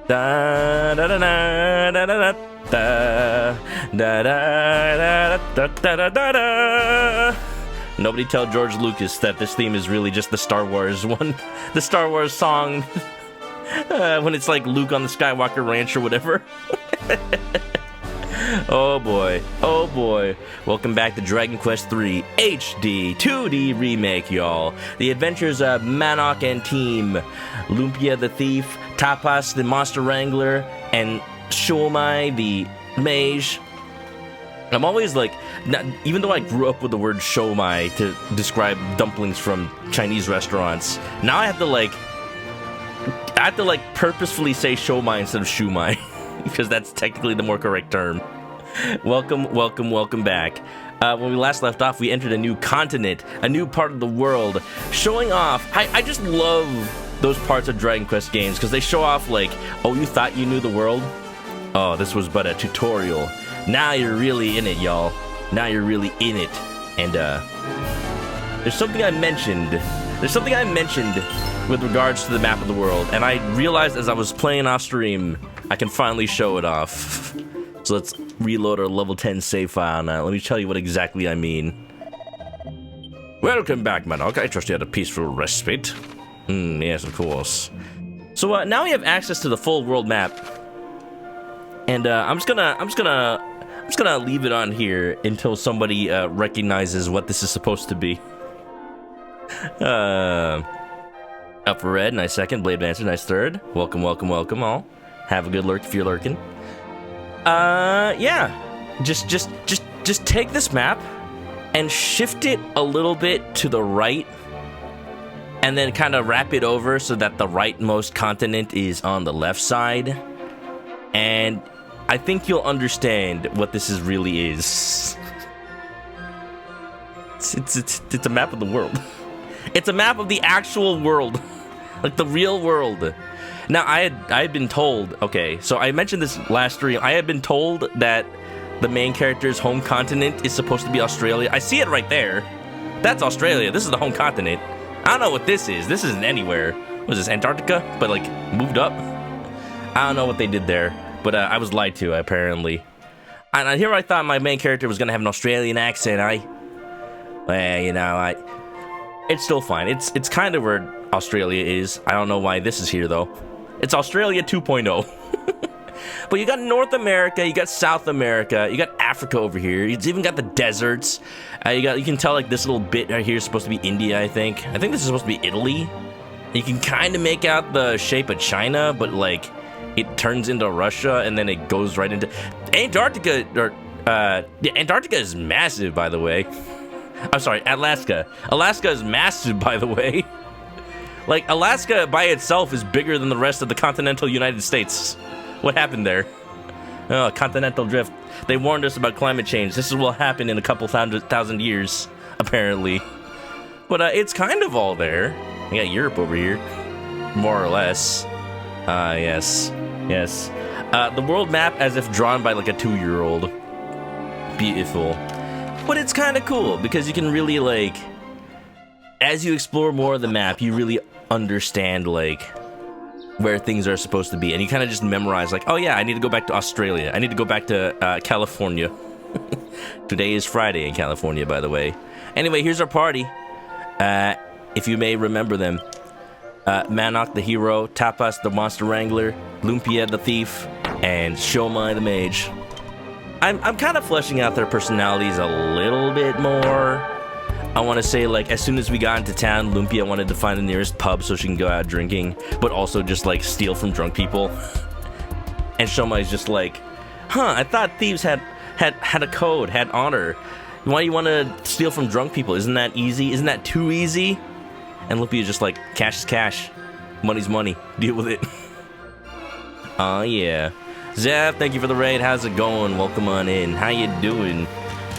Da da da da da da da da da da da da da. Nobody tell George Lucas that this theme is really just the Star Wars one, the Star Wars song when it's like Luke on the Skywalker Ranch or whatever. Oh boy, oh boy. Welcome back to Dragon Quest III HD-2D Remake, y'all. The adventures of Manok and team, Lumpia the Thief, Tapas the Monster Wrangler, and Shomai the Mage. I'm always like, even though I grew up with the word shomai to describe dumplings from Chinese restaurants, now I have to like purposefully say shomai instead of shumai, because that's technically the more correct term. Welcome back. When we last left off, we entered a new continent, a new part of the world, showing off. I just love those parts of Dragon Quest games, because they show off like, oh, you thought you knew the world? Oh, this was but a tutorial. Now you're really in it, y'all. Now you're really in it. And there's something I mentioned. With regards to the map of the world, and I realized as I was playing off stream, I can finally show it off. So let's reload our level 10 save file now. Let me tell you what exactly I mean. Welcome back, Manok. I trust you had a peaceful respite. Yes, of course. So now we have access to the full world map, and I'm just gonna leave it on here until somebody recognizes what this is supposed to be. Up for red, nice second. Blade Dancer, nice third. Welcome all. Have a good lurk if you're lurking. Yeah. Just take this map and shift it a little bit to the right, and then kind of wrap it over so that the rightmost continent is on the left side. And I think you'll understand what this really is. It's a map of the world. It's a map of the actual world. Like the real world. Now, I had been told, okay, so I mentioned this last stream, I had been told that the main character's home continent is supposed to be Australia. I see it right there. That's Australia. This is the home continent. I don't know what this is. This isn't anywhere. What is this, Antarctica? But like, moved up? I don't know what they did there. But I was lied to, apparently. And here I thought my main character was going to have an Australian accent. Well, you know, it's still fine. It's kind of where Australia is. I don't know why this is here, though. It's Australia 2.0. But you got North America, you got South America, you got Africa over here. It's even got the deserts. You can tell like this little bit right here is supposed to be India, I think. I think this is supposed to be Italy. You can kind of make out the shape of China, but like it turns into Russia and then it goes right into Antarctica. Antarctica is massive, by the way. I'm sorry, Alaska. Alaska is massive, by the way. Like, Alaska by itself is bigger than the rest of the continental United States. What happened there? Oh, continental drift. They warned us about climate change. This is what will happen in a couple thousand years, apparently. But it's kind of all there. You got Europe over here, more or less. Yes. The world map as if drawn by like a 2-year-old. Beautiful. But it's kind of cool because you can really like, as you explore more of the map, you really understand like where things are supposed to be, and you kind of just memorize like, oh yeah, I need to go back to Australia. I need to go back to California. Today is Friday in California, by the way. Anyway, here's our party. If you may remember them. Manok the hero, Tapas the monster wrangler, Lumpia the thief, and Shomai the mage. I'm kind of fleshing out their personalities a little bit more. I want to say, like, as soon as we got into town, Lumpia wanted to find the nearest pub so she can go out drinking, but also just, like, steal from drunk people. And Shomai's just like, I thought thieves had a code, had honor. Why do you want to steal from drunk people? Isn't that easy? Isn't that too easy? And Lumpia's just like, cash is cash. Money's money. Deal with it. Oh, yeah. Zeph, thank you for the raid. How's it going? Welcome on in. How you doing?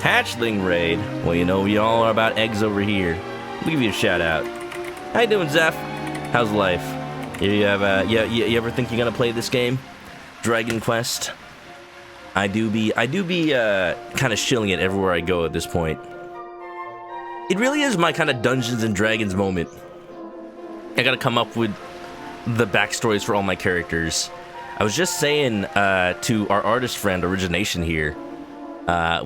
Hatchling raid. Well, you know, we all are about eggs over here. We'll give you a shout out. How you doing, Zeph? How's life? You ever think you're gonna play this game? Dragon Quest? I do be kind of shilling it everywhere I go at this point. It really is my kind of Dungeons and Dragons moment. I gotta come up with the backstories for all my characters. I was just saying to our artist friend Origination here, I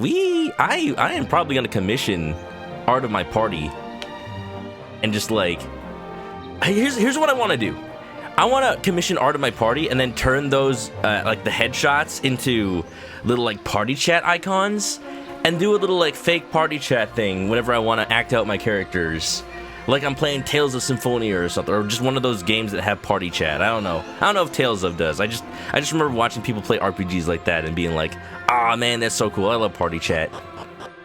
am probably gonna commission art of my party, and just like, here's what I want to do. I want to commission art of my party and then turn those like the headshots into little like party chat icons, and do a little like fake party chat thing whenever I want to act out my characters. Like I'm playing Tales of Symphonia or something, or just one of those games that have party chat. I don't know if Tales of does. I just remember watching people play RPGs like that and being like, "Ah, man, that's so cool. I love party chat."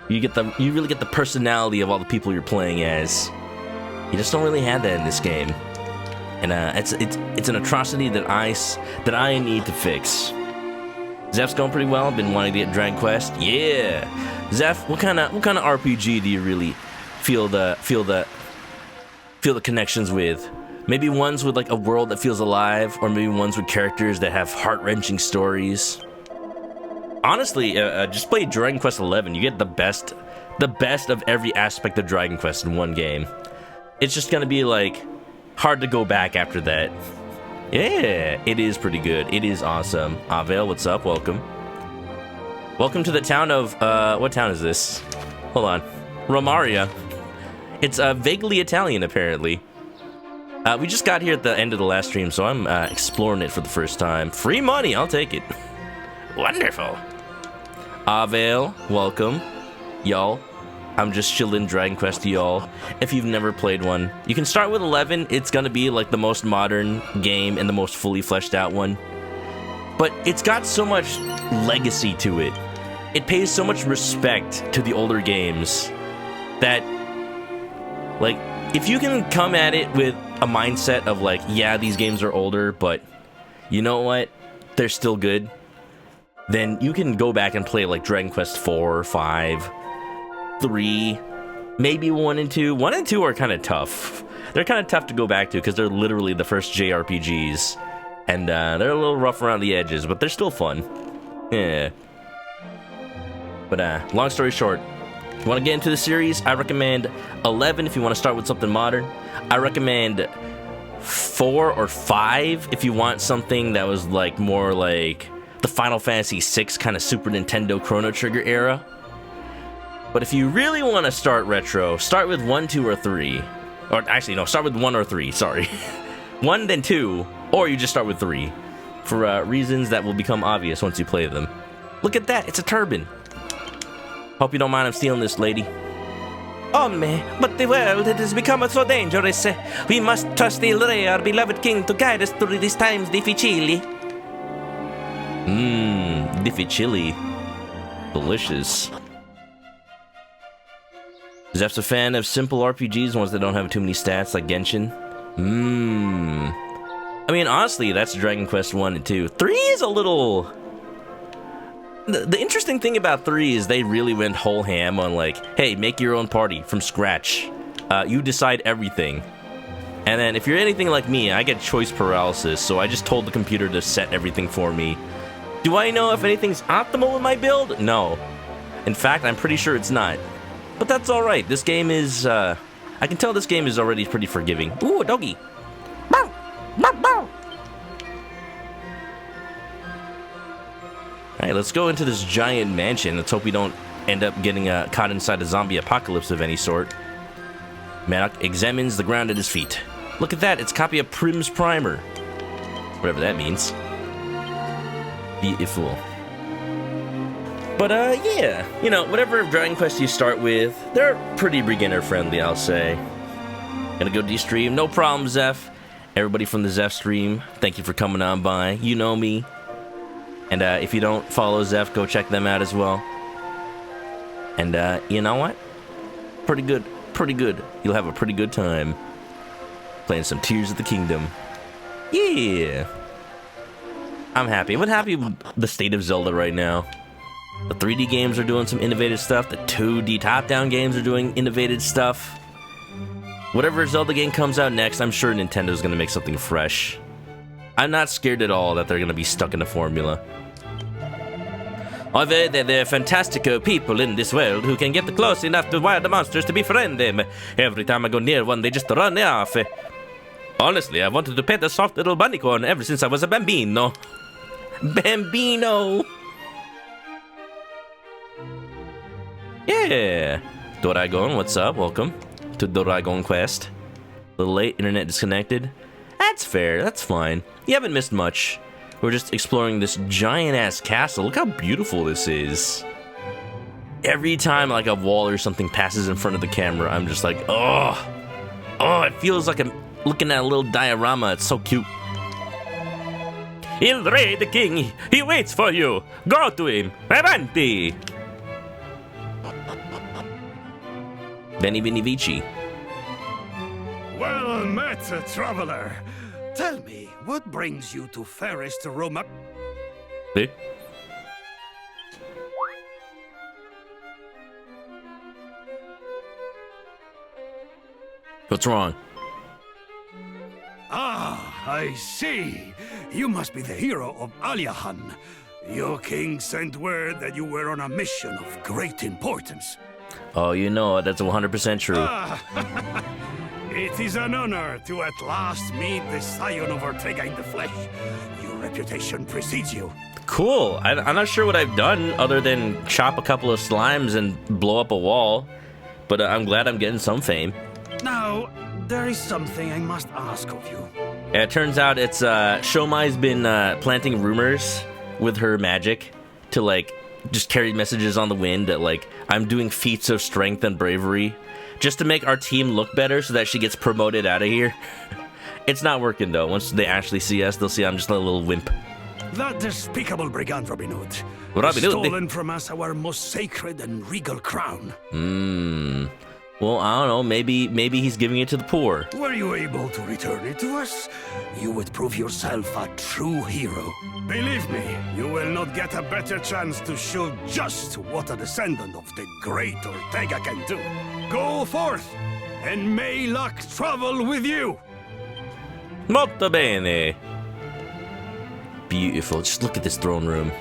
You really get the personality of all the people you're playing as. You just don't really have that in this game, and it's an atrocity that I need to fix. Zeph's going pretty well. I've been wanting to get Dragon Quest. Yeah, Zeph, what kind of RPG do you really feel the connections with? Maybe ones with like a world that feels alive, or maybe ones with characters that have heart-wrenching stories. Honestly, just play Dragon Quest 11. You get the best of every aspect of Dragon Quest in one game. It's just gonna be like hard to go back after that. Yeah, it is pretty good. It is awesome. Avel, what's up? Welcome to the town of what town is this? Hold on, Romaria. It's vaguely Italian, apparently. We just got here at the end of the last stream, so I'm exploring it for the first time. Free money, I'll take it. Wonderful. Avel, welcome. Y'all, I'm just chilling Dragon Quest, y'all. If you've never played one, you can start with 11. It's gonna be like the most modern game and the most fully fleshed out one. But it's got so much legacy to it. It pays so much respect to the older games that, like, if you can come at it with a mindset of like, yeah, these games are older, but you know what? They're still good. Then you can go back and play like Dragon Quest 4, 5, 3, maybe 1 and 2. 1 and 2 are kind of tough. They're kind of tough to go back to because they're literally the first JRPGs. And they're a little rough around the edges, but they're still fun. Yeah. But long story short, if you want to get into the series, I recommend 11 if you want to start with something modern. I recommend 4 or 5 if you want something that was like more like the Final Fantasy VI kind of Super Nintendo Chrono Trigger era. But if you really want to start retro, start with 1, 2, or 3. Or actually, no, start with 1 or 3, sorry. 1, then 2, or you just start with 3. For reasons that will become obvious once you play them. Look at that, it's a turban. Hope you don't mind I'm stealing this, lady. Oh me, but the world, it has become so dangerous. We must trust the Ray, our beloved king, to guide us through these times difficili. Difficili. Delicious. Zeph's a fan of simple RPGs, ones that don't have too many stats, like Genshin. I mean, honestly, that's Dragon Quest 1 and 2. 3 is a little... The interesting thing about 3 is they really went whole ham on like, hey, make your own party from scratch. You decide everything. And then if you're anything like me, I get choice paralysis, so I just told the computer to set everything for me. Do I know if anything's optimal with my build? No. In fact, I'm pretty sure it's not. But that's alright. This game is, I can tell this game is already pretty forgiving. Ooh, a doggy. Bow! Bow, bow! Alright, let's go into this giant mansion. Let's hope we don't end up getting caught inside a zombie apocalypse of any sort. Manok examines the ground at his feet. Look at that, it's a copy of Prim's Primer. Whatever that means. Beautiful. But, yeah. You know, whatever Dragon Quest you start with, they're pretty beginner-friendly, I'll say. Gonna go de-stream? No problem, Zeph. Everybody from the Zeph stream, thank you for coming on by. You know me. And, if you don't follow Zeph, go check them out as well. And, you know what? Pretty good. Pretty good. You'll have a pretty good time. Playing some Tears of the Kingdom. Yeah. I'm happy. I'm happy with the state of Zelda right now. The 3D games are doing some innovative stuff. The 2D top-down games are doing innovative stuff. Whatever Zelda game comes out next, I'm sure Nintendo's going to make something fresh. I'm not scared at all that they're going to be stuck in a formula. I've heard that there are fantastic people in this world who can get close enough to wild monsters to befriend them. Every time I go near one, they just run off. Honestly, I wanted to pet a soft little bunnycorn ever since I was a bambino. Bambino! Yeah! Doragon, what's up? Welcome to Doragon Quest. A little late, internet disconnected. That's fair, that's fine. You haven't missed much. We're just exploring this giant-ass castle. Look how beautiful this is. Every time like a wall or something passes in front of the camera, I'm just like, oh, it feels like I'm looking at a little diorama. It's so cute. Il Re, the king, he waits for you. Go to him. Avanti. Benny Vinny Vici. Well met, traveler. Tell me, what brings you to fairest Roma? See? What's wrong? Ah, I see. You must be the hero of Aliahan. Your king sent word that you were on a mission of great importance. Oh, you know, that's 100% true. It is an honor to at last meet the Scion of Ortega in the flesh. Your reputation precedes you. Cool. I'm not sure what I've done other than chop a couple of slimes and blow up a wall, but I'm glad I'm getting some fame. Now, there is something I must ask of you. Yeah, it turns out it's Shomai's been planting rumors with her magic to like just carry messages on the wind that like I'm doing feats of strength and bravery just to make our team look better so that she gets promoted out of here. It's not working though. Once they actually see us, they'll see I'm just a little wimp. That despicable brigand Robin Hood stolen from us our most sacred and regal crown. Well, I don't know. Maybe he's giving it to the poor. Were you able to return it to us, you would prove yourself a true hero. Believe me, you will not get a better chance to show just what a descendant of the great Ortega can do. Go forth, and may luck travel with you. Molto bene. Beautiful. Just look at this throne room.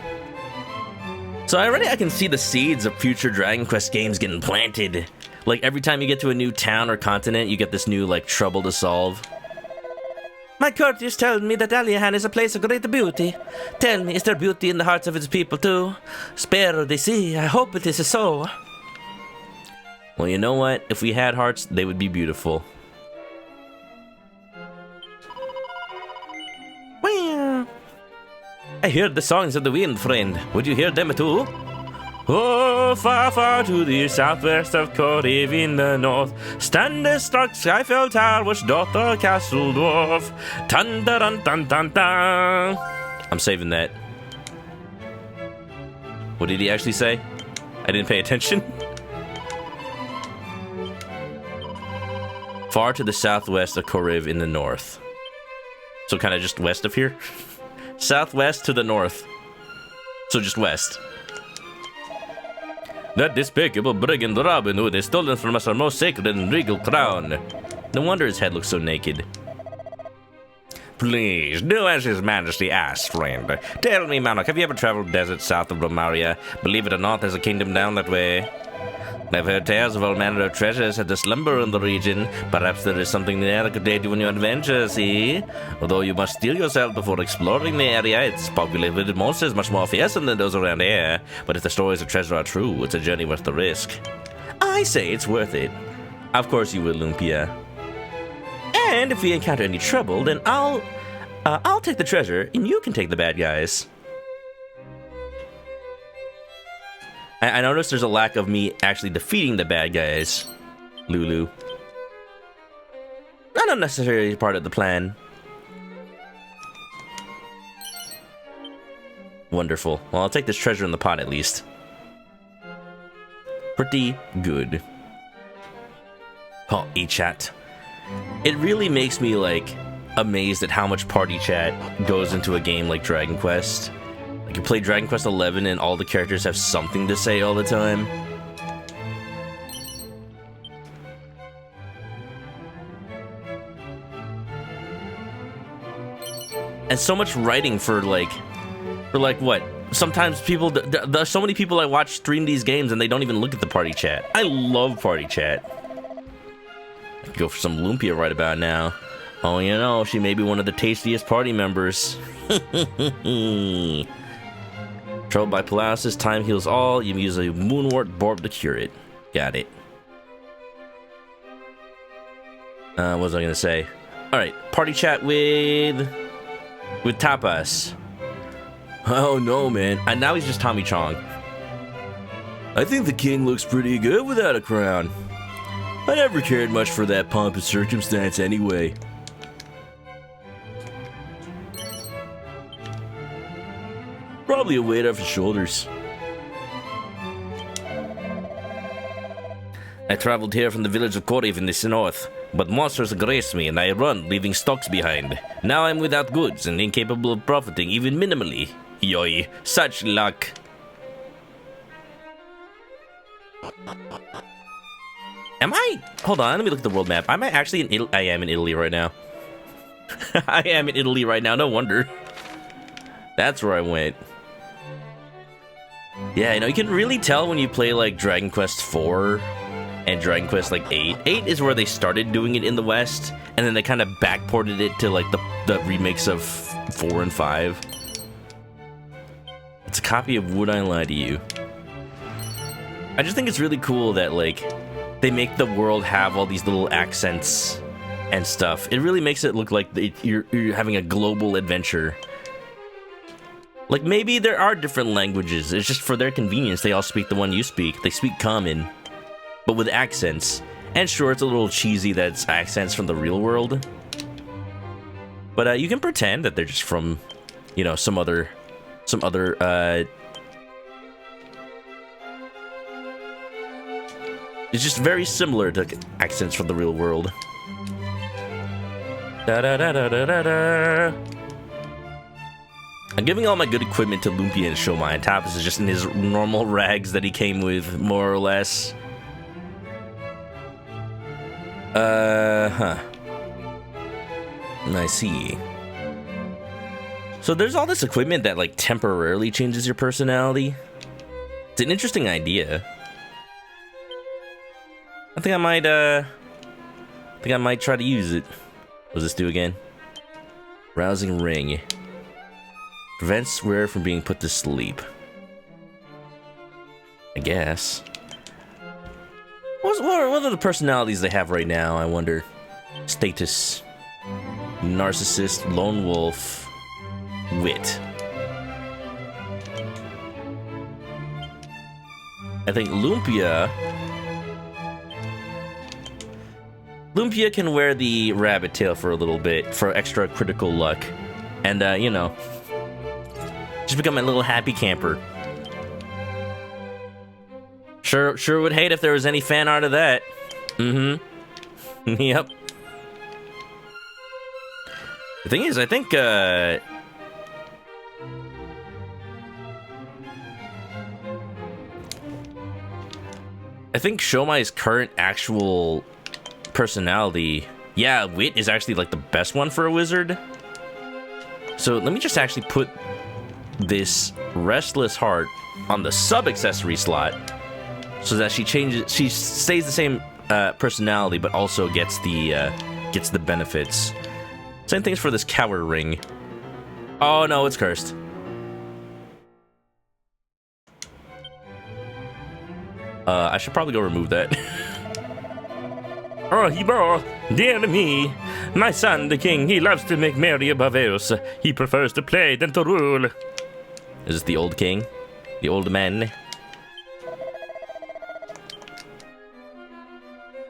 So I can see the seeds of future Dragon Quest games getting planted. Like, every time you get to a new town or continent, you get this new, like, trouble to solve. My courtiers tell me that Aliahan is a place of great beauty. Tell me, is there beauty in the hearts of its people, too? Spero di sì, I hope it is so. Well, you know what? If we had hearts, they would be beautiful. Well, I heard the songs of the wind, friend. Would you hear them, too? Oh, far, far to the southwest of Coriv in the north, stand a stark Skyfell tower which doth a castle dwarf. Dun dun dun dun dun. I'm saving that. What did he actually say? I didn't pay attention. Far to the southwest of Coriv in the north. So kind of just west of here? Southwest to the north. So just west. That despicable brigand Robin Hood has stolen from us our most sacred and regal crown. No wonder his head looks so naked. Please, do as His Majesty asks, friend. Tell me, Manok, have you ever traveled deserts south of Romaria? Believe it or not, there's a kingdom down that way. I've heard tales of all manner of treasures that slumber in the region. Perhaps there is something there that could aid you in your adventure, see? Although you must steel yourself before exploring the area, it's populated with monsters much more fearsome than those around here. But if the stories of treasure are true, it's a journey worth the risk. I say it's worth it. Of course you will, Lumpia. And if we encounter any trouble, then I'll take the treasure, and you can take the bad guys. I noticed there's a lack of me actually defeating the bad guys, Lulu. Not necessarily part of the plan. Wonderful. Well, I'll take this treasure in the pot at least. Pretty good. Oh, e-chat. It really makes me, like, amazed at how much party chat goes into a game like Dragon Quest. Like, you play Dragon Quest 11 and all the characters have something to say all the time. And so much writing for what? Sometimes people, there's so many people I watch stream these games and they don't even look at the party chat. I love party chat. I could go for some Lumpia right about now. Oh, you know, she may be one of the tastiest party members. Troubled by paralysis, time heals all. You use a moonwort bulb to cure it. Got it. What was I gonna say? Alright, party chat with Tapas. Oh no, man. And now he's just Tommy Chong. I think the king looks pretty good without a crown. I never cared much for that pomp and circumstance anyway. Probably a weight off his shoulders. I traveled here from the village of Koriv in the north, but monsters graced me and I run, leaving stocks behind. Now I'm without goods and incapable of profiting even minimally. Yoi, such luck. Am I? Hold on, let me look at the world map. Am I actually in Italy? I am in Italy right now. I am in Italy right now, no wonder. That's where I went. Yeah, you know, you can really tell when you play like Dragon Quest 4 and Dragon Quest like 8. 8 is where they started doing it in the West, and then they kind of backported it to like the remakes of 4 and 5. It's a copy of Would I Lie to You. I just think it's really cool that like they make the world have all these little accents and stuff. It really makes it look like you're having a global adventure. Like, maybe there are different languages. It's just for their convenience, they all speak the one you speak. They speak common, but with accents. And sure, it's a little cheesy that it's accents from the real world. But you can pretend that they're just from, you know, some other... It's just very similar to accents from the real world. Da-da-da-da-da-da-da. I'm giving all my good equipment to Lumpia and Shomai, and Tapas is just in his normal rags that he came with, more or less. I see. So there's all this equipment that, like, temporarily changes your personality. It's an interesting idea. I think I might try to use it. What does this do again? Rousing ring. Prevents wearer from being put to sleep. I guess. What are the personalities they have right now, I wonder? Status. Narcissist, lone wolf, wit. I think Lumpia can wear the rabbit tail for a little bit for extra critical luck. And, you know, just become a little happy camper. Sure would hate if there was any fan art of that. Mm-hmm. Yep. The thing is, I think, Shomai's current actual personality, yeah, wit is actually like the best one for a wizard. So let me just actually put this restless heart on the sub-accessory slot so that she stays the same personality but also gets the benefits. Same things for this coward ring. Oh no, it's cursed. I should probably go remove that. Oh, dear me. My son, the king, he loves to make merry above else. He prefers to play than to rule. Is this the old king? The old man?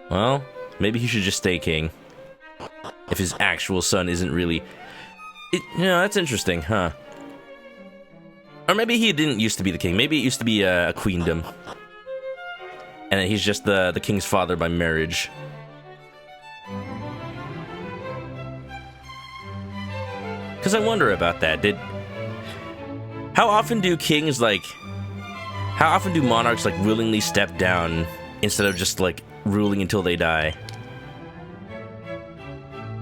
Well, maybe he should just stay king. If his actual son isn't really... that's interesting, huh? Or maybe he didn't used to be the king. Maybe it used to be a queendom. And then he's just the king's father by marriage. Because I wonder about that. How often do monarchs, like, willingly step down instead of just, like, ruling until they die?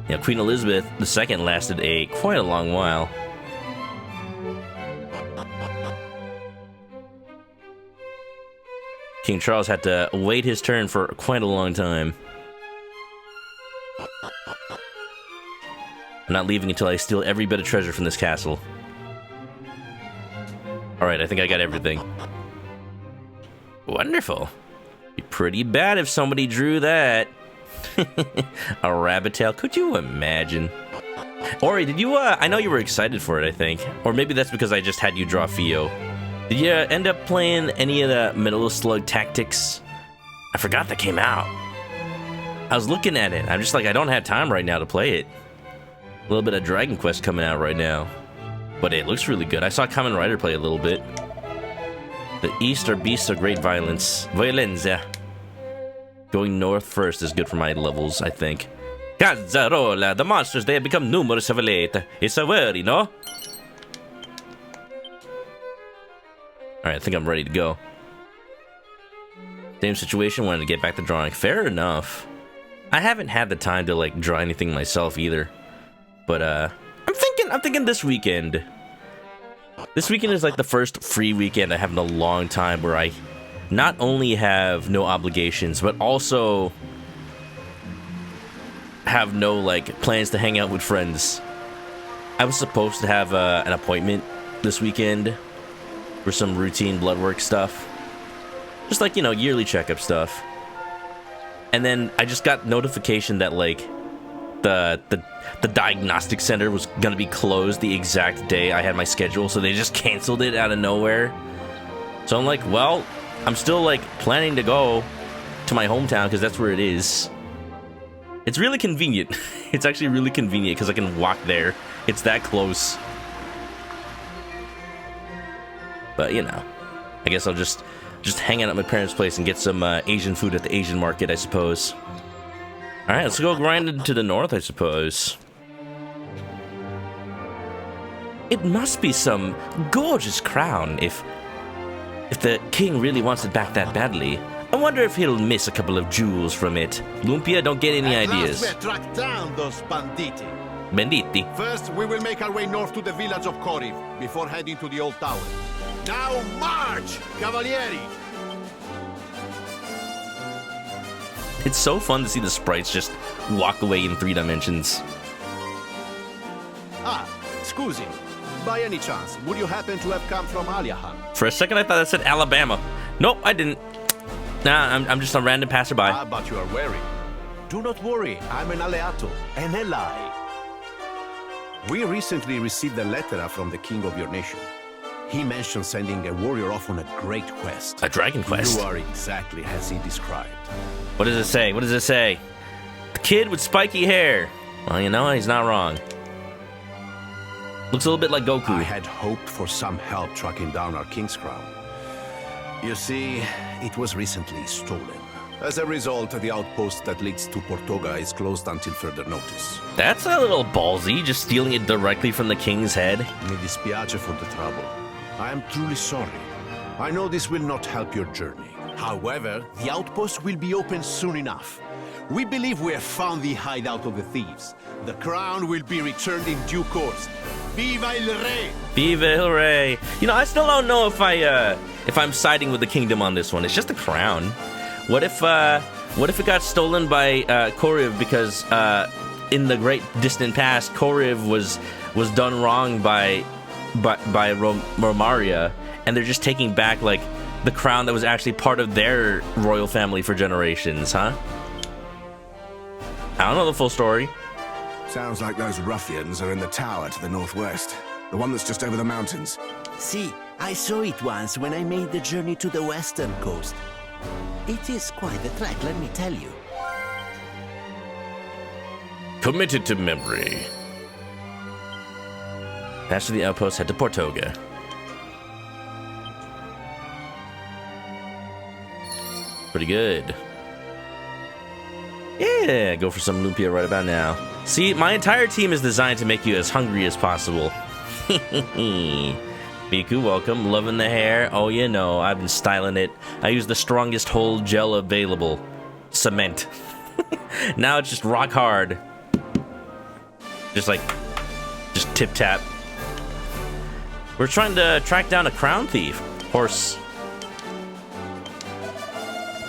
Yeah, Queen Elizabeth II lasted quite a long while. King Charles had to wait his turn for quite a long time. I'm not leaving until I steal every bit of treasure from this castle. Alright, I think I got everything. Wonderful. Be pretty bad if somebody drew that. A rabbit tail. Could you imagine? Ori, did you, I know you were excited for it, I think. Or maybe that's because I just had you draw Fio. Did you end up playing any of the Metal Slug Tactics? I forgot that came out. I was looking at it. I'm just like, I don't have time right now to play it. A little bit of Dragon Quest coming out right now. But it looks really good. I saw Kamen Rider play a little bit. The East are beasts of great violence. Violenza. Going north first is good for my levels, I think. Cazzarola, the monsters, they have become numerous of late. It's a worry, no? Alright, I think I'm ready to go. Same situation, wanted to get back to drawing. Fair enough. I haven't had the time to, like, draw anything myself either. But, I'm thinking this weekend. This weekend is, like, the first free weekend I have in a long time where I not only have no obligations, but also have no, like, plans to hang out with friends. I was supposed to have an appointment this weekend for some routine blood work stuff. Just like, you know, yearly checkup stuff. And then I just got notification that, like, the diagnostic center was gonna be closed the exact day I had my schedule, so they just canceled it out of nowhere. So I'm like, well, I'm still, like, planning to go to my hometown because that's where it is. It's really convenient. It's actually really convenient because I can walk there. It's that close. But, you know, I guess I'll just hang out at my parents' place and get some Asian food at the Asian market, I suppose. Alright, let's go grind to the north, I suppose. It must be some gorgeous crown if the king really wants it back that badly. I wonder if he'll miss a couple of jewels from it. Lumpia, don't get any ideas. Last we track down those banditi. Banditi. First, we will make our way north to the village of Koriv before heading to the old tower. Now march, Cavalieri! It's so fun to see the sprites just walk away in 3 dimensions. Ah, scusi. By any chance, would you happen to have come from Aliahan? For a second, I thought that said Alabama. Nope, I didn't. Nah, I'm just a random passerby. Ah, but you are wary. Do not worry, I'm an alleato, an ally. We recently received a letter from the king of your nation. He mentioned sending a warrior off on a great quest. A dragon quest? You are exactly as he described. What does it say? What does it say? The kid with spiky hair. Well, you know, he's not wrong. Looks a little bit like Goku. I had hoped for some help tracking down our king's crown. You see, it was recently stolen. As a result, the outpost that leads to Portoga is closed until further notice. That's a little ballsy, just stealing it directly from the king's head. Mi dispiace for the trouble. I am truly sorry. I know this will not help your journey. However, the outpost will be open soon enough. We believe we have found the hideout of the thieves. The crown will be returned in due course. Viva el Rey! Viva el Rey! You know, I still don't know if I'm siding with the kingdom on this one. It's just a crown. What if it got stolen by Koriv because in the great distant past, Koriv was done wrong by Romaria, and they're just taking back, like, the crown that was actually part of their royal family for generations, huh? I don't know the full story. Sounds like those ruffians are in the tower to the northwest. The one that's just over the mountains. See, I saw it once when I made the journey to the western coast. It is quite a trek, let me tell you. Committed to memory. After the outpost, head to Portoga. Pretty good. Yeah, go for some lumpia right about now. See, my entire team is designed to make you as hungry as possible. Miku, welcome. Loving the hair. Oh, you know, I've been styling it. I use the strongest hold gel available. Cement. Now it's just rock hard. Just tip-tap. We're trying to track down a crown thief. Horse.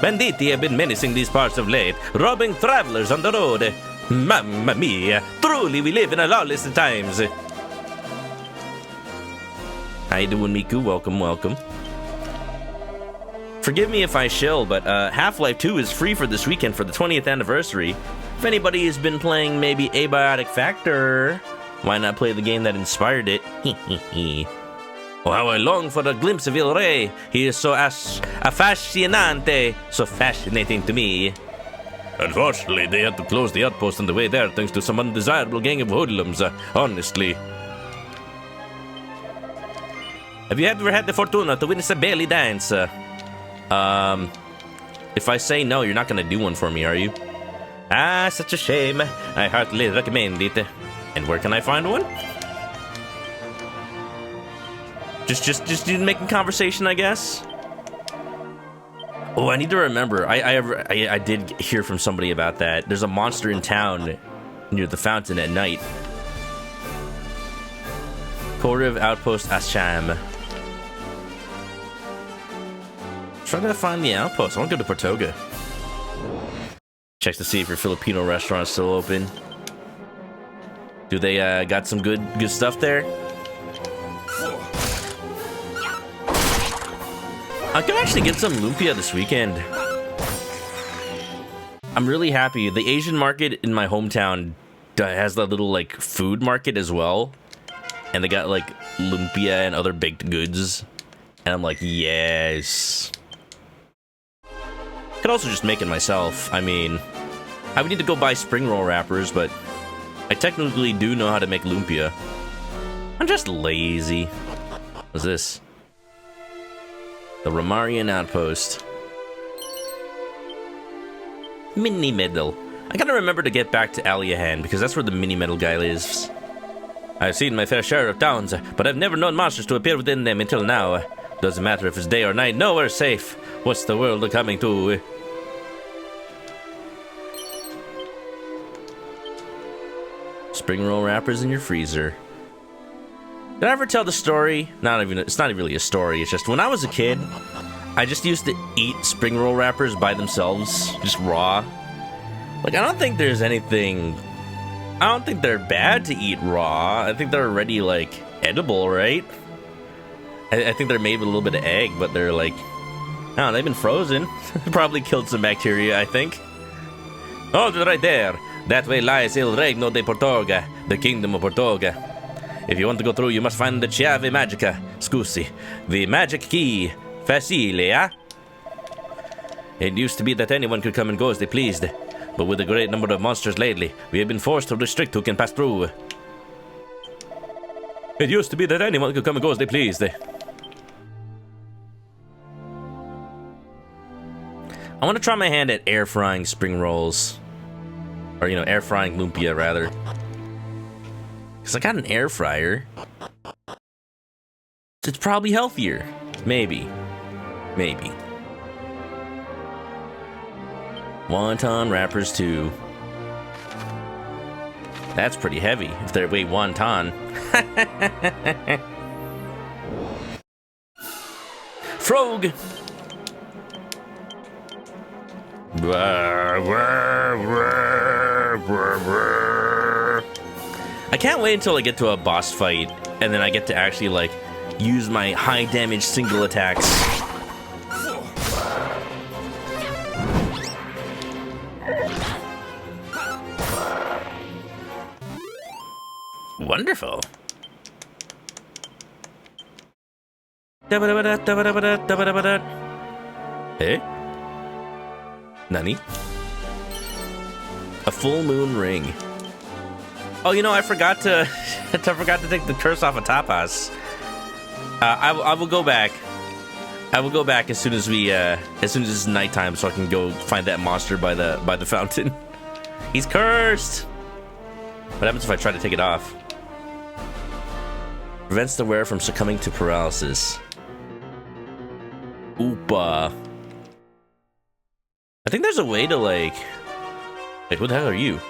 Banditi have been menacing these parts of late, robbing travelers on the road. Mamma mia! Truly, we live in a lawless times. How you doing, Miku? Welcome, welcome. Forgive me if I shill, but Half-Life 2 is free for this weekend for the 20th anniversary. If anybody has been playing maybe Abiotic Factor, why not play the game that inspired it? Oh, how I long for a glimpse of Il Rey. He is so affascinante, so fascinating to me. Unfortunately, they had to close the outpost on the way there thanks to some undesirable gang of hoodlums, honestly. Have you ever had the fortuna to witness a belly dance? If I say no, you're not gonna do one for me, are you? Ah, such a shame. I heartily recommend it. And where can I find one? Just making conversation, I guess. Oh, I need to remember. I did hear from somebody about that. There's a monster in town near the fountain at night. Koriv Outpost Asham. Trying to find the outpost. I want to go to Portoga. Check to see if your Filipino restaurant's still open. Do they got some good stuff there? I could actually get some lumpia this weekend. I'm really happy. The Asian market in my hometown has that little like food market as well, and they got like lumpia and other baked goods, and I'm like, yes. Could also just make it myself. I mean, I would need to go buy spring roll wrappers, but I technically do know how to make lumpia. I'm just lazy. What's this? The Romarian Outpost. Mini Medal. I gotta remember to get back to Aliahan, because that's where the mini medal guy lives. I've seen my fair share of towns, but I've never known monsters to appear within them until now. Doesn't matter if it's day or night, nowhere's safe. What's the world coming to? Spring roll wrappers in your freezer. Did I ever tell the story? It's not really a story. It's just when I was a kid, I just used to eat spring roll wrappers by themselves, just raw. Like, I don't think they're bad to eat raw. I think they're already, like, edible, right? I think they're made with a little bit of egg, but they're like, oh, they've been frozen. Probably killed some bacteria, I think. Oh, they're right there. That way lies Il Regno de Portoga, the Kingdom of Portoga. If you want to go through, you must find the Chiave Magica, scusi, the magic key, facile, eh? It used to be that anyone could come and go as they pleased, but with the great number of monsters lately, we have been forced to restrict who can pass through. It used to be that anyone could come and go as they pleased. I want to try my hand at air frying spring rolls. Or, you know, air frying lumpia, rather. Because I got an air fryer. It's probably healthier. Maybe. Maybe. Wonton wrappers, too. That's pretty heavy, if they're weight wonton. Frog! I can't wait until I get to a boss fight, and then I get to actually, like, use my high damage single attacks. Wonderful. Hey? Nani? A full moon ring. Oh, you know, I forgot to take the curse off of Tapas. I will go back. I will go back as soon as it's nighttime, so I can go find that monster by the fountain. He's cursed. What happens if I try to take it off? Prevents the wearer from succumbing to paralysis. Oopa. I think there's a way to, like... Wait, who the hell are you?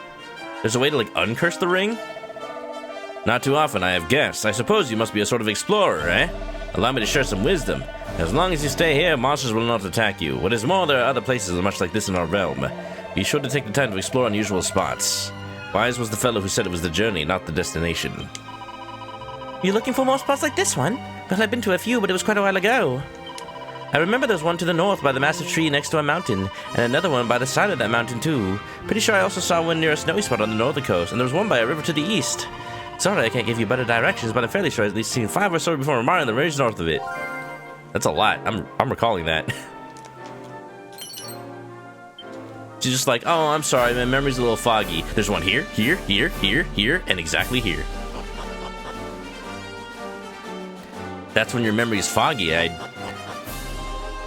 There's a way to, like, uncurse the ring? Not too often, I have guessed. I suppose you must be a sort of explorer, eh? Allow me to share some wisdom. As long as you stay here, monsters will not attack you. What is more, there are other places much like this in our realm. Be sure to take the time to explore unusual spots. Wise was the fellow who said it was the journey, not the destination. You looking for more spots like this one? Well, I've been to a few, but it was quite a while ago. I remember there's one to the north by the massive tree next to a mountain, and another one by the side of that mountain too. Pretty sure I also saw one near a snowy spot on the northern coast, and there was one by a river to the east. Sorry I can't give you better directions, but I'm fairly sure I've at least seen 5 or so before Romari in the range north of it. That's a lot. I'm recalling that. She's just like, oh, I'm sorry, my memory's a little foggy. There's one here, here, here, here, here, and exactly here. That's when your memory is foggy. I'd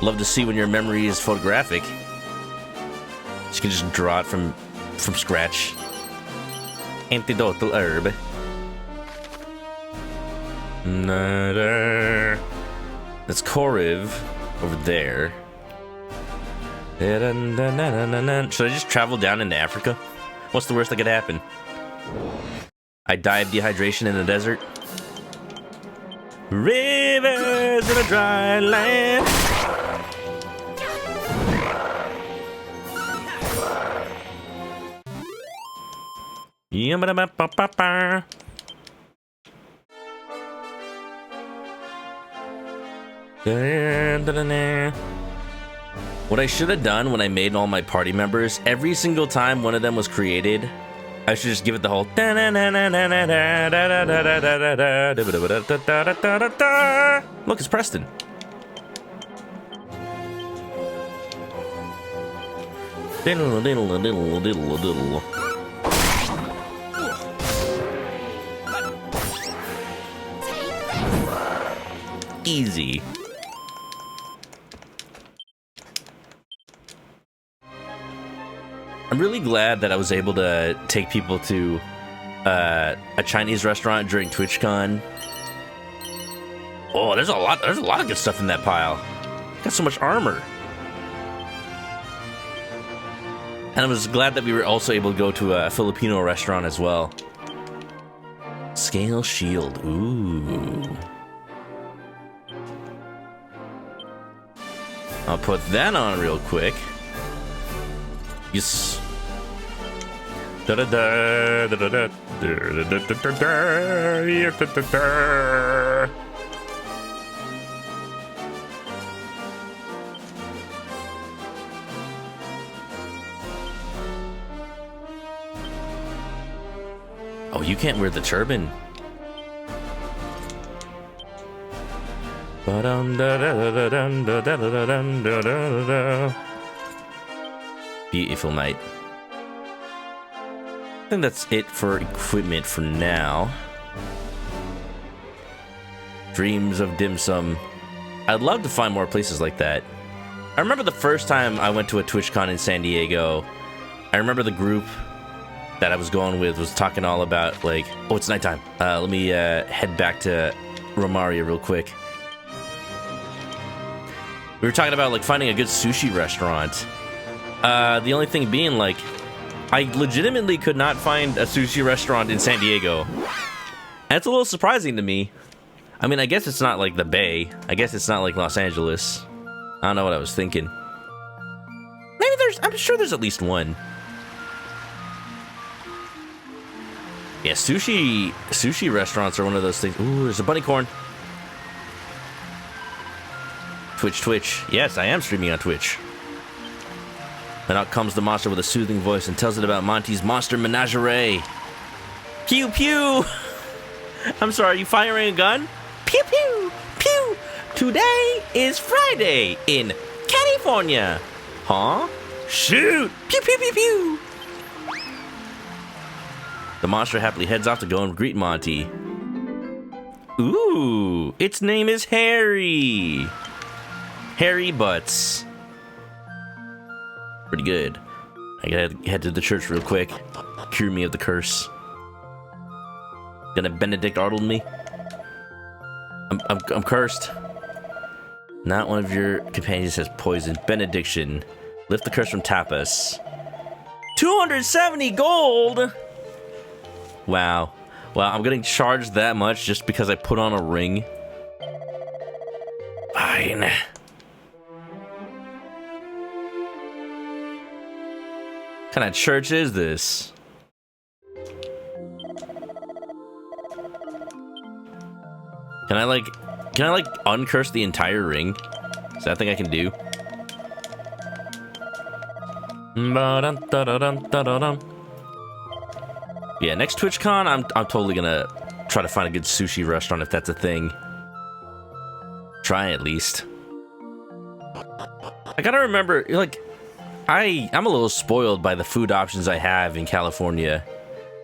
love to see when your memory is photographic. You can just draw it from scratch. Antidotal herb. That's Koriv over there. Should I just travel down into Africa? What's the worst that could happen? I die of dehydration in the desert. Rivers in a dry land. What I should have done when I made all my party members, every single time one of them was created, I should just give it the whole. Look, it's Preston. Easy. I'm really glad that I was able to take people to a Chinese restaurant during TwitchCon. Oh, there's a lot of good stuff in that pile. Got so much armor. And I was glad that we were also able to go to a Filipino restaurant as well. Scale shield. Ooh. I'll put that on real quick. Yes. Oh, you can't wear the turban. Beautiful, mate. I think that's it for equipment for now. Dreams of dim sum. I'd love to find more places like that. I remember the first time I went to a TwitchCon in San Diego. I remember the group that I was going with was talking all about, like, oh, it's nighttime. Let me head back to Romaria real quick. We were talking about, like, finding a good sushi restaurant. The only thing being, like, I legitimately could not find a sushi restaurant in San Diego. And it's a little surprising to me. I mean, I guess it's not like the Bay. I guess it's not like Los Angeles. I don't know what I was thinking. Maybe I'm sure there's at least one. Yeah, sushi restaurants are one of those things. Ooh, there's a bunny corn. Twitch. Yes, I am streaming on Twitch. And out comes the monster with a soothing voice and tells it about Monty's monster menagerie. Pew pew! I'm sorry, are you firing a gun? Pew pew! Pew! Today is Friday in California. Huh? Shoot! Pew pew pew pew! The monster happily heads off to go and greet Monty. Ooh, its name is Harry. Harry Butts. Pretty good. I gotta head to the church real quick. Cure me of the curse. Gonna Benedict Arnold me? I'm cursed. Not one of your companions has poisoned. Benediction. Lift the curse from Tapas. 270 gold! Wow. Wow, I'm getting charged that much just because I put on a ring. Fine. What kind of church is this? Can I like uncurse the entire ring? Is that a thing I can do? Yeah, next TwitchCon, I'm totally gonna try to find a good sushi restaurant if that's a thing. Try at least. I gotta remember, like, I'm a little spoiled by the food options I have in California.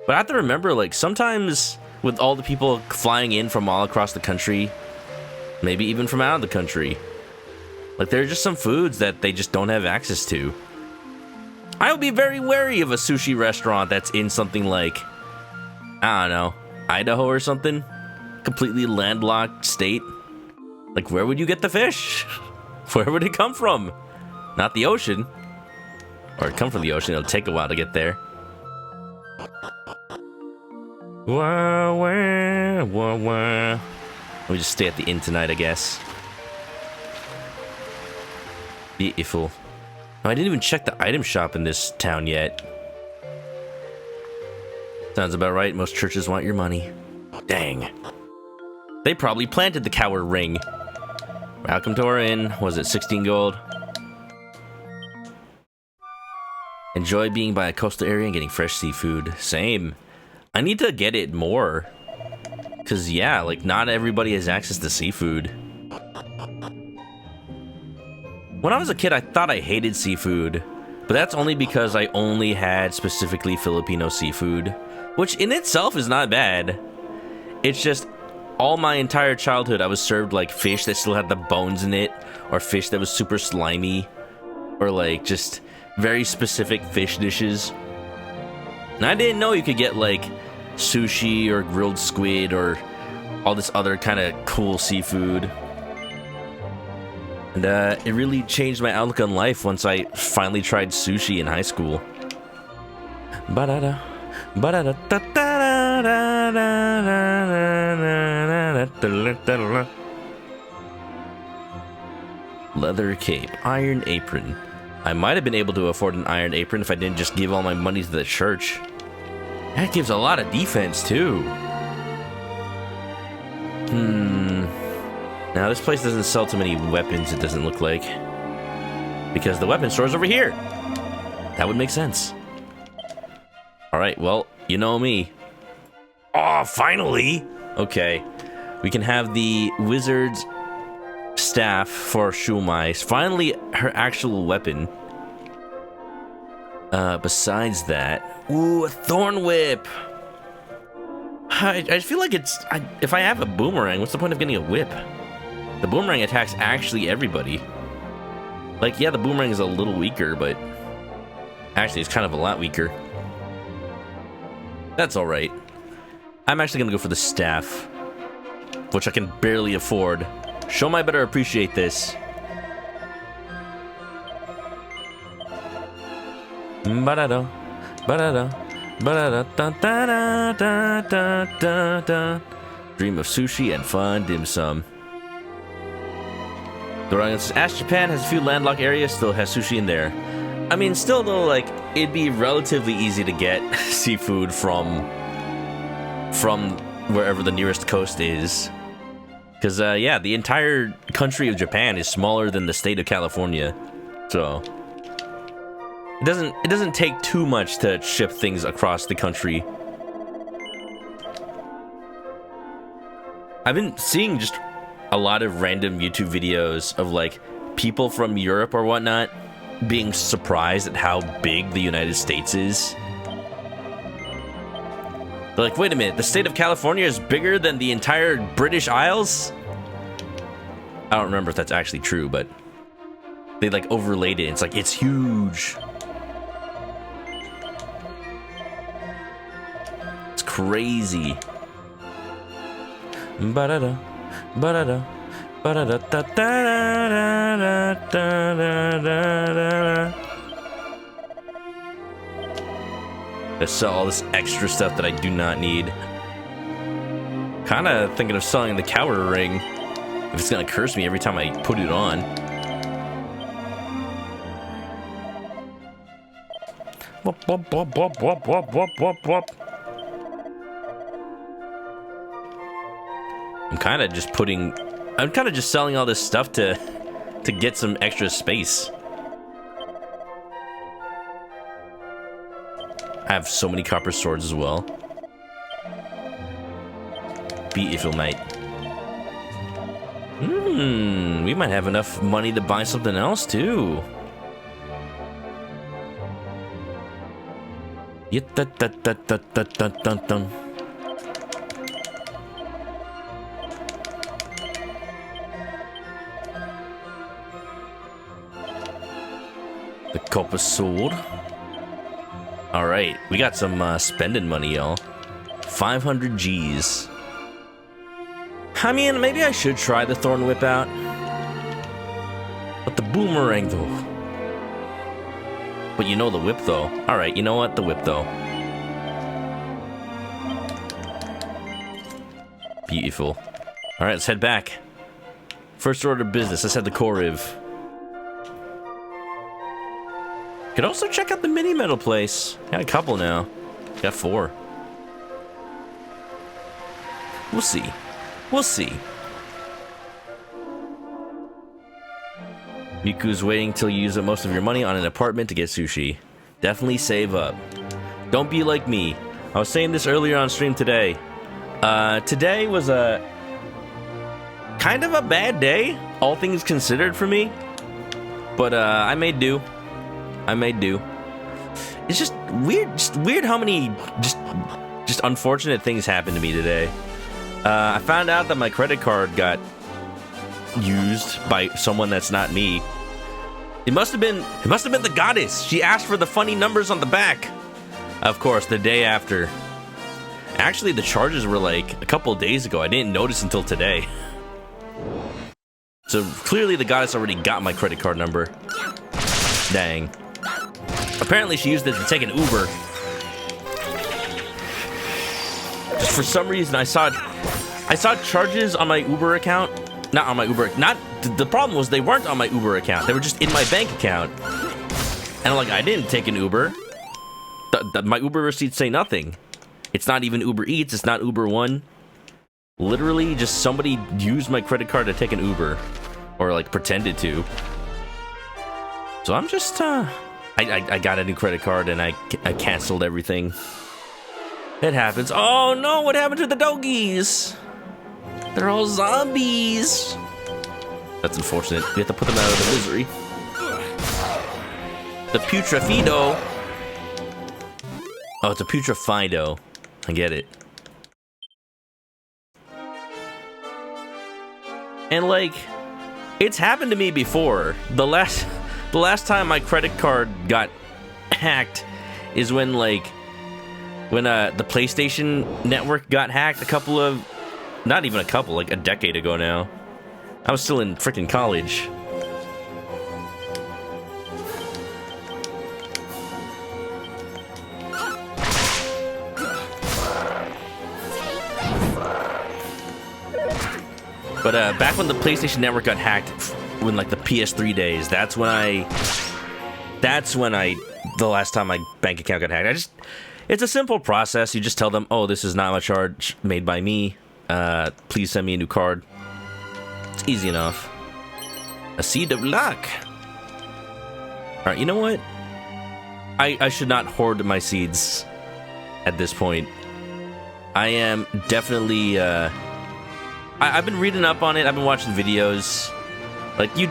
But I have to remember, like, sometimes with all the people flying in from all across the country, maybe even from out of the country, like, there are just some foods that they just don't have access to. I would be very wary of a sushi restaurant that's in something like, I don't know, Idaho or something. Completely landlocked state. Like, where would you get the fish? Where would it come from? Not the ocean. Or it come from the ocean, it'll take a while to get there. Let me just stay at the inn tonight, I guess. Beautiful. Oh, I didn't even check the item shop in this town yet. Sounds about right. Most churches want your money. Dang. They probably planted the coward ring. Welcome to our inn. Was it 16 gold? Enjoy being by a coastal area and getting fresh seafood. Same. I need to get it more. Because, yeah, like, not everybody has access to seafood. When I was a kid, I thought I hated seafood. But that's only because I only had specifically Filipino seafood. Which in itself is not bad. It's just, all my entire childhood, I was served, like, fish that still had the bones in it. Or fish that was super slimy. Or, like, just very specific fish dishes. And I didn't know you could get, like, sushi or grilled squid or all this other kind of cool seafood. And it really changed my outlook on life once I finally tried sushi in high school. Leather cape, iron apron. I might have been able to afford an iron apron if I didn't just give all my money to the church. That gives a lot of defense, too. Now, this place doesn't sell too many weapons, it doesn't look like. Because the weapon store's over here. That would make sense. Alright, well, you know me. Oh, finally! Okay. We can have the wizard's staff for Shumai. Finally, her actual weapon. Besides that... Ooh, a thorn whip! I feel like it's... if I have a boomerang, what's the point of getting a whip? The boomerang attacks actually everybody. Like, yeah, the boomerang is a little weaker, but... Actually, it's kind of a lot weaker. That's alright. I'm actually gonna go for the staff. Which I can barely afford. Shomai better appreciate this. Ba-da-da. Ba-da-da. Ba-da-da-da-da-da-da-da-da. Dream of sushi and fun dim sum. Ask Japan has a few landlocked areas, still has sushi in there. I mean, still though, like, it'd be relatively easy to get seafood from wherever the nearest coast is. Because, yeah, the entire country of Japan is smaller than the state of California. So, it doesn't take too much to ship things across the country. I've been seeing just a lot of random YouTube videos of, like, people from Europe or whatnot being surprised at how big the United States is. They're like, wait a minute, the state of California is bigger than the entire British Isles? I don't remember if that's actually true, but they, like, overlaid it. It's like, it's huge. It's crazy. Ba-da-da. Ba-da-da. Ba-da-da-da-da-da-da-da-da-da. I sell all this extra stuff that I do not need. Kinda thinking of selling the coward ring. If it's gonna curse me every time I put it on. Whoop, whoop, whoop, whoop, whoop, whoop, whoop, whoop, whoop. I'm kind of just selling all this stuff to get some extra space. I have so many copper swords as well. Beautiful, mate. We might have enough money to buy something else too. The copper sword. All right, we got some spending money, y'all. 500 G's. I mean, maybe I should try the Thorn Whip out. But the boomerang, though. But you know the whip, though. All right, you know what? The whip, though. Beautiful. All right, let's head back. First order of business. Let's head to Koriv. Could also check out the mini metal place. Got a couple now. Got 4. We'll see. We'll see. Miku's waiting till you use up most of your money on an apartment to get sushi. Definitely save up. Don't be like me. I was saying this earlier on stream today. Today was a kind of a bad day, all things considered for me. But I made do. I made do. It's just weird how many just unfortunate things happened to me today. I found out that my credit card got used by someone that's not me. It must have been the goddess. She asked for the funny numbers on the back. Of course, the day after. Actually, the charges were like a couple of days ago. I didn't notice until today. So clearly the goddess already got my credit card number. Dang. Apparently she used it to take an Uber. Just for some reason I saw charges on my Uber account. Not on my Uber. The problem was they weren't on my Uber account. They were just in my bank account. And I'm like, I didn't take an Uber. My Uber receipts say nothing. It's not even Uber Eats. It's not Uber One. Literally, just somebody used my credit card to take an Uber, or like pretended to. So I'm just I got a new credit card and I canceled everything. It happens. Oh no! What happened to the doggies? They're all zombies. That's unfortunate. We have to put them out of the misery. The putrefido. Oh, it's a putrefido. I get it. And like, it's happened to me before. The last time my credit card got hacked is when the PlayStation Network got hacked not even a couple, like a decade ago now. I was still in freaking college. But back when the PlayStation Network got hacked, when like the PS3 days, that's when the last time my bank account got hacked. It's a simple process. You just tell them, oh, this is not a charge made by me. Please send me a new card. It's easy enough. A seed of luck. All right, you know what? I should not hoard my seeds at this point. I am definitely. I've been reading up on it. I've been watching videos. Like, do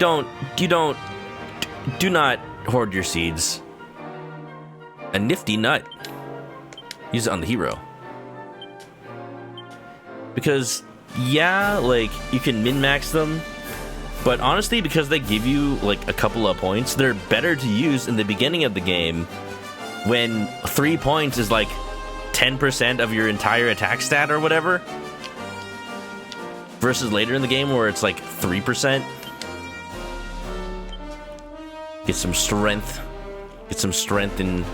not hoard your seeds. A nifty nut. Use it on the hero. Because, yeah, like, you can min-max them. But honestly, because they give you, like, a couple of points, they're better to use in the beginning of the game when 3 points is, like, 10% of your entire attack stat or whatever. Versus later in the game where it's like 3%. Get some strength. Get some strength on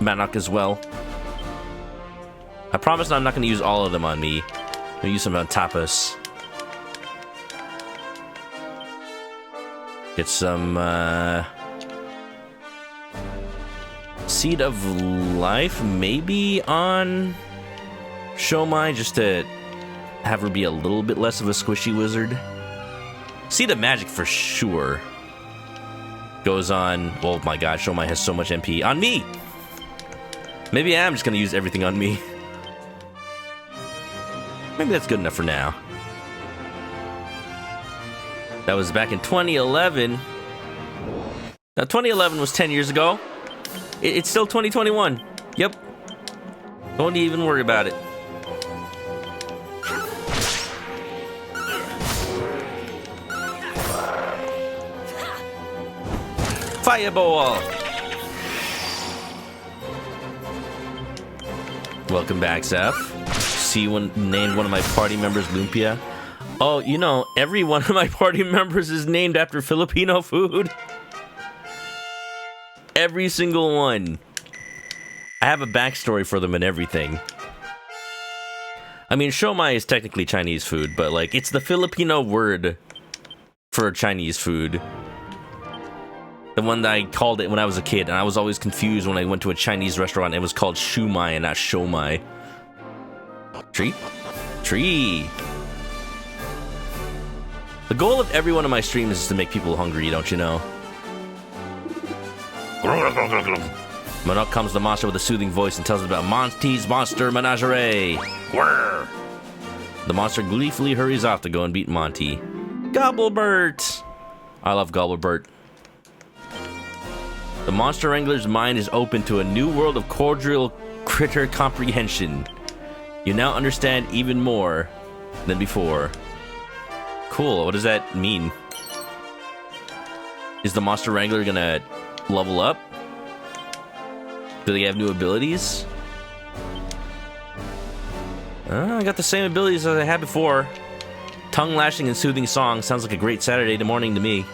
Manok as well. I promise I'm not going to use all of them on me. I'm going to use some on Tapas. Get some Seed of Life maybe on Shomai just to have her be a little bit less of a squishy wizard. See the magic for sure. Goes on. Oh my god, Shomai has so much MP. On me! Maybe I am just gonna use everything on me. Maybe that's good enough for now. That was back in 2011. Now, 2011 was 10 years ago. It's still 2021. Yep. Don't even worry about it. Fireball! Welcome back, Seth. See, named one of my party members Lumpia. Oh, you know, every one of my party members is named after Filipino food. Every single one. I have a backstory for them and everything. I mean, shomai is technically Chinese food, but like, it's the Filipino word for Chinese food. The one that I called it when I was a kid, and I was always confused when I went to a Chinese restaurant. It was called shumai and not shomai. Tree? Tree! The goal of every one of my streams is to make people hungry, don't you know? Manok comes the monster with a soothing voice and tells us about Monty's Monster Menagerie. Grrr. The monster gleefully hurries off to go and beat Monty. Gobblebert! I love Gobblebert. The Monster Wrangler's mind is open to a new world of cordial critter comprehension. You now understand even more than before. Cool, what does that mean? Is the Monster Wrangler gonna level up? Do they have new abilities? I got the same abilities as I had before. Tongue lashing and soothing song sounds like a great Saturday morning to me.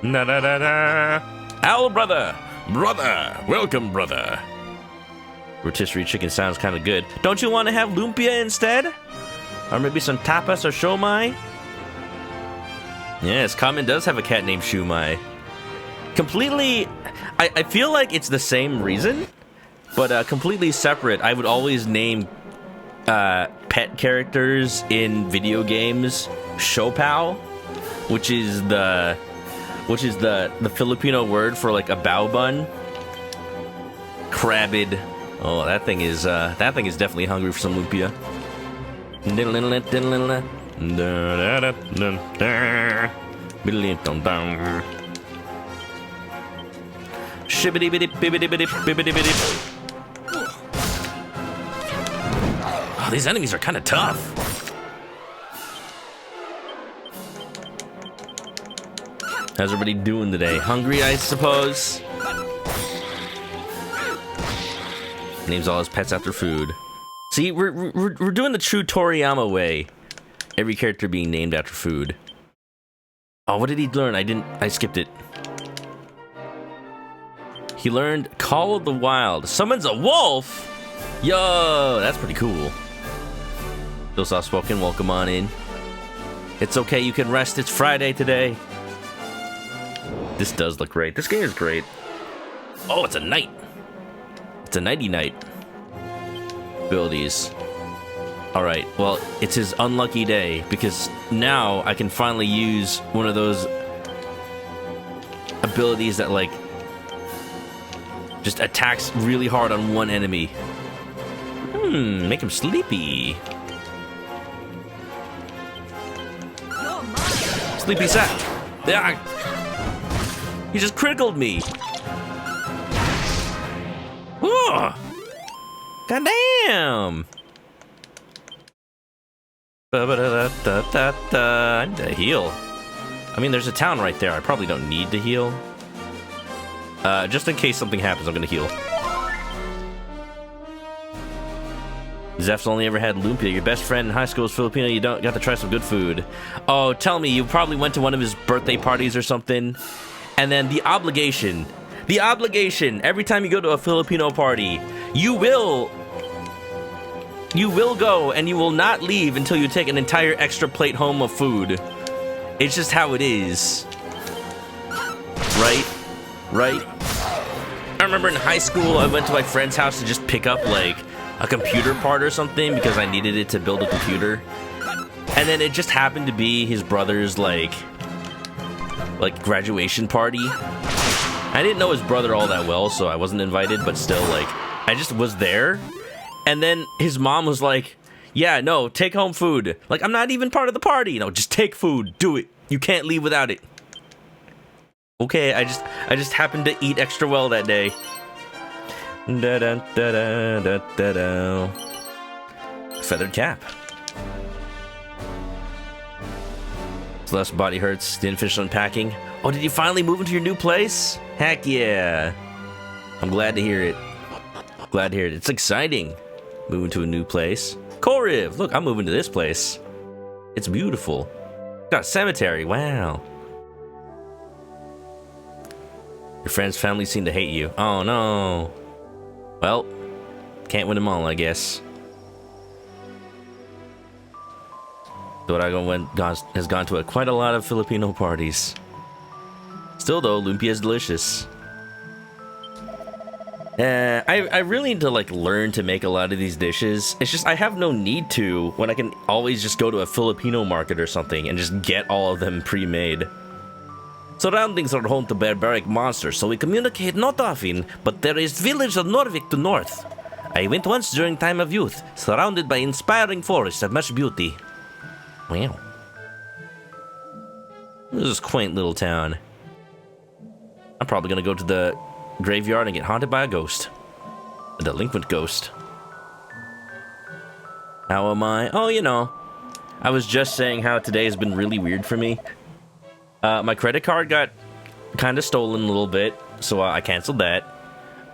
Na da da da. Owl brother! Brother! Welcome, brother! Rotisserie chicken sounds kind of good. Don't you want to have lumpia instead? Or maybe some tapas or shomai? Yes, Kamen does have a cat named Shumai. Completely... I feel like it's the same reason, but completely separate. I would always name pet characters in video games Shopao, which is the Filipino word for like a bao bun. Crabbed. Oh, that thing is definitely hungry for some lumpia. Shibbity bitty bibbity bitty bibbity bitty. Oh, these enemies are kind of tough. How's everybody doing today? Hungry, I suppose? Names all his pets after food. See, we're doing the true Toriyama way. Every character being named after food. Oh, what did he learn? I skipped it. He learned Call of the Wild. Summons a wolf? Yo, that's pretty cool. Still soft spoken, welcome on in. It's okay, you can rest. It's Friday today. This does look great. This game is great. Oh, it's a knight. It's a nighty night. Abilities. Alright, well, it's his unlucky day because now I can finally use one of those abilities that, like, just attacks really hard on one enemy. Make him sleepy. Sleepy sack. Yeah. He just critical me. Oh. God damn. I need to heal. I mean, there's a town right there. I probably don't need to heal. Just in case something happens, I'm gonna heal. Zeph's only ever had lumpia. Your best friend in high school is Filipino. You got to try some good food. Oh, tell me, you probably went to one of his birthday parties or something. And then the obligation, every time you go to a Filipino party, you will go and you will not leave until you take an entire extra plate home of food. It's just how it is. Right? I remember in high school, I went to my friend's house to just pick up, like, a computer part or something because I needed it to build a computer. And then it just happened to be his brother's like graduation party. I didn't know his brother all that well, so I wasn't invited, but still, like, I just was there. And then his mom was like, yeah, no, take home food. Like, I'm not even part of the party. You know, just take food. Do it. You can't leave without it. Okay, I just happened to eat extra well that day. Da da da da da da da. Feathered cap. Celeste body hurts. Didn't finish unpacking. Oh, did you finally move into your new place? Heck yeah. I'm glad to hear it. Glad to hear it. It's exciting. Moving to a new place. Koriv, look, I'm moving to this place. It's beautiful. Got a cemetery. Wow. Your friends' family seem to hate you. Oh no. Well, can't win them all, I guess. Has gone to quite a lot of Filipino parties. Still though, lumpia is delicious. I really need to like learn to make a lot of these dishes. It's just I have no need to when I can always just go to a Filipino market or something and just get all of them pre-made. Surroundings are home to barbaric monsters, so we communicate not often, but there is village of Norvik to north. I went once during time of youth, surrounded by inspiring forests of much beauty. Wow. This is a quaint little town. I'm probably gonna go to the graveyard and get haunted by a ghost. A delinquent ghost. How am I? Oh, you know. I was just saying how today has been really weird for me. My credit card got kind of stolen a little bit, so I canceled that.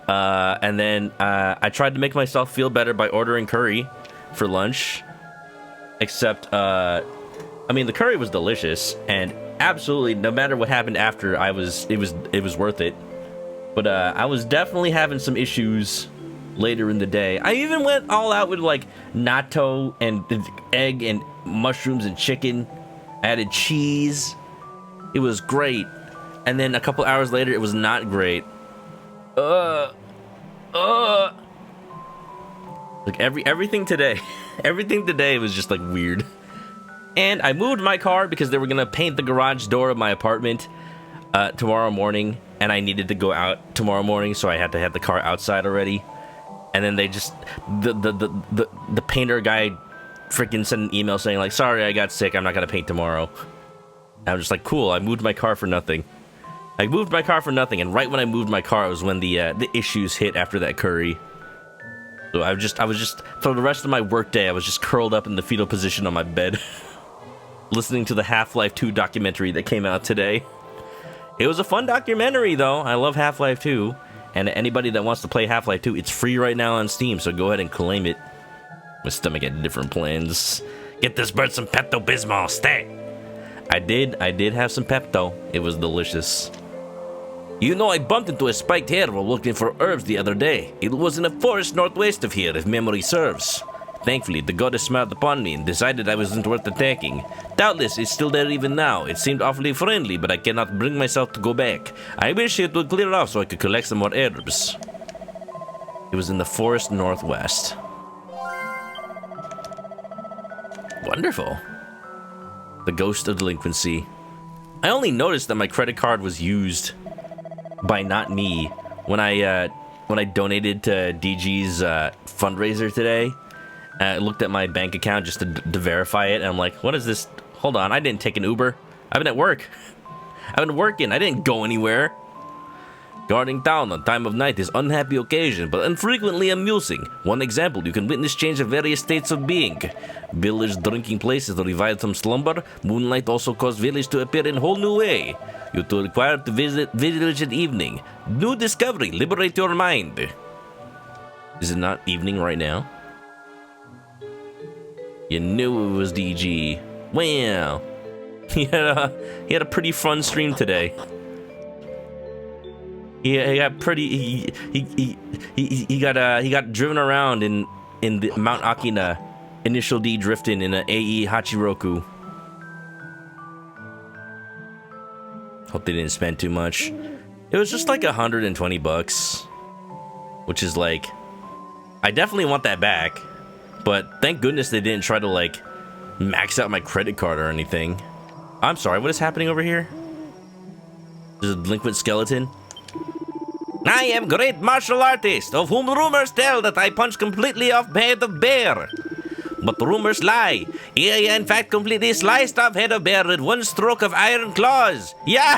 And then I tried to make myself feel better by ordering curry for lunch. Except, I mean, the curry was delicious, and absolutely, no matter what happened after, it was worth it. But I was definitely having some issues later in the day. I even went all out with like natto and egg and mushrooms and chicken. I added cheese. It was great. And then a couple hours later, it was not great. Like everything today, everything today was just like weird. And I moved my car because they were gonna paint the garage door of my apartment tomorrow morning, and I needed to go out tomorrow morning, so I had to have the car outside already. And then they just the painter guy freaking sent an email saying like, sorry, I got sick, I'm not gonna paint tomorrow. I was just like, cool, I moved my car for nothing. I moved my car for nothing, and right when I moved my car was when the issues hit after that curry. So I was just for the rest of my workday, I was just curled up in the fetal position on my bed, listening to the Half-Life 2 documentary that came out today. It was a fun documentary, though. I love Half-Life 2, and anybody that wants to play Half-Life 2, it's free right now on Steam, so go ahead and claim it. My stomach had different plans. Get this bird some Pepto-Bismol, stay! I did have some Pepto. It was delicious. You know, I bumped into a spiked hare while looking for herbs the other day. It was in a forest northwest of here, if memory serves. Thankfully, the goddess smiled upon me and decided I wasn't worth attacking. Doubtless, it's still there even now. It seemed awfully friendly, but I cannot bring myself to go back. I wish it would clear off so I could collect some more herbs. It was in the forest northwest. Wonderful. The ghost of delinquency. I only noticed that my credit card was used by not me when I donated to DG's fundraiser today. I looked at my bank account just to verify it, and I'm like, what is this? Hold on, I didn't take an Uber. I've been at work. I've been working. I didn't go anywhere. Guarding town on time of night is unhappy occasion, but infrequently amusing. One example, you can witness change of various states of being. Village drinking places revived from slumber. Moonlight also caused village to appear in a whole new way. You are required to visit village at evening. New discovery, liberate your mind. Is it not evening right now? You knew it was DG. Wow. He had a pretty fun stream today. He got pretty. He got driven around in the Mount Akina, Initial D drifting in an AE Hachiroku. Hope they didn't spend too much. It was just like $120, which is like I definitely want that back. But thank goodness they didn't try to, like, max out my credit card or anything. I'm sorry, what is happening over here? There's a delinquent skeleton. I am great martial artist, of whom rumors tell that I punch completely off head of bear. But rumors lie. I, in fact, completely sliced off head of bear with one stroke of iron claws. Yeah!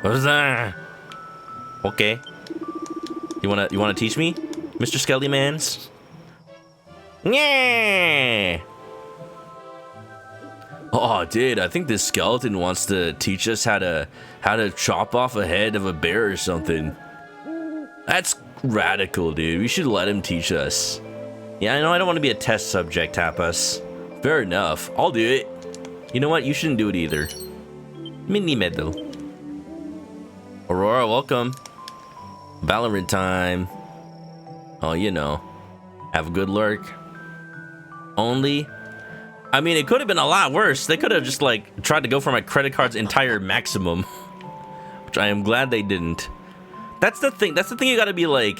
What's that? Okay. You wanna teach me, Mr. Skelly Mans? Yeah. Oh, dude, I think this skeleton wants to teach us how to chop off a head of a bear or something. That's radical, dude. We should let him teach us. Yeah, I know I don't want to be a test subject, Tapas. Fair enough. I'll do it. You know what? You shouldn't do it either. Mini medal. Aurora, welcome. Valorant time. Oh, you know. Have a good lurk. Only. I mean, it could have been a lot worse. They could have just, like, tried to go for my credit card's entire maximum. Which I am glad they didn't. That's the thing. That's the thing you gotta be like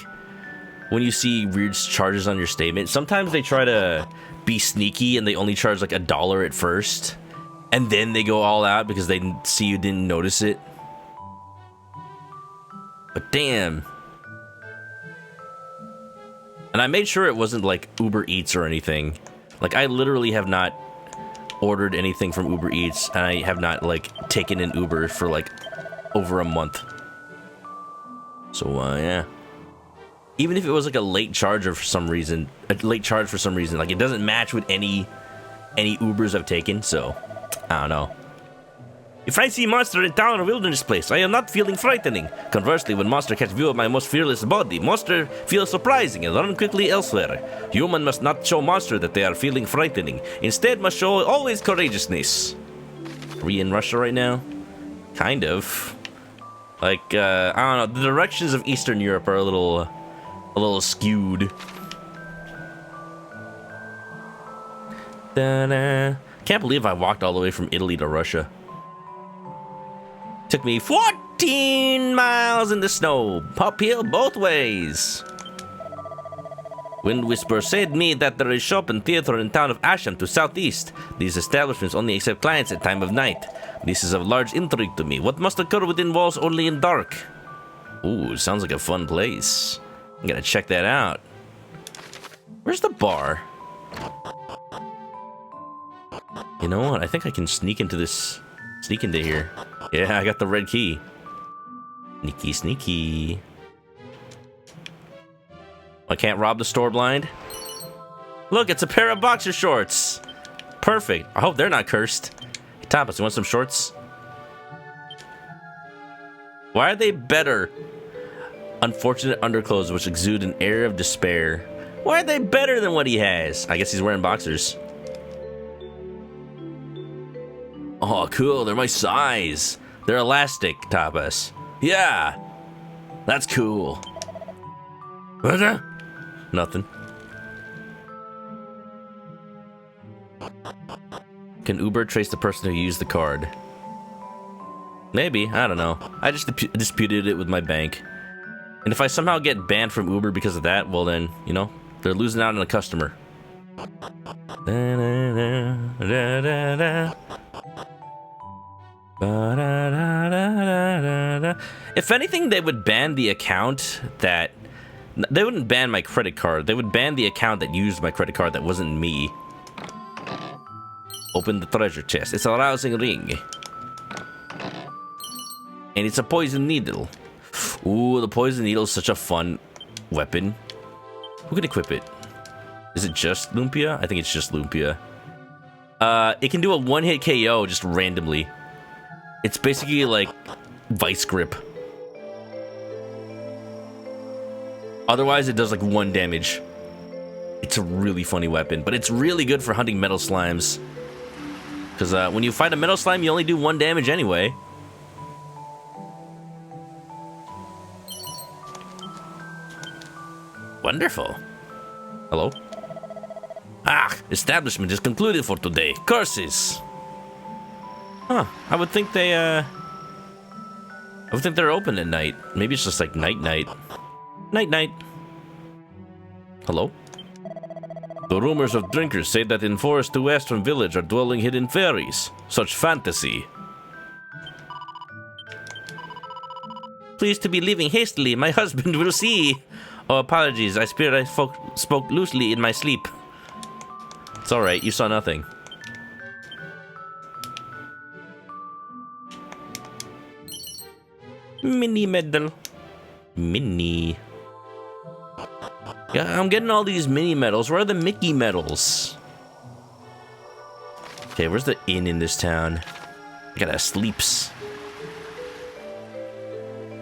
when you see weird charges on your statement. Sometimes they try to be sneaky and they only charge like $1 at first. And then they go all out because they see you didn't notice it. But damn. And I made sure it wasn't like Uber Eats or anything. Like, I literally have not ordered anything from Uber Eats, and I have not like taken an Uber for like over a month. So yeah. Even if it was like a late charge for some reason, like it doesn't match with any Ubers I've taken. So I don't know. If I see monster in town or wilderness place, I am not feeling frightening. Conversely, when monster catch view of my most fearless body, monster feels surprising and run quickly elsewhere. Human must not show monster that they are feeling frightening. Instead, must show always courageousness. Are we in Russia right now? Kind of. Like, I don't know. The directions of Eastern Europe are a little skewed. Da-da. Can't believe I walked all the way from Italy to Russia. Took me 14 miles in the snow, uphill both ways. Wind Whisperer said me that there is shop and theater in town of Asham to southeast. These establishments only accept clients at time of night. This is of large intrigue to me. What must occur within walls only in dark? Ooh, sounds like a fun place. I'm gonna check that out. Where's the bar? You know what? I think I can sneak into here. Yeah, I got the red key. Sneaky, sneaky. I can't rob the store blind. Look, it's a pair of boxer shorts. Perfect. I hope they're not cursed. Hey, Tapas, you want some shorts? Why are they better? Unfortunate underclothes which exude an air of despair. Why are they better than what he has? I guess he's wearing boxers. Oh, cool. They're my size. They're elastic, Tapas. Yeah. That's cool. What's that? Nothing. Can Uber trace the person who used the card? Maybe. I don't know. I just disputed it with my bank. And if I somehow get banned from Uber because of that, well then, you know, they're losing out on a customer. If anything, they would ban the account that... They wouldn't ban my credit card. They would ban the account that used my credit card that wasn't me. Open the treasure chest. It's a rousing ring. And it's a poison needle. Ooh, the poison needle is such a fun weapon. Who can equip it? Is it just Lumpia? I think it's just Lumpia. It can do a one-hit KO just randomly. It's basically like Vice Grip. Otherwise, it does like 1 damage. It's a really funny weapon, but it's really good for hunting metal slimes. Because when you fight a metal slime, you only do 1 damage anyway. Wonderful. Hello? Ah, establishment is concluded for today. Curses. Huh, I would think they're open at night. Maybe it's just like night. Night night. Hello? The rumors of drinkers say that in forest to west from village are dwelling hidden fairies. Such fantasy. Pleased to be leaving hastily. My husband will see. Oh, apologies. I feared I spoke loosely in my sleep. It's alright. You saw nothing. Mini medal. Mini. Yeah, I'm getting all these mini medals. Where are the Mickey medals? Okay, where's the inn in this town? I gotta sleeps.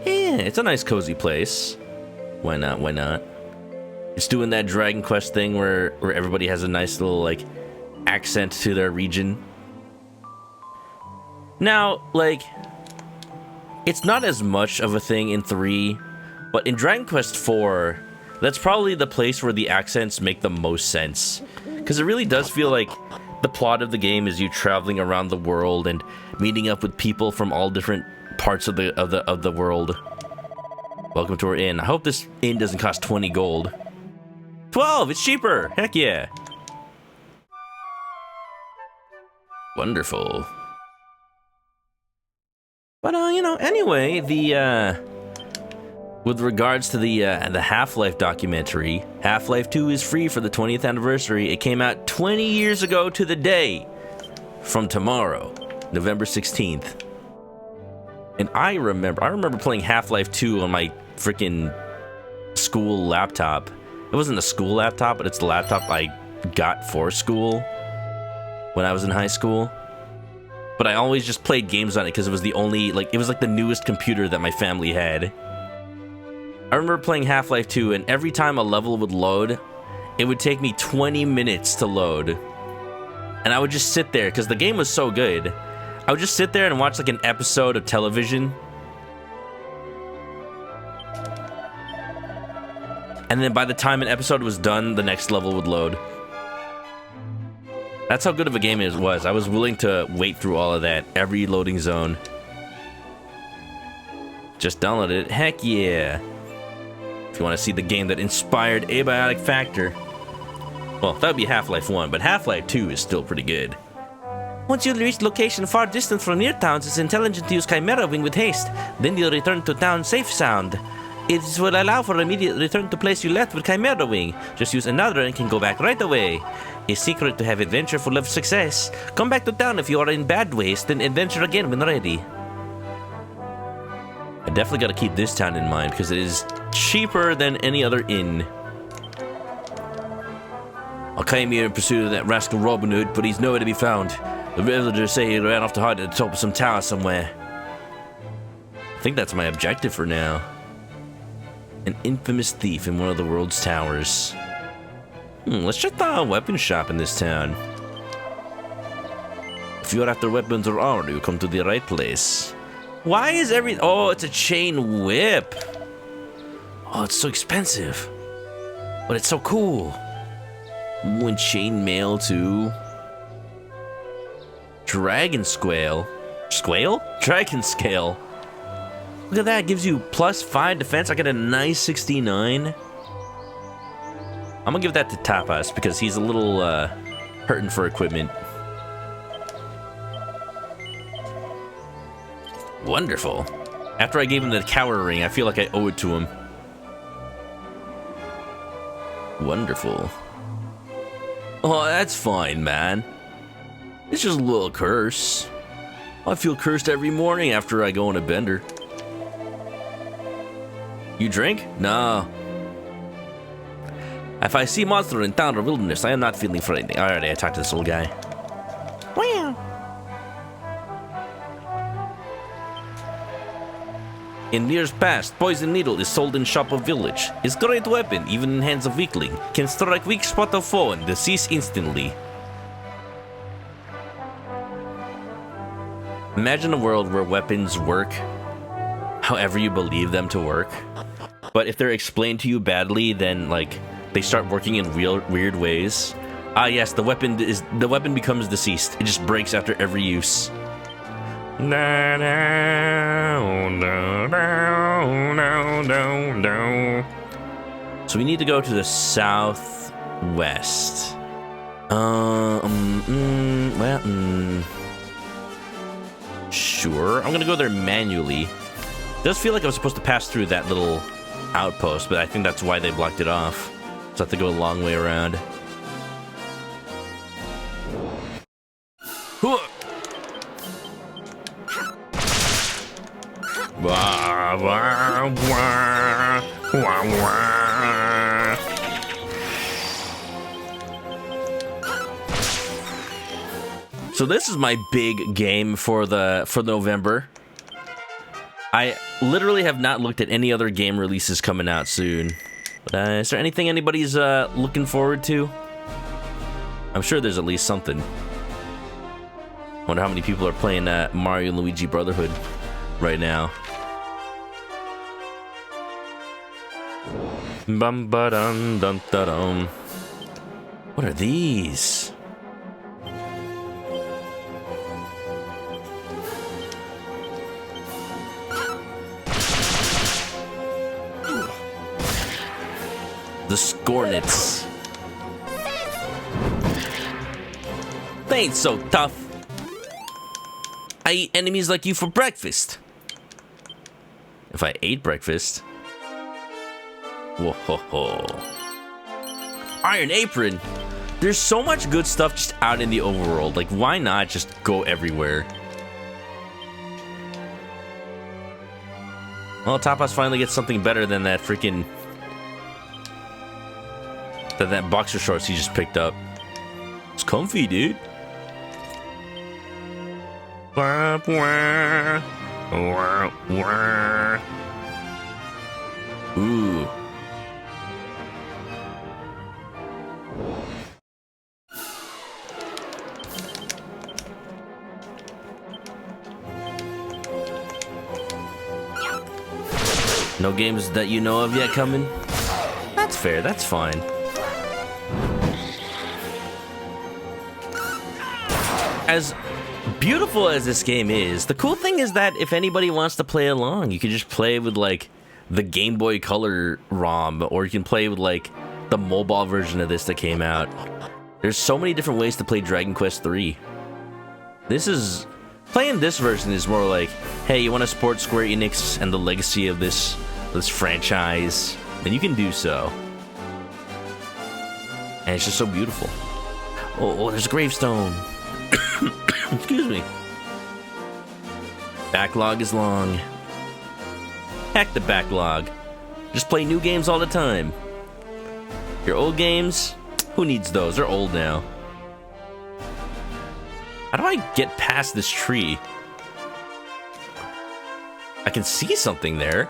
Yeah, it's a nice cozy place. Why not? Why not? It's doing that Dragon Quest thing where everybody has a nice little like accent to their region. Now, like, it's not as much of a thing in 3, but in Dragon Quest 4, that's probably the place where the accents make the most sense. Because it really does feel like the plot of the game is you traveling around the world and meeting up with people from all different parts of the world. Welcome to our inn. I hope this inn doesn't cost 20 gold. 12! It's cheaper! Heck yeah! Wonderful. But, you know, anyway, with regards to the Half-Life documentary, Half-Life 2 is free for the 20th anniversary. It came out 20 years ago to the day from tomorrow, November 16th. And I remember playing Half-Life 2 on my freaking school laptop. It wasn't a school laptop, but it's the laptop I got for school when I was in high school. But I always just played games on it because it was the only, like, it was like the newest computer that my family had. I remember playing Half-Life 2, and every time a level would load, it would take me 20 minutes to load. And I would just sit there, because the game was so good. I would just sit there and watch like an episode of television. And then by the time an episode was done, the next level would load. That's how good of a game it was. I was willing to wait through all of that, every loading zone. Just download it. Heck yeah. If you want to see the game that inspired Abiotic Factor. Well, that would be Half-Life 1, but Half-Life 2 is still pretty good. Once you reach location far distant from near towns, it's intelligent to use Chimera Wing with haste. Then you'll return to town safe sound. It will allow for immediate return to place you left with Chimera Wing. Just use another and can go back right away. A secret to have adventure full of success. Come back to town if you are in bad ways, then adventure again when ready. I definitely got to keep this town in mind because it is cheaper than any other inn. I came here in pursuit of that rascal Robin Hood, but he's nowhere to be found. The villagers say he ran off to hide at the top of some tower somewhere. I think that's my objective for now. An infamous thief in one of the world's towers. Let's check the weapon shop in this town. If you're after weapons or armor, you come to the right place. Why is oh, it's a chain whip. Oh, it's so expensive. But it's so cool. Ooh, and chain mail too. Dragon Squale. Squale? Dragon Scale. Look at that, it gives you +5 defense. I get a nice 69. I'm gonna give that to Tapas because he's a little hurting for equipment. Wonderful. After I gave him the cower ring, I feel like I owe it to him. Wonderful. Oh, that's fine, man. It's just a little curse. I feel cursed every morning after I go on a bender. You drink? No. If I see monster in town or wilderness, I am not feeling frightening. Alright, I talked to this old guy. Wow. In years past, poison needle is sold in shop of village. It's great weapon, even in hands of weakling. Can strike weak spot of foe and decease instantly. Imagine a world where weapons work however you believe them to work. But if they're explained to you badly, then like they start working in weird ways. Ah yes, the weapon becomes deceased. It just breaks after every use. No, no, no, no, no, no, no. So we need to go to the southwest. Sure. I'm gonna go there manually. It does feel like I was supposed to pass through that little outpost, but I think that's why they blocked it off. So I have to go a long way around. So this is my big game for November. I literally have not looked at any other game releases coming out soon. But, is there anything anybody's looking forward to? I'm sure there's at least something. I wonder how many people are playing Mario and Luigi Brotherhood right now. Bum ba dum dum da dum. What are these? The Scornets. They ain't so tough. I eat enemies like you for breakfast. If I ate breakfast. Whoa ho ho. Iron Apron. There's so much good stuff just out in the overworld. Like, why not just go everywhere? Well, Tapas finally gets something better than that freaking... that boxer shorts he just picked up. It's comfy, dude. Ooh. No games that you know of yet coming? That's fair, that's fine. As beautiful as this game is, the cool thing is that if anybody wants to play along, you can just play with like the Game Boy Color ROM, or you can play with like the mobile version of this that came out. There's so many different ways to play Dragon Quest III. Playing this version is more like, hey, you want to support Square Enix and the legacy of this franchise, then you can do so. And it's just so beautiful. Oh, there's a gravestone. Excuse me. Backlog is long. Heck the backlog. Just play new games all the time. Your old games, who needs those? They're old now. How do I get past this tree? I can see something there.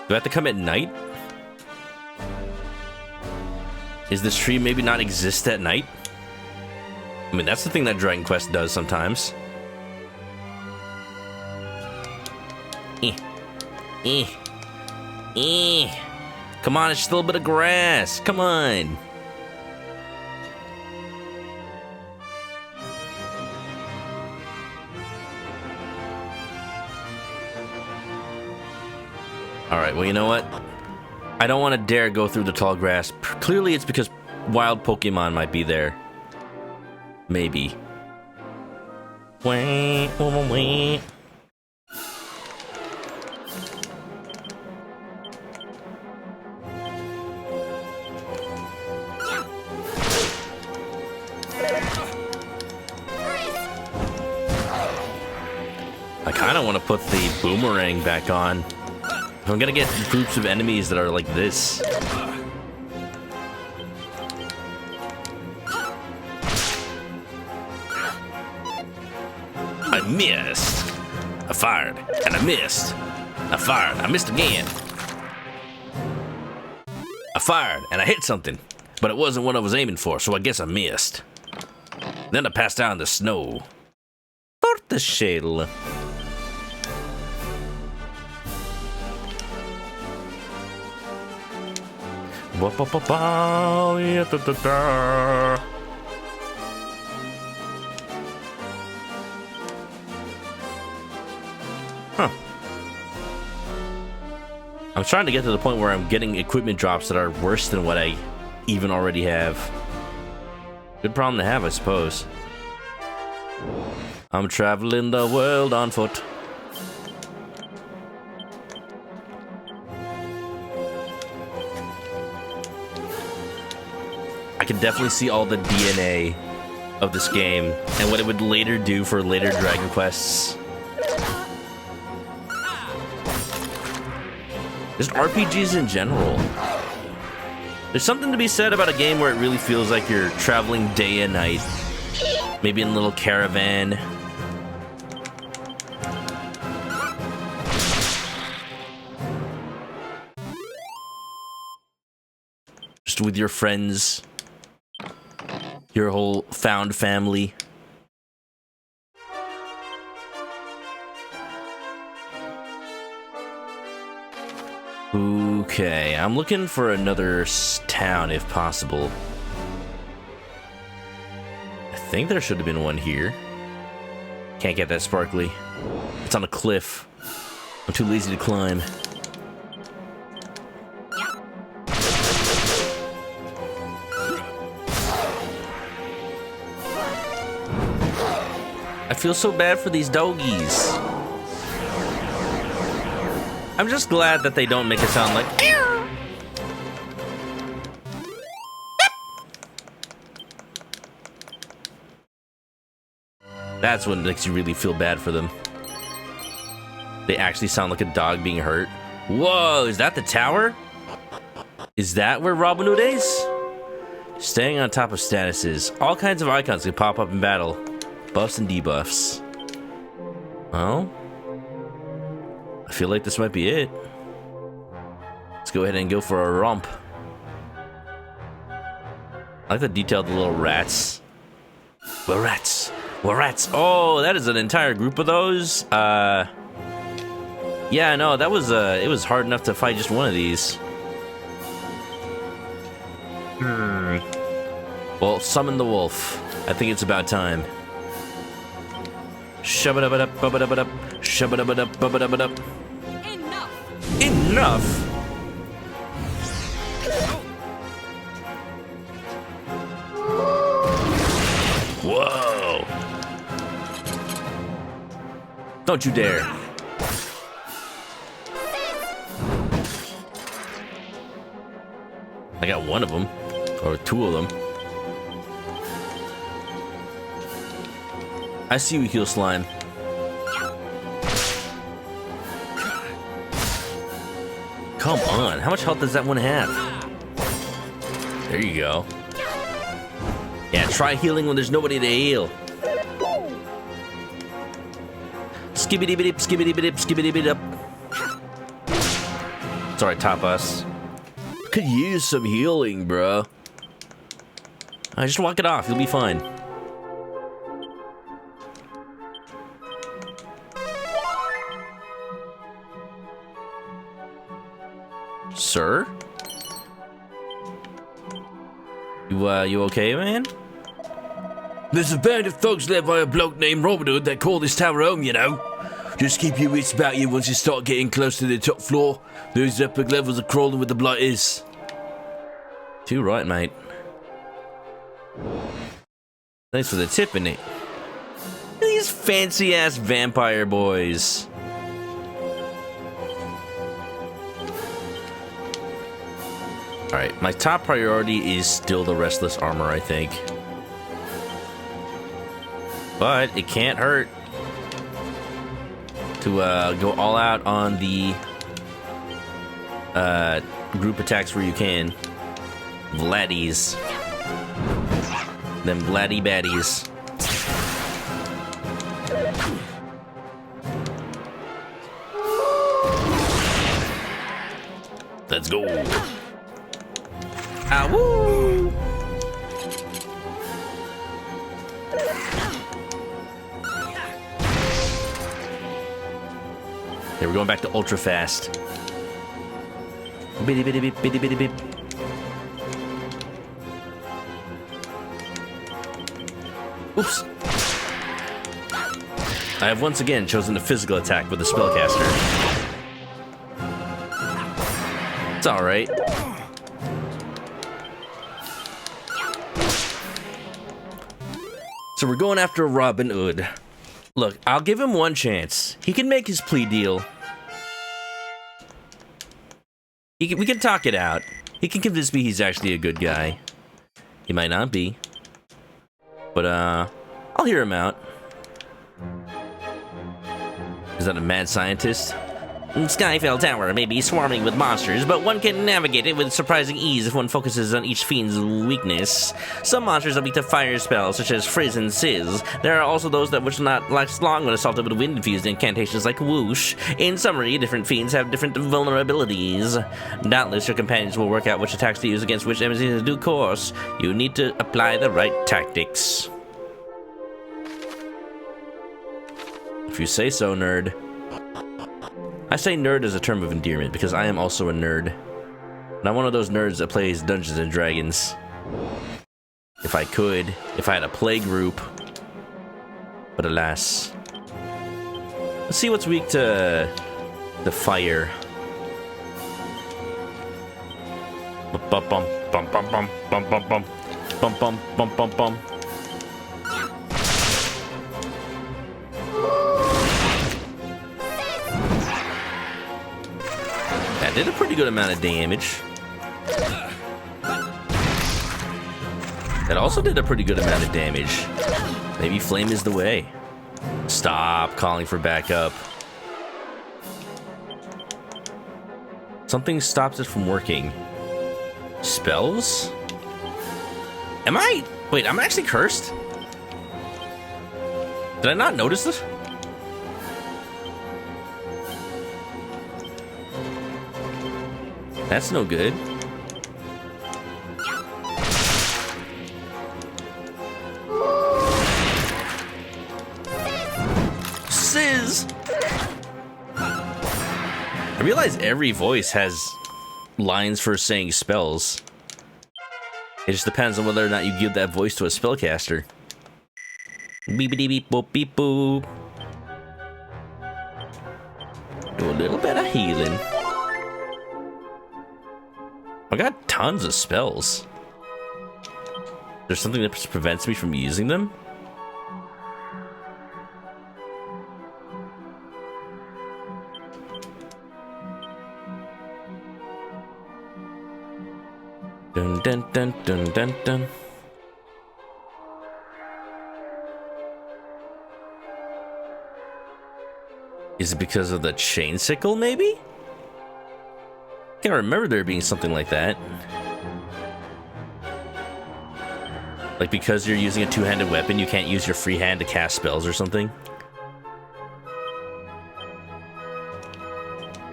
Do I have to come at night? Is this tree maybe not exist at night? I mean, that's the thing that Dragon Quest does sometimes. Come on, it's just a little bit of grass. Come on. Alright, well, you know what? I don't want to dare go through the tall grass. Clearly, it's because wild Pokemon might be there. Maybe. Wah, wah, wah. I kind of want to put the boomerang back on. I'm gonna get groups of enemies that are like this. I missed. I fired, and I missed. I fired, I missed again. I fired, and I hit something, but it wasn't what I was aiming for, so I guess I missed. Then I passed out in the snow. Tortoiseshell. Huh. I'm trying to get to the point where I'm getting equipment drops that are worse than what I even already have. Good problem to have, I suppose. I'm traveling the world on foot. I can definitely see all the DNA of this game and what it would later do for later Dragon Quests. Just RPGs in general. There's something to be said about a game where it really feels like you're traveling day and night. Maybe in a little caravan. Just with your friends. Your whole found family. Okay, I'm looking for another town if possible. I think there should have been one here. Can't get that sparkly. It's on a cliff. I'm too lazy to climb. I feel so bad for these doggies. I'm just glad that they don't make it sound like. That's what makes you really feel bad for them. They actually sound like a dog being hurt. Whoa, is that the tower? Is that where Robin Hood is? Staying on top of statuses. All kinds of icons can pop up in battle. Buffs and debuffs. Well, I feel like this might be it. Let's go ahead and go for a romp. I like the detail of the little rats. We're rats. We're rats. Oh, that is an entire group of those. Yeah, no, that was it was hard enough to fight just one of these. Well, summon the wolf. I think it's about time. Shabba-dabba-dub, bubba-dabba-dub, shabba-dabba-dub, bubba-dabba-dub. Enough! Enough! Whoa! Don't you dare! I got one of them, or two of them. I see you, Heal Slime. Come on, how much health does that one have? There you go. Yeah, try healing when there's nobody to heal. Skibbity-bidip, skibbity-bidip, skibbity-bidip. Sorry, Tapas. Could use some healing, bro. Just walk it off, you'll be fine. Sir? You okay, man? There's a band of thugs led by a bloke named Robin Hood that call this tower home, you know. Just keep your wits about you once you start getting close to the top floor. Those epic levels are crawling with the blighters. Too right, mate. Thanks for the tip, innit? These fancy-ass vampire boys. Alright, my top priority is still the Restless Armor, I think. But it can't hurt to go all out on the group attacks where you can. Vladdies. Them Vladdy baddies. Let's go. Ah, woo! Okay, we're going back to ultra fast. Bitty bitty bip, bitty bitty bip. Oops. I have once again chosen the physical attack with the spellcaster. It's alright. So we're going after Robin Hood. Look, I'll give him one chance. He can make his plea deal. We can talk it out. He can convince me he's actually a good guy. He might not be. But, I'll hear him out. Is that a mad scientist? Skyfell Tower may be swarming with monsters, but one can navigate it with surprising ease if one focuses on each fiend's weakness. Some monsters are weak to fire spells, such as Frizz and Sizz. There are also those that which not last long when assaulted with wind-infused incantations like Whoosh. In summary, different fiends have different vulnerabilities. Doubtless your companions will work out which attacks to use against which enemies in due course. You need to apply the right tactics. If you say so, nerd. I say nerd as a term of endearment because I am also a nerd. Not one of those nerds that plays Dungeons and Dragons. If I could, if I had a play group. But alas. Let's see what's weak to the fire. Bum bum bum bum bum bum bum bum bum bum bum bum bum. That did a pretty good amount of damage. That also did a pretty good amount of damage. Maybe flame is the way. Stop calling for backup. Something stops it from working. Spells? Am I? Wait, I'm actually cursed? Did I not notice this? That's no good. Sizz! I realize every voice has lines for saying spells. It just depends on whether or not you give that voice to a spellcaster. Beepity beep boop beep boop. Do a little bit of healing. I got tons of spells. There's something that prevents me from using them? Dun dun dun dun dun dun. Is it because of the chain sickle, maybe? I can't remember there being something like that. Like because you're using a two-handed weapon, you can't use your free hand to cast spells or something?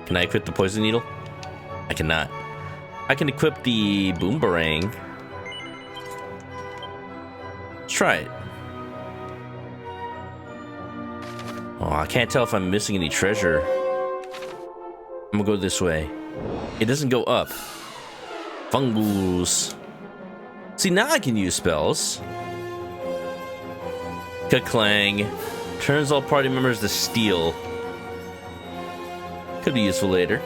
Can I equip the poison needle? I cannot. I can equip the boomerang. Let's try it. Oh, I can't tell if I'm missing any treasure. I'm gonna go this way. It doesn't go up. Fungus. See, now I can use spells. Ka-clang. Turns all party members to steel. Could be useful later.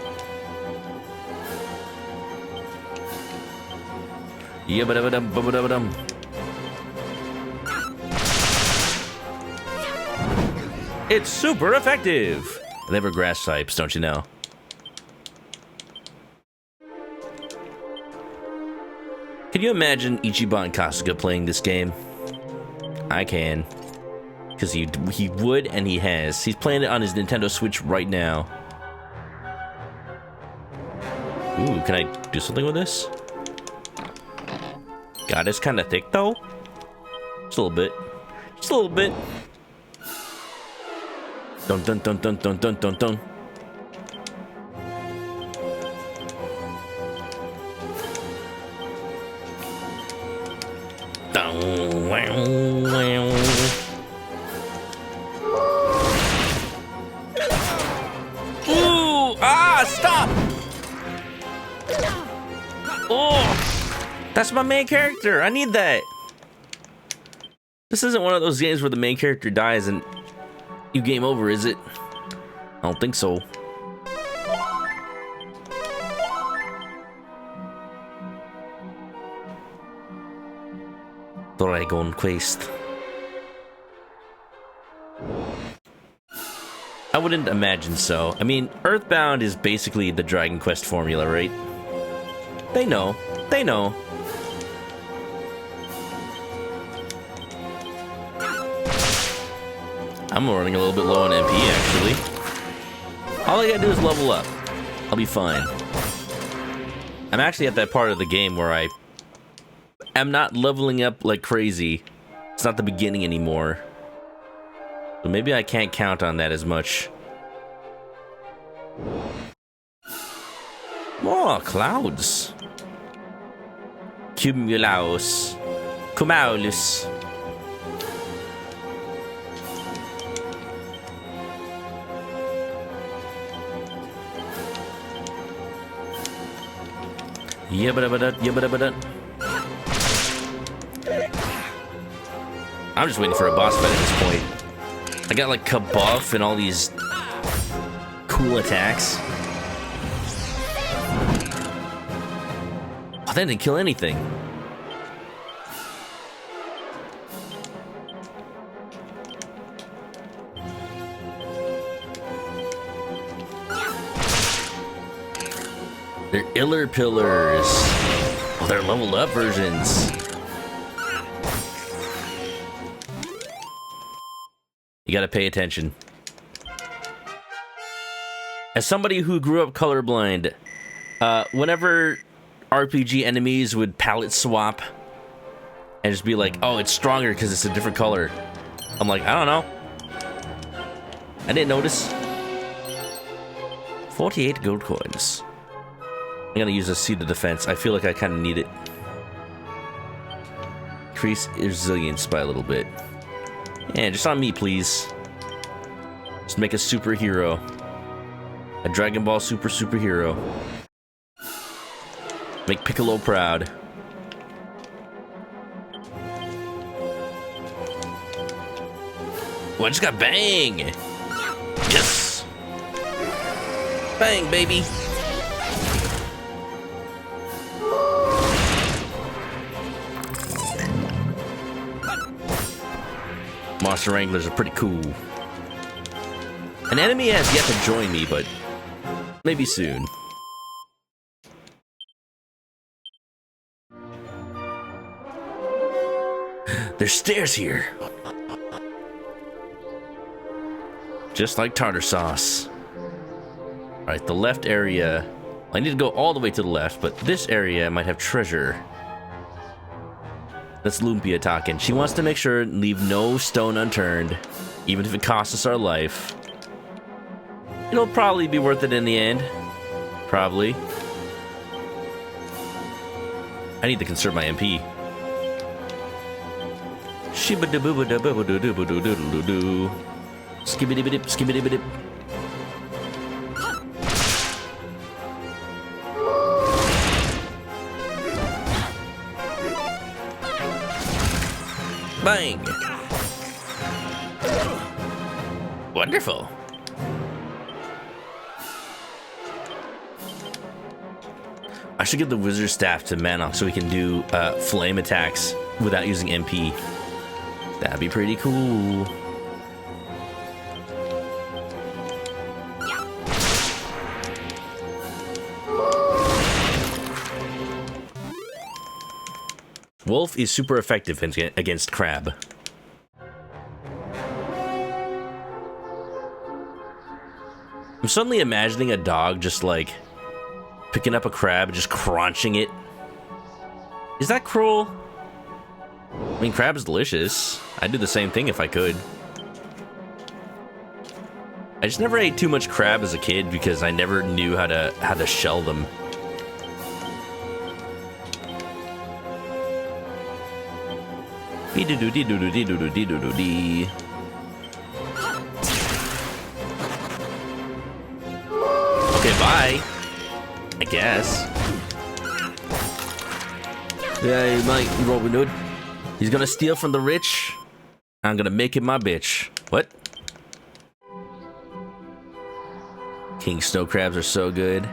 Yabba-dabba-dum-bubba-dabba-dum. It's super effective! They were grass types, don't you know? Can you imagine Ichiban Kasuga playing this game? I can. Because he would and he has. He's playing it on his Nintendo Switch right now. Ooh, can I do something with this? God, it's kind of thick though. Just a little bit. Just a little bit. Dun dun dun dun dun dun dun dun. Dun, wow, wow. Ooh! Ah! Stop! Oh! That's my main character. I need that. This isn't one of those games where the main character dies and you game over, is it? I don't think so. Dragon Quest. I wouldn't imagine so. I mean, Earthbound is basically the Dragon Quest formula, right? They know. They know. I'm running a little bit low on MP, actually. All I gotta do is level up. I'll be fine. I'm actually at that part of the game where I am not leveling up like crazy. It's not the beginning anymore. So maybe I can't count on that as much. More clouds. Cumulus. Cumulus. Yabba-dabba-da. I'm just waiting for a boss fight at this point. I got like Kabuff and all these cool attacks. Oh, that didn't kill anything. They're Iller Pillars. Oh, they're leveled up versions. You gotta pay attention. As somebody who grew up colorblind, whenever RPG enemies would palette swap and just be like, oh, it's stronger because it's a different color, I'm like, I don't know. I didn't notice. 48 gold coins. I'm gonna use a Seed of Defense. I feel like I kind of need it. Increase resilience by a little bit. Yeah, just on me, please. Just make a superhero. A Dragon Ball superhero. Make Piccolo proud. Oh, I just got bang! Yes! Bang, baby! Monster Wranglers are pretty cool. An enemy has yet to join me, but maybe soon. There's stairs here. Just like tartar sauce. Alright, the left area. I need to go all the way to the left, but this area might have treasure. That's Lumpia talking. She wants to make sure and leave no stone unturned, even if it costs us our life. It'll probably be worth it in the end. Probably. I need to conserve my MP. Shibba-dabba-dabba-dabba-dabba-dabba-dabba-dabba-dabba. Skibbity-bidip, skibbity-bidip. Bang! Wonderful. I should give the wizard staff to Manok so he can do flame attacks without using MP. That'd be pretty cool. Wolf is super effective against Crab. I'm suddenly imagining a dog just like picking up a crab and just crunching it. Is that cruel? I mean, crab is delicious. I'd do the same thing if I could. I just never ate too much crab as a kid because I never knew how to shell them. Dee-doo-doo-dee-doo-dee-doo-dee-doo-dee-doo-dee. Okay, bye. I guess. Yeah, Mike, Robin Hood. He's gonna steal from the rich. I'm gonna make him my bitch. What? King snow crabs are so good.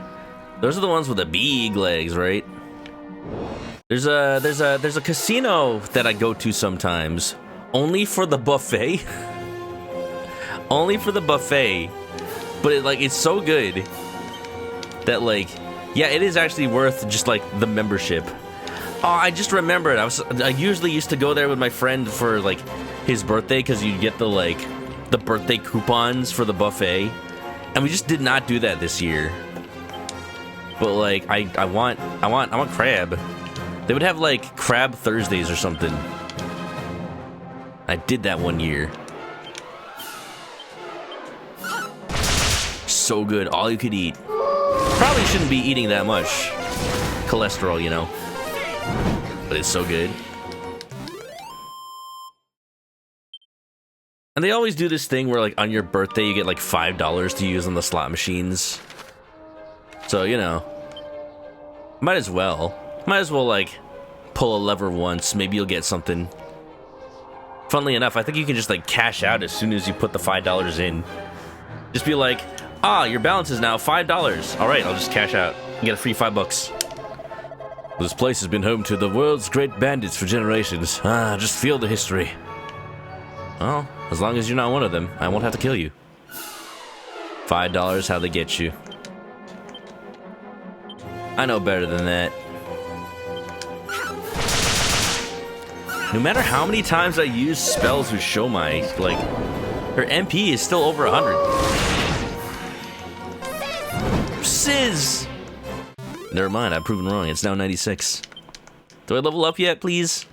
Those are the ones with the big legs, right? There's a casino that I go to sometimes, only for the buffet. Only for the buffet, but it's so good that yeah, it is actually worth just the membership. Oh, I just remembered. I usually used to go there with my friend for his birthday because you get the birthday coupons for the buffet, and we just did not do that this year. But I want crab. They would have crab Thursdays or something. I did that one year. So good, all you could eat. Probably shouldn't be eating that much cholesterol, you know. But it's so good. And they always do this thing where on your birthday you get $5 to use on the slot machines. So, you know, might as well pull a lever once, maybe you'll get something. Funnily enough, I think you can just cash out as soon as you put the $5 in. Just be like, your balance is now $5. All right, I'll just cash out and get a free $5. This place has been home to the world's great bandits for generations. Just feel the history. Well, as long as you're not one of them, I won't have to kill you. $5, how they get you. I know better than that. No matter how many times I use spells with Shomai, her MP is still over 100. Sizz! Never mind, I've proven wrong. It's now 96. Do I level up yet, please?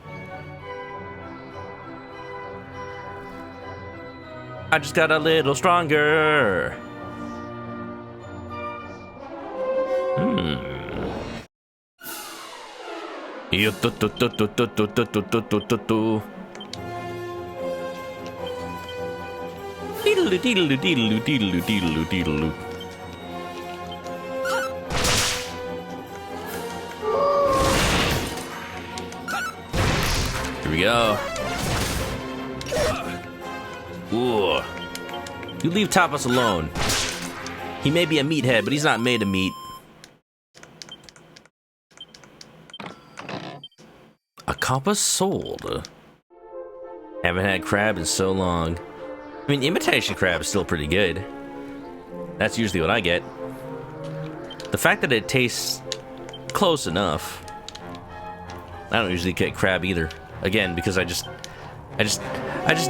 I just got a little stronger. Here we go. Ooh. You leave Tapas alone. He may be a meathead, but he's not made of meat. A compass sold. Haven't had crab in so long. I mean, imitation crab is still pretty good. That's usually what I get. The fact that it tastes close enough. I don't usually get crab either. Again, because I just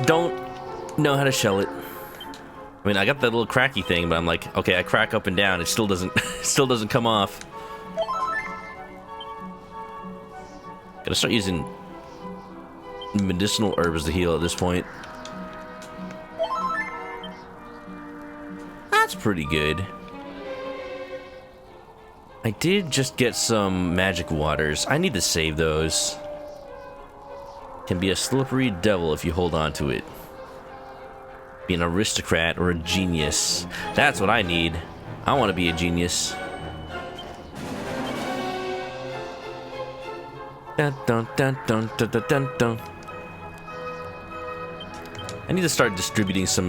don't know how to shell it. I mean, I got that little cracky thing, but I'm like, okay, I crack up and down. It still doesn't come off. Gotta start using medicinal herbs to heal at this point. That's pretty good. I did just get some magic waters. I need to save those. Can be a slippery devil if you hold on to it. Be an aristocrat or a genius. That's what I need. I want to be a genius. Dun, dun, dun, dun, dun, dun, dun, dun. I need to start distributing some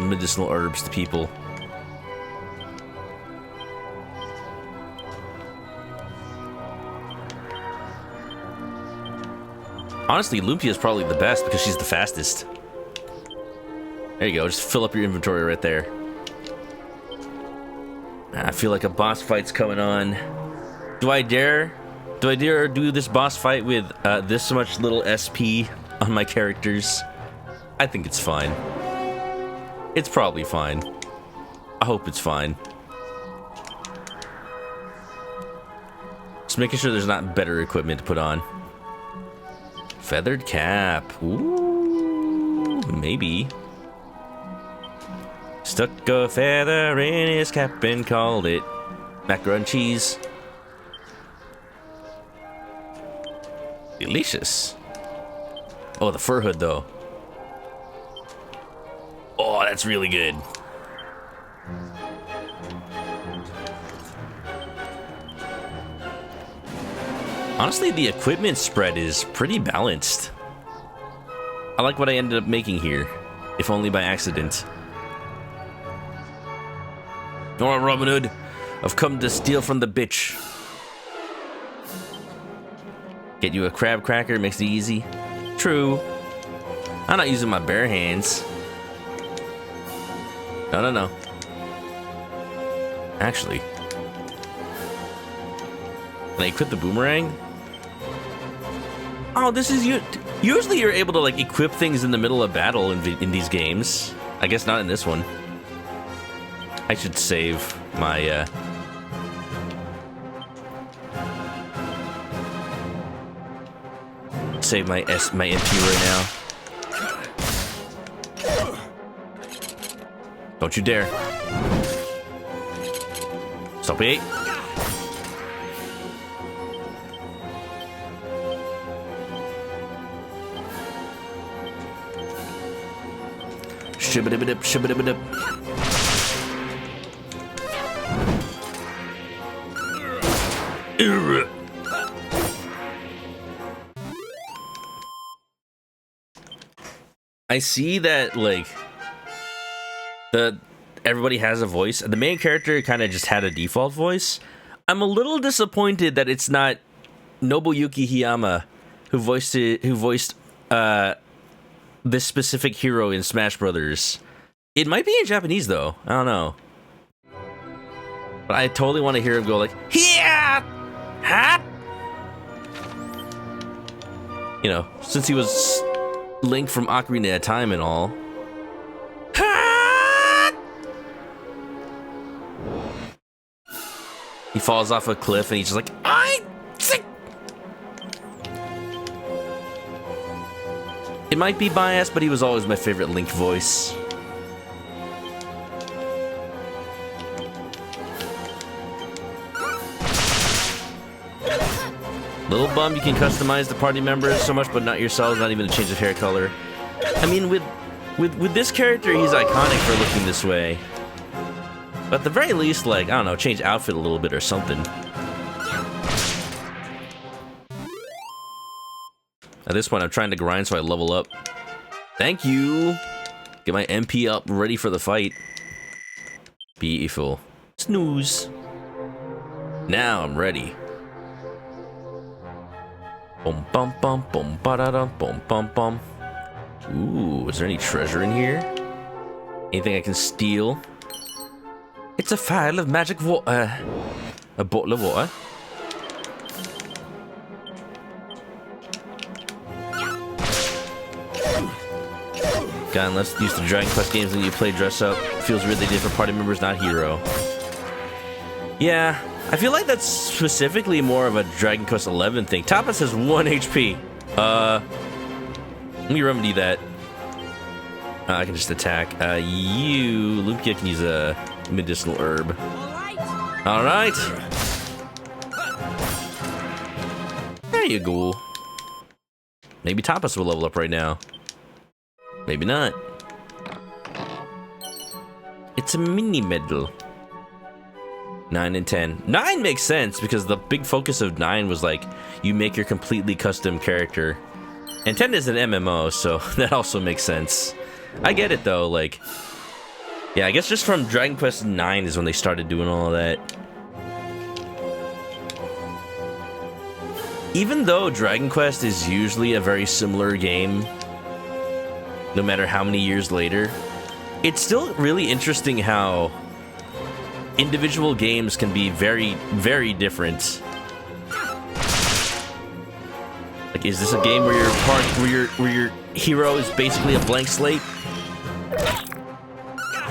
medicinal herbs to people. Honestly, Lumpia is probably the best because she's the fastest. There you go, just fill up your inventory right there. I feel like a boss fight's coming on. Do I dare do this boss fight with this much little SP on my characters? I think it's fine. It's probably fine. I hope it's fine. Just making sure there's not better equipment to put on. Feathered cap. Ooh, maybe. Stuck a feather in his cap and called it macaroni and cheese. Delicious. Oh, the fur hood though. Oh, that's really good. Honestly, the equipment spread is pretty balanced. I like what I ended up making here, if only by accident. Alright, Robin Hood, I've come to steal from the bitch. Get you a crab cracker, makes it easy. True. I'm not using my bare hands. No. Actually. Can I equip the boomerang? Oh, this is you. Usually you're able to like equip things in the middle of battle in these games. I guess not in this one. I should save my my MP right now. Don't you dare. Stop it. Shibidibidip, shibidibidip. I see that like everybody has a voice. The main character kind of just had a default voice. I'm a little disappointed that it's not Nobuyuki Hiyama who voiced this specific hero in Smash Brothers. It might be in Japanese though. I don't know. But I totally want to hear him go like, "Here, ha!" You know, since he was Link from Ocarina of Time and all. He falls off a cliff and he's just like, "I'm sick." It might be biased, but he was always my favorite Link voice. Little bum, you can customize the party members so much, but not yourselves, not even a change of hair color. I mean, with this character, he's iconic for looking this way. But at the very least, like, I don't know, change outfit a little bit or something. At this point, I'm trying to grind so I level up. Thank you! Get my MP up, ready for the fight. Beautiful. Snooze. Now I'm ready. Bum bum bum bum ba da dum bum bum bum. Ooh, is there any treasure in here? Anything I can steal? It's a vial of magic water. A bottle of water. God, let's use the Dragon Quest games when you play dress up. Feels weird they did for party members, not hero. Yeah, I feel like that's specifically more of a Dragon Quest 11 thing. Tapas has 1 HP. Let me remedy that. I can just attack. Lumpia can use a medicinal herb. All right. There you go. Maybe Tapas will level up right now. Maybe not. It's a mini medal. 9 and 10. 9 makes sense because the big focus of 9 was like you make your completely custom character. And 10 is an MMO, so that also makes sense. I get it though, like, yeah, I guess just from Dragon Quest 9 is when they started doing all of that. Even though Dragon Quest is usually a very similar game, no matter how many years later, it's still really interesting how individual games can be very, very different. Like, is this a game where your hero is basically a blank slate?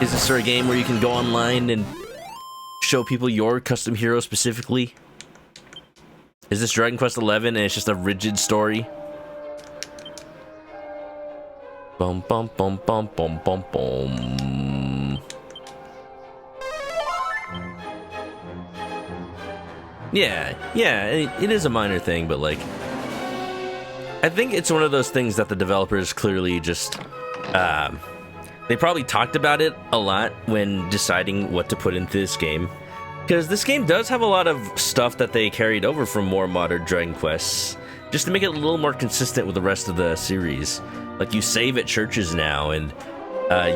Is this a game where you can go online and show people your custom hero specifically? Is this Dragon Quest 11 and it's just a rigid story? Bum bum bum bum bum bum bum. Yeah, it is a minor thing, but like, I think it's one of those things that the developers clearly just, they probably talked about it a lot when deciding what to put into this game. Because this game does have a lot of stuff that they carried over from more modern Dragon Quests, just to make it a little more consistent with the rest of the series. Like, you save at churches now, and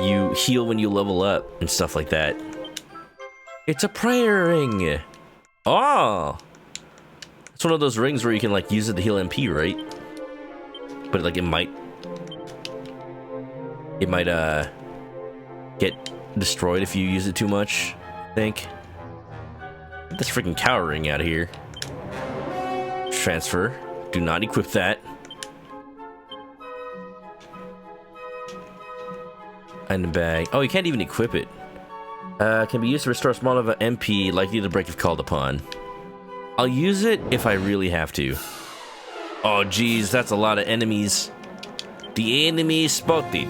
you heal when you level up, and stuff like that. It's a prayer ring! Oh! It's one of those rings where you can like use it to heal MP, right? But like it might get destroyed if you use it too much, I think. Get this freaking cow ring out of here. Transfer. Do not equip that. And the bag. Oh, you can't even equip it. Can be used to restore a small level of MP, likely to break if called upon. I'll use it if I really have to. Oh, geez, that's a lot of enemies. The enemy spotted.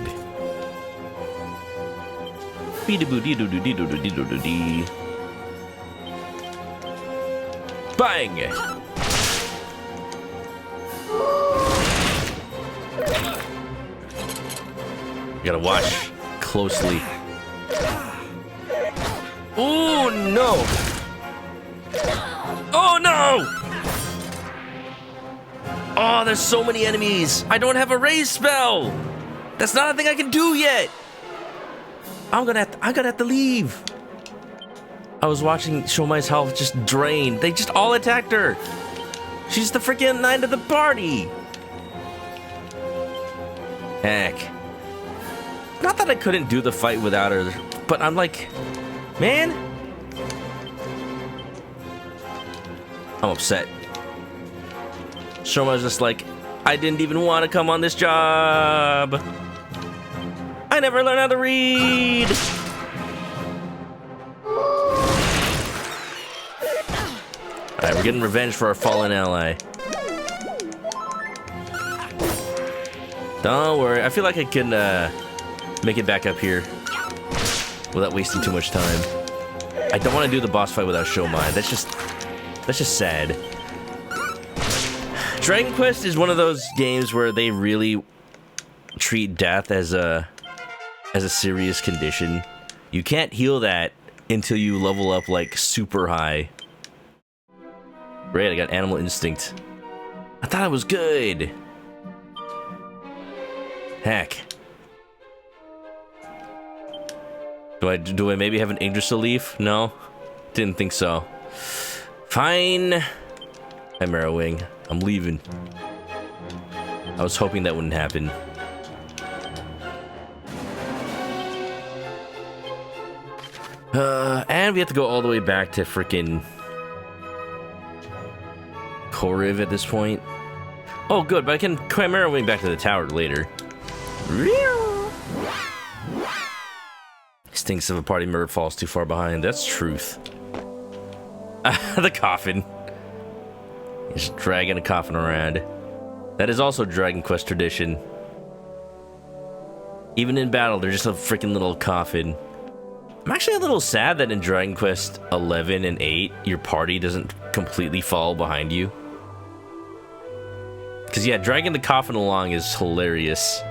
Bang! You gotta watch closely. Oh no! Oh no! Oh, there's so many enemies. I don't have a raise spell. That's not a thing I can do yet. I'm gonna have to leave. I was watching Shomai's health just drain. They just all attacked her. She's the freaking knight of the party. Heck. Not that I couldn't do the fight without her, but I'm like, man. I'm upset. Shomai's just like, I didn't even want to come on this job. I never learned how to read. Alright, we're getting revenge for our fallen ally. Don't worry, I feel like I can make it back up here without wasting too much time. I don't want to do the boss fight without Shomai. That's just sad. Dragon Quest is one of those games where they really treat death as a serious condition. You can't heal that until you level up like super high. Great, I got Animal Instinct. I thought it was good. Heck. Do I maybe have an Yggdrasil leaf? No? Didn't think so. Fine. Chimera Wing. I'm leaving. I was hoping that wouldn't happen. And we have to go all the way back to frickin' Koriv at this point. Oh, good, but I can Chimera Wing back to the tower later. Stinks of a party member falls too far behind. That's truth. The coffin. He's dragging a coffin around. That is also Dragon Quest tradition. Even in battle, they're just a freaking little coffin. I'm actually a little sad that in Dragon Quest 11 and 8, your party doesn't completely fall behind you. Because, yeah, dragging the coffin along is hilarious.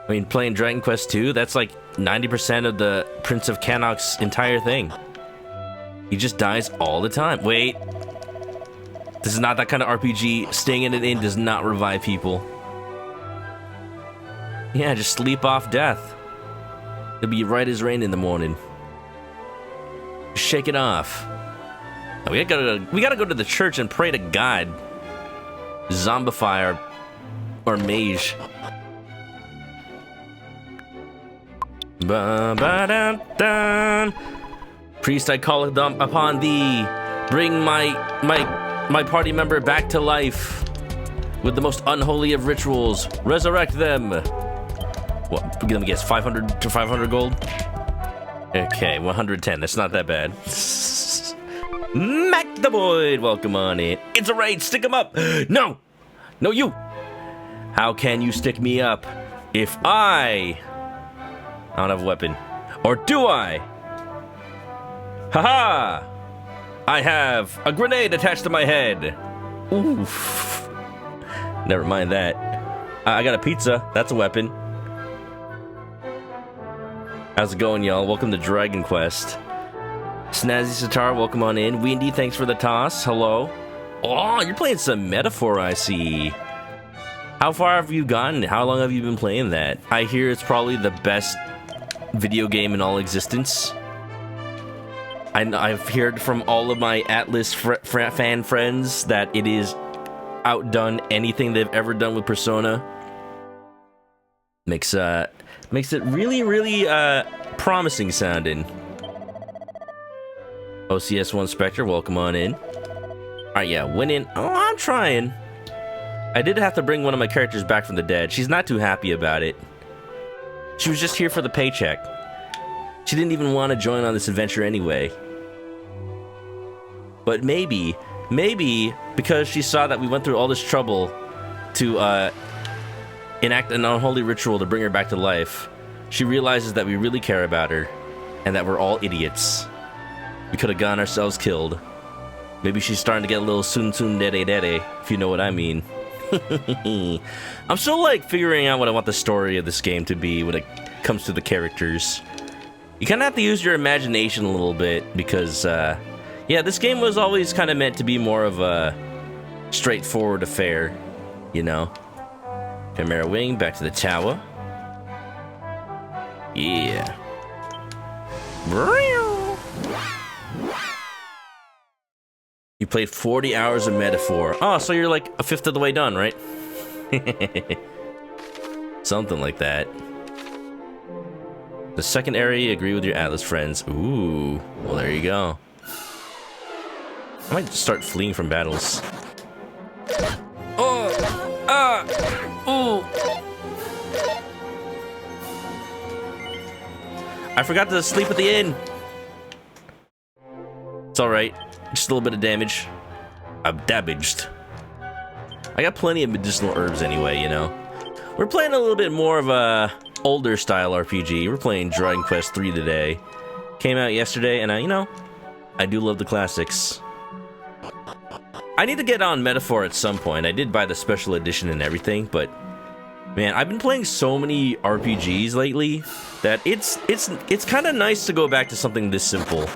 I mean, playing Dragon Quest 2, that's like 90% of the Prince of Canoc's entire thing. He just dies all the time. Wait. This is not that kind of RPG. Staying in it in does not revive people. Yeah, just sleep off death. It'll be right as rain in the morning. Shake it off. Now, we gotta go to the church and pray to God. Zombify our mage. Ba-ba-da-da. Priest, I call upon thee. Bring my party member back to life with the most unholy of rituals. Resurrect them. What? Let me guess. 500 to 500 gold. Okay, 110. That's not that bad. Mac the Void, welcome on in. It's a raid. Stick him up. No, you. How can you stick me up if I don't have a weapon? Or do I? Haha! I have a grenade attached to my head. Oof. Never mind that. I got a pizza. That's a weapon. How's it going, y'all? Welcome to Dragon Quest. Snazzy Sitar, welcome on in. Windy, thanks for the toss. Hello. Oh, you're playing some Metaphor, I see. How far have you gotten? How long have you been playing that? I hear it's probably the best video game in all existence. I've heard from all of my Atlas fan friends that it is outdone anything they've ever done with Persona. Makes it really, really promising sounding. OCS1 Spectre, welcome on in. Alright, yeah, went in. Oh, I'm trying. I did have to bring one of my characters back from the dead. She's not too happy about it. She was just here for the paycheck. She didn't even want to join on this adventure anyway. But maybe because she saw that we went through all this trouble to enact an unholy ritual to bring her back to life, she realizes that we really care about her and that we're all idiots. We could have gotten ourselves killed. Maybe she's starting to get a little soon dede, if you know what I mean. I'm still like figuring out what I want the story of this game to be when it comes to the characters. You kind of have to use your imagination a little bit because, yeah, this game was always kind of meant to be more of a straightforward affair, you know? Chimera Wing, back to the tower. Yeah. You played 40 hours of Metaphor. Oh, so you're like a fifth of the way done, right? Something like that. The second area, agree with your Atlas friends. Ooh, well, there you go. I might just start fleeing from battles. Oh! Ah! Ooh! I forgot to sleep at the inn! It's alright. Just a little bit of damage. I'm damaged. I got plenty of medicinal herbs anyway, you know. We're playing a little bit more of a older style RPG. We're playing Dragon Quest III today. Came out yesterday, and I do love the classics. I need to get on Metaphor at some point. I did buy the special edition and everything, but man, I've been playing so many RPGs lately that it's kind of nice to go back to something this simple.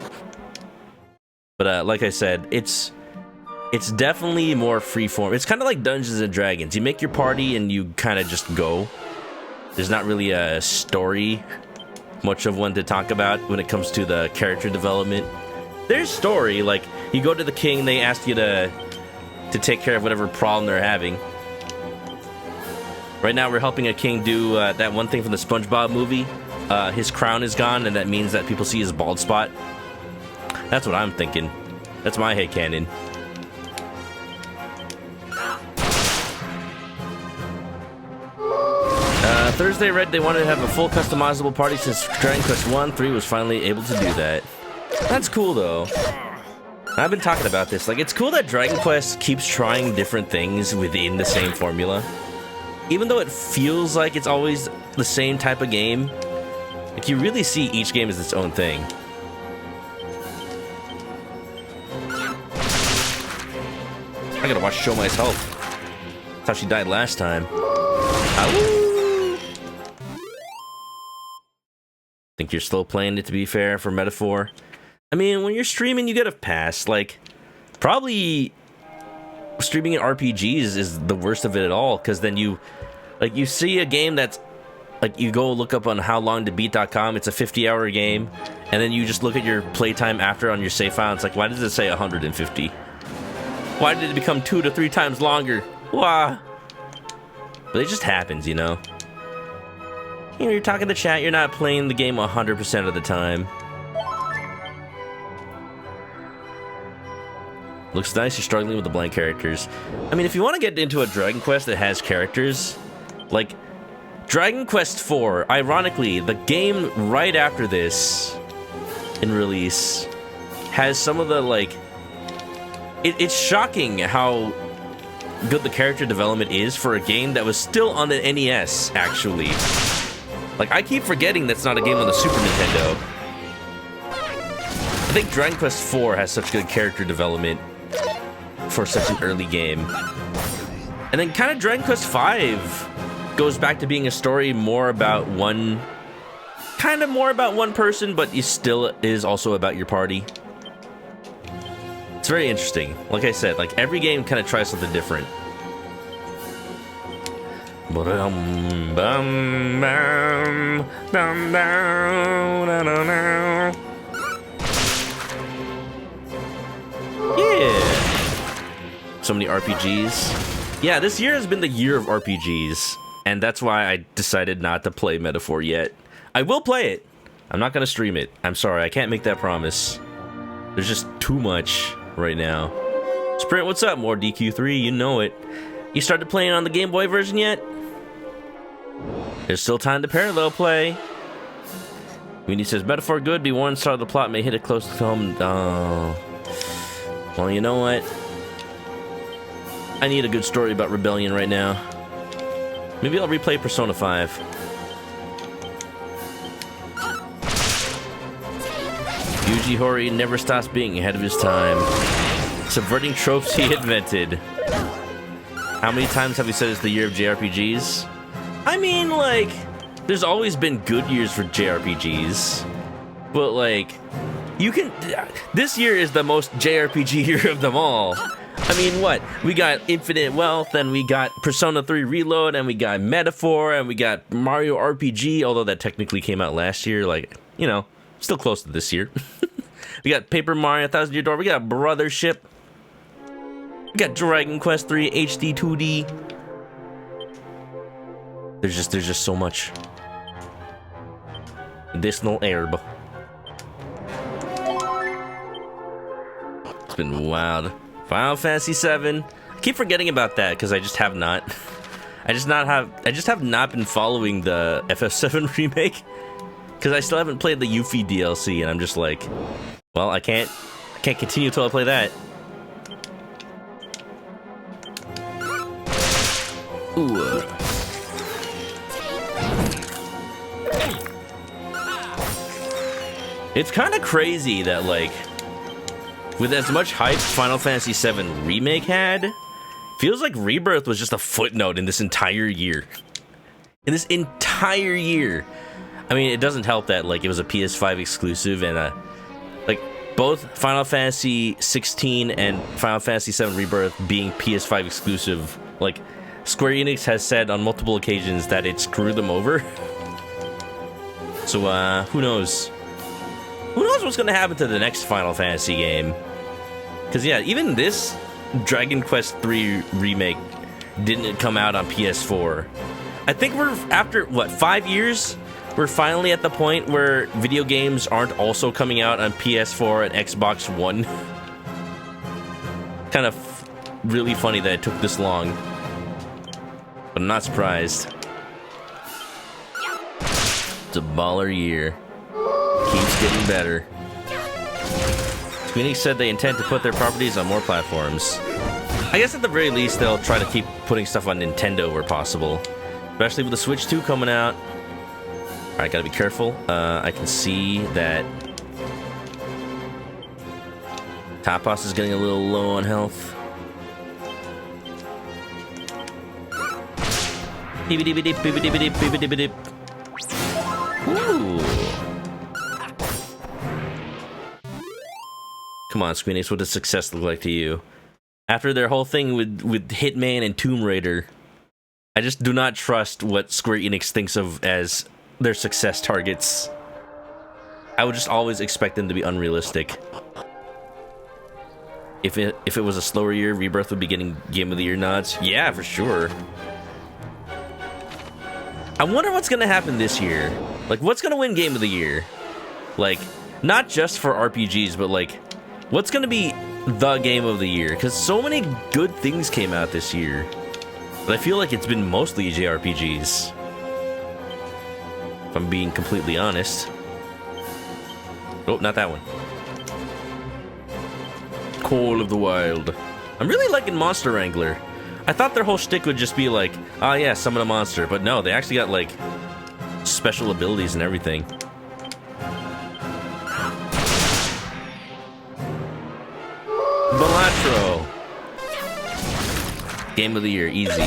But like I said, it's definitely more freeform. It's kind of like Dungeons and Dragons. You make your party and you kind of just go. There's not really a story, much of one to talk about when it comes to the character development. There's story, like you go to the king, they ask you to take care of whatever problem they're having. Right now we're helping a king do that one thing from the SpongeBob movie. His crown is gone, and that means that people see his bald spot. That's what I'm thinking. That's my headcanon. Thursday read they wanted to have a full customizable party since Dragon Quest 3 was finally able to do that. That's cool though. I've been talking about this. Like, it's cool that Dragon Quest keeps trying different things within the same formula. Even though it feels like it's always the same type of game, like you really see each game as its own thing. I gotta watch Show My's health. That's how she died last time. Ow! Think you're still playing it, to be fair, for Metaphor? I mean, when you're streaming, you get a pass. Like, probably streaming in RPGs is the worst of it at all, because then you see a game that's, like, you go look up on howlongtobeat.com, it's a 50-hour game, and then you just look at your playtime after on your save file, and it's like, why does it say 150? Why did it become 2 to 3 times longer? Wah! But it just happens, you know? You know, you're talking to chat, you're not playing the game 100% of the time. Looks nice, you're struggling with the blank characters. I mean, if you want to get into a Dragon Quest that has characters, like Dragon Quest IV, ironically, the game right after this in release has some of the, like, it's shocking how good the character development is for a game that was still on the NES, actually. Like, I keep forgetting that's not a game on the Super Nintendo. I think Dragon Quest IV has such good character development for such an early game. And then kind of Dragon Quest V goes back to being a story more about one person, but it still is also about your party. It's very interesting. Like I said, like every game kind of tries something different. So many RPGs. Yeah, this year has been the year of RPGs, and that's why I decided not to play Metaphor yet. I will play it. I'm not gonna stream it. I'm sorry, I can't make that promise. There's just too much right now. Sprint, what's up? More DQ3, you know it. You started playing on the Game Boy version yet? There's still time to parallel play. Weenie says, Metaphor good, be warned, start of the plot may hit it close to home. Oh. Well, you know what? I need a good story about rebellion right now. Maybe I'll replay Persona 5. Yuji Horii never stops being ahead of his time. Subverting tropes he invented. How many times have we said it's the year of JRPGs? I mean, like, there's always been good years for JRPGs. But, like, you can... This year is the most JRPG year of them all. I mean, what? We got Infinite Wealth, and we got Persona 3 Reload, and we got Metaphor, and we got Mario RPG, although that technically came out last year, like, you know, still close to this year. We got Paper Mario, Thousand Year Door, we got Brothership. We got Dragon Quest 3 HD-2D. There's just so much. Medicinal herb. It's been wild. Final Fantasy 7. I keep forgetting about that because I just have not. I just have not been following the FF7 remake because I still haven't played the Yuffie DLC, and I'm just like, well, I can't continue until I play that. Ooh. It's kind of crazy that, like, with as much hype Final Fantasy VII Remake had, feels like Rebirth was just a footnote in this entire year. In this entire year. I mean, it doesn't help that, like, it was a PS5 exclusive, and, like, both Final Fantasy 16 and Final Fantasy VII Rebirth being PS5 exclusive, like, Square Enix has said on multiple occasions that it screwed them over. So, who knows? Who knows what's gonna happen to the next Final Fantasy game? Because, yeah, even this Dragon Quest 3 remake didn't come out on PS4. I think we're, after, what, 5 years? We're finally at the point where video games aren't also coming out on PS4 and Xbox One. Kind of really funny that it took this long. But I'm not surprised. It's a baller year. Keeps getting better. Phoenix said they intend to put their properties on more platforms. I guess at the very least they'll try to keep putting stuff on Nintendo where possible. Especially with the Switch 2 coming out. Alright, gotta be careful. I can see that Tapas is getting a little low on health. Ooh. Come on, Squeenix, what does success look like to you? After their whole thing with Hitman and Tomb Raider, I just do not trust what Square Enix thinks of as their success targets. I would just always expect them to be unrealistic. If it was a slower year, Rebirth would be getting Game of the Year nods. Yeah, for sure. I wonder what's gonna happen this year. Like, what's gonna win Game of the Year? Like, not just for RPGs, but like, what's gonna be the Game of the Year? Because so many good things came out this year. But I feel like it's been mostly JRPGs. If I'm being completely honest. Oh, not that one. Call of the Wild. I'm really liking Monster Wrangler. I thought their whole shtick would just be like, oh yeah, summon a monster. But no, they actually got like special abilities and everything. Balatro. Game of the Year, easy.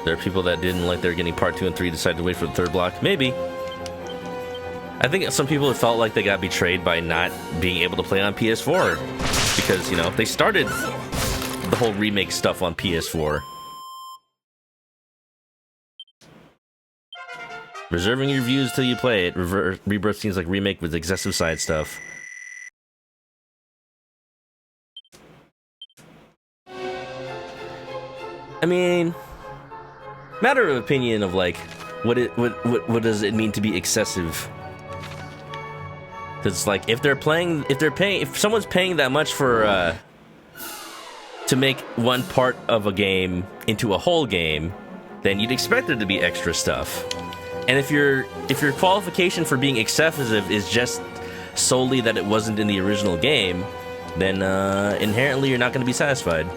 There are people that didn't like they're getting part 2 and 3, decided to wait for the third block. Maybe. I think some people have felt like they got betrayed by not being able to play on PS4. Because, you know, they started the whole remake stuff on PS4. Reserving your views till you play it. Rebirth seems like Remake with excessive side stuff. I mean, matter of opinion of like what does it mean to be excessive? Because like if someone's paying that much for to make one part of a game into a whole game, then you'd expect there to be extra stuff. And if your qualification for being excessive is just solely that it wasn't in the original game, then inherently you're not going to be satisfied.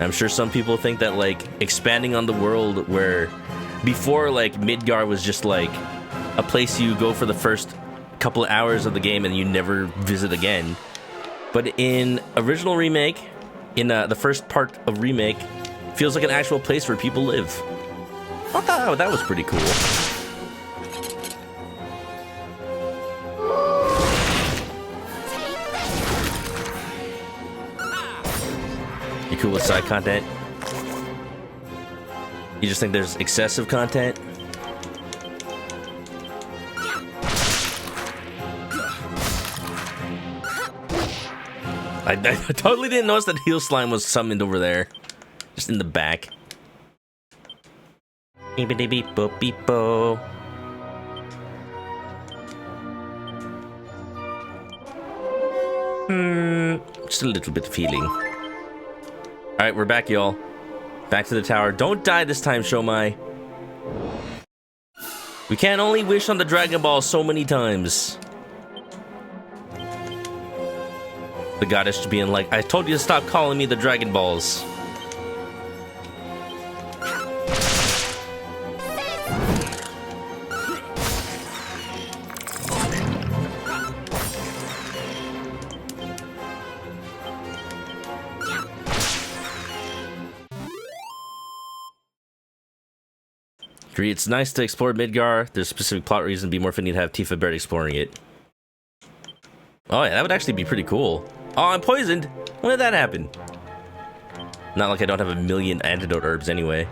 I'm sure some people think that like expanding on the world where before like Midgar was just like a place you go for the first couple of hours of the game and you never visit again. But in original Remake, in the first part of Remake, feels like an actual place where people live. I thought that was pretty cool. You cool with side content? You just think there's excessive content? I totally didn't notice that Heel Slime was summoned over there. Just in the back. Beep-a-dee-beep-bo-beep-bo. Just a little bit of feeling. Alright, we're back, y'all. Back to the tower. Don't die this time, Shomai. We can't only wish on the Dragon Ball so many times. The goddess being like, I told you to stop calling me the Dragon Balls. It's nice to explore Midgar. There's a specific plot reason it'd be more fitting to have Tifa Baird exploring it. Oh yeah, that would actually be pretty cool. Oh, I'm poisoned! When did that happen? Not like I don't have a million antidote herbs anyway.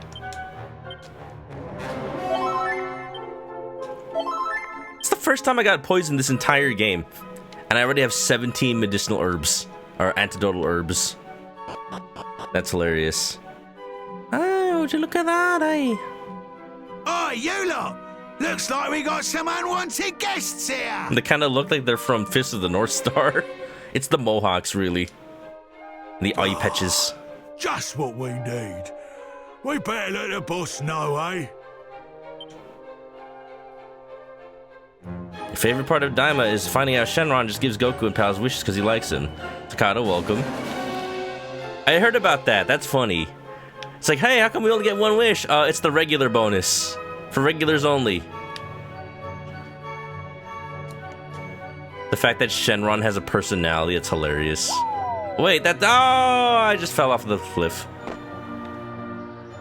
It's the first time I got poisoned this entire game. And I already have 17 medicinal herbs. Or antidotal herbs. That's hilarious. Oh, would you look at that, eh? Oh, you lot! Looks like we got some unwanted guests here! They kind of look like they're from Fist of the North Star. It's the Mohawks, really. The eye patches. Just what we need. We better let the boss know, eh? Your favorite part of Daima is finding out Shenron just gives Goku and Pal's wishes because he likes him. Takata, welcome. I heard about that. That's funny. It's like, hey, how come we only get one wish? It's the regular bonus. For regulars only. The fact that Shenron has a personality, it's hilarious. Wait, that... Oh, I just fell off the cliff.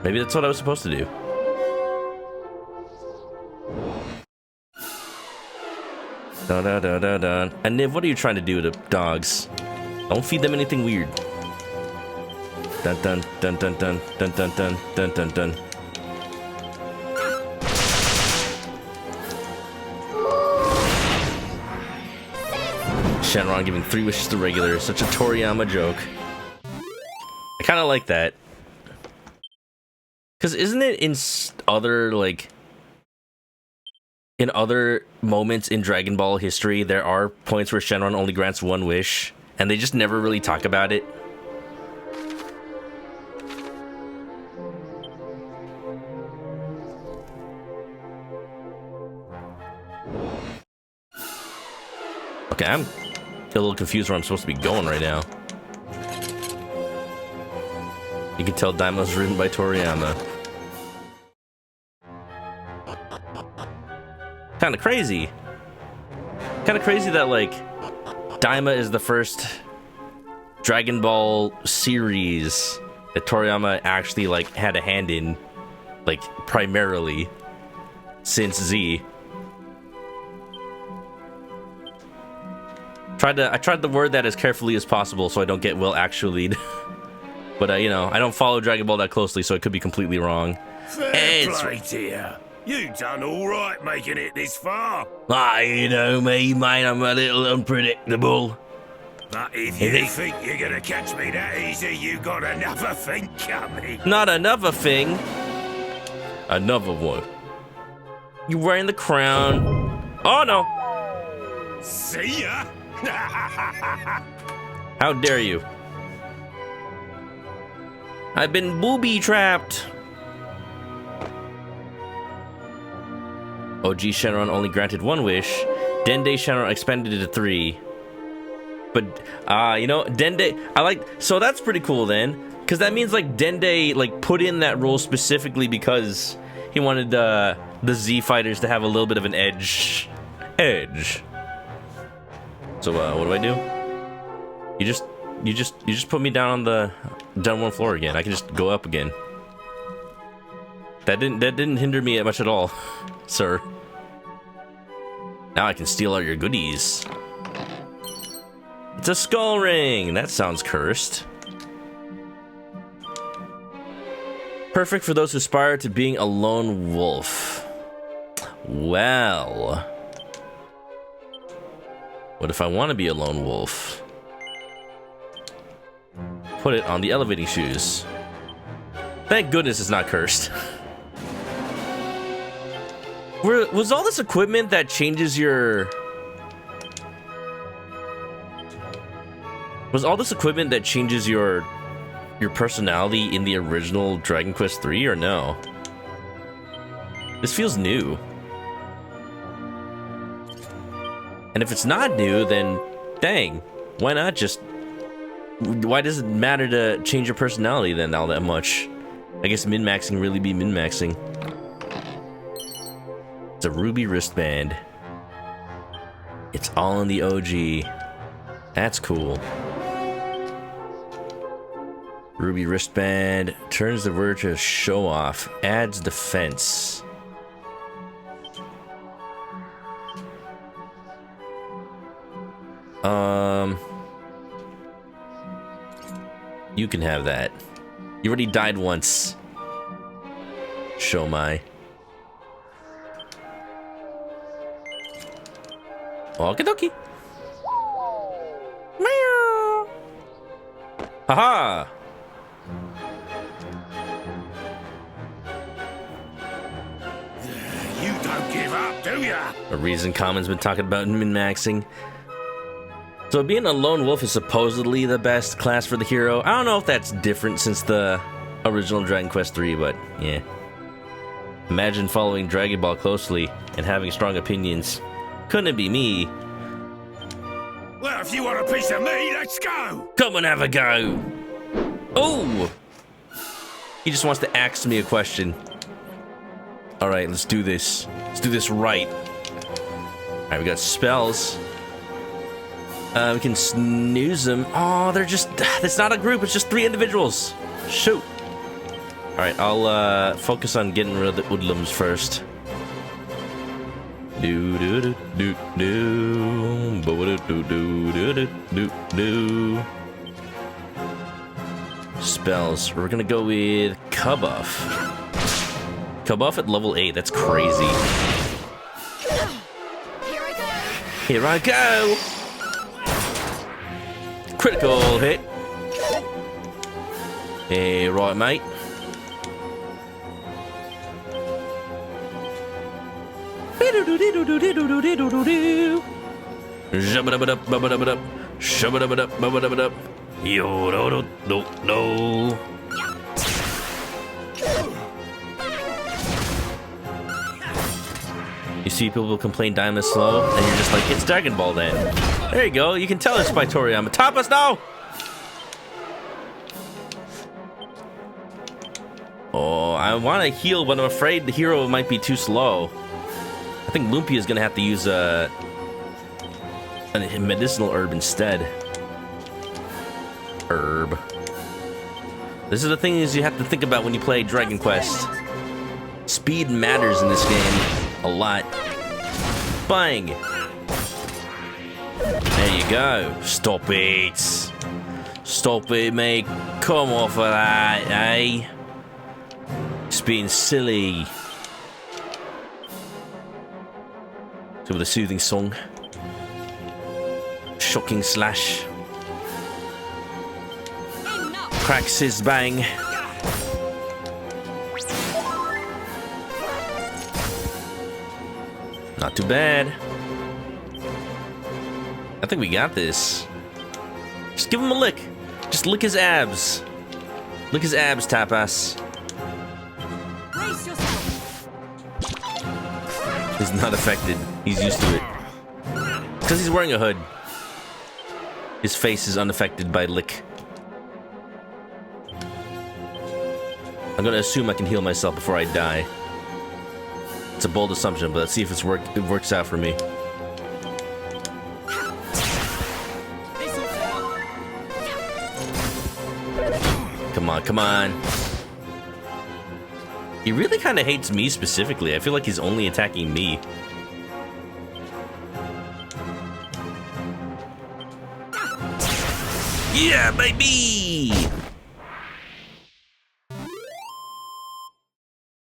Maybe that's what I was supposed to do. Dun, dun, dun, dun, dun. And Niv, what are you trying to do to dogs? Don't feed them anything weird. Dun dun dun dun dun dun dun dun dun dun dun. Shenron giving 3 wishes to regular, such a Toriyama joke. I kind of like that. Cause isn't it in other like in other moments in Dragon Ball history there are points where Shenron only grants 1 wish and they just never really talk about it? Okay, I'm a little confused where I'm supposed to be going right now. You can tell Daima's written by Toriyama. Kinda crazy. Kinda crazy that, like, Daima is the first Dragon Ball series that Toriyama actually, like, had a hand in, like, primarily, since Z. I tried to word that as carefully as possible so I don't get well actually. But you know, I don't follow Dragon Ball that closely, so it could be completely wrong. Fair play to you. You done all right making it this far. Ah, you know me, mate, I'm a little unpredictable. But if you think you're gonna catch me that easy, you got another thing coming. Not another thing. Another one. You wearing the crown. Oh, no. See ya. How dare you? I've been booby-trapped. OG Shenron only granted 1 wish. Dende Shenron expanded it to 3. But, you know, Dende... So that's pretty cool then. Because that means, like, Dende, like, put in that role specifically because he wanted, the Z fighters to have a little bit of an edge. So, what do I do? You just put me down on the... down 1 floor again. I can just go up again. That didn't hinder me much at all, sir. Now I can steal all your goodies. It's a skull ring! That sounds cursed. Perfect for those who aspire to being a lone wolf. Well... what if I want to be a lone wolf? Put it on the elevating shoes. Thank goodness it's not cursed. Was all this equipment that changes your... Was all this equipment that changes your personality in the original Dragon Quest III, or no? This feels new. And if it's not new, then dang, why not just... Why does it matter to change your personality then all that much? I guess min-maxing really be min-maxing. It's a ruby wristband. It's all in the OG. That's cool. Ruby wristband turns the word to show off. Adds defense. You can have that. You already died once. Show my. Okie dokie. Meow. Haha. You don't give up, do ya? A reason Common's been talking about min-maxing. So being a lone wolf is supposedly the best class for the hero. I don't know if that's different since the original Dragon Quest III, but yeah. Imagine following Dragon Ball closely and having strong opinions. Couldn't it be me? Well, if you want a piece of me, let's go. Come and have a go. Oh! He just wants to ask me a question. Alright, let's do this. Let's do this right. Alright, we got spells. We can snooze them. Oh, they're just... It's not a group, it's just 3 individuals. Shoot. Alright, I'll focus on getting rid of the hoodlums first. Do do do do do do do do do do do. Spells. We're gonna go with Kabuff. Kabuff at level 8. That's crazy. Here I go. Here I go. Critical hit. Hey, right, mate. Shabba-dabba-dub, shabba-dabba-dub, bubba-dabba-dub. Yo-do-do-do-do. You see people complain Diamond is slow, and you're just like, it's Dragon Ball then. There you go, you can tell it's by Toriyama. Top us now! Oh, I want to heal, but I'm afraid the hero might be too slow. I think Lumpia is going to have to use a medicinal herb instead. Herb. This is the thing is you have to think about when you play Dragon Quest. Speed matters in this game a lot. Bang! There you go. Stop it. Stop it, mate. Come off of that, eh? It's being silly. So with a soothing song. Shocking slash. Enough. Crack, sizz, bang. Not too bad. I think we got this. Just give him a lick. Just lick his abs. Lick his abs, Tapas. Brace yourself. He's not affected. He's used to it. Because he's wearing a hood. His face is unaffected by lick. I'm gonna assume I can heal myself before I die. It's a bold assumption, but let's see if it works out for me. This will help. Come on, come on. He really kind of hates me specifically. I feel like he's only attacking me. Yeah, baby!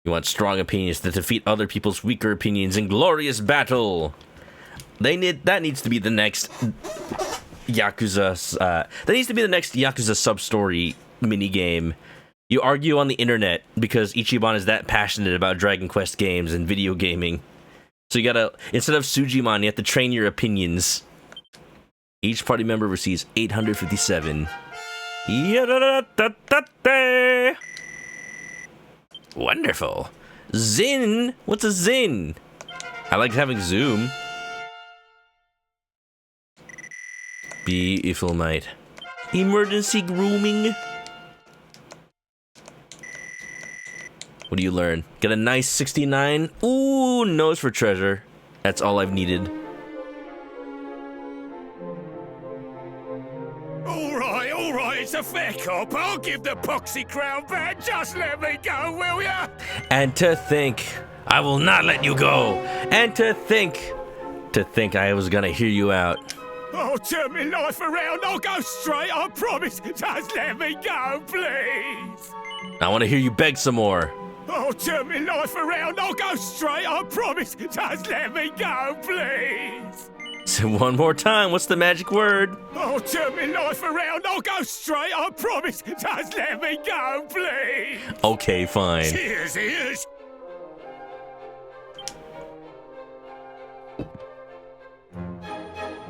You want strong opinions that defeat other people's weaker opinions in glorious battle. That needs to be the next Yakuza. That needs to be the next Yakuza sub-story minigame. You argue on the internet because Ichiban is that passionate about Dragon Quest games and video gaming. So you gotta, instead of Sujimon, you have to train your opinions. Each party member receives 857. Yadadadadadada. Wonderful. Zin? What's a Zin? I like having zoom. Beautiful, mate. Emergency grooming. What do you learn? Get a nice 69. Ooh, nose for treasure. That's all I've needed. All right, it's a fair cop. I'll give the poxy crown back. Just let me go, will ya? And to think, I will not let you go. And to think I was gonna hear you out. I'll turn my life around. I'll go straight, I promise. Just let me go, please. I want to hear you beg some more. I'll turn my life around. I'll go straight, I promise. Just let me go, please. Say one more time. What's the magic word? I'll turn my life around. I'll go straight, I promise. Just let me go, please. Okay, fine. Cheers.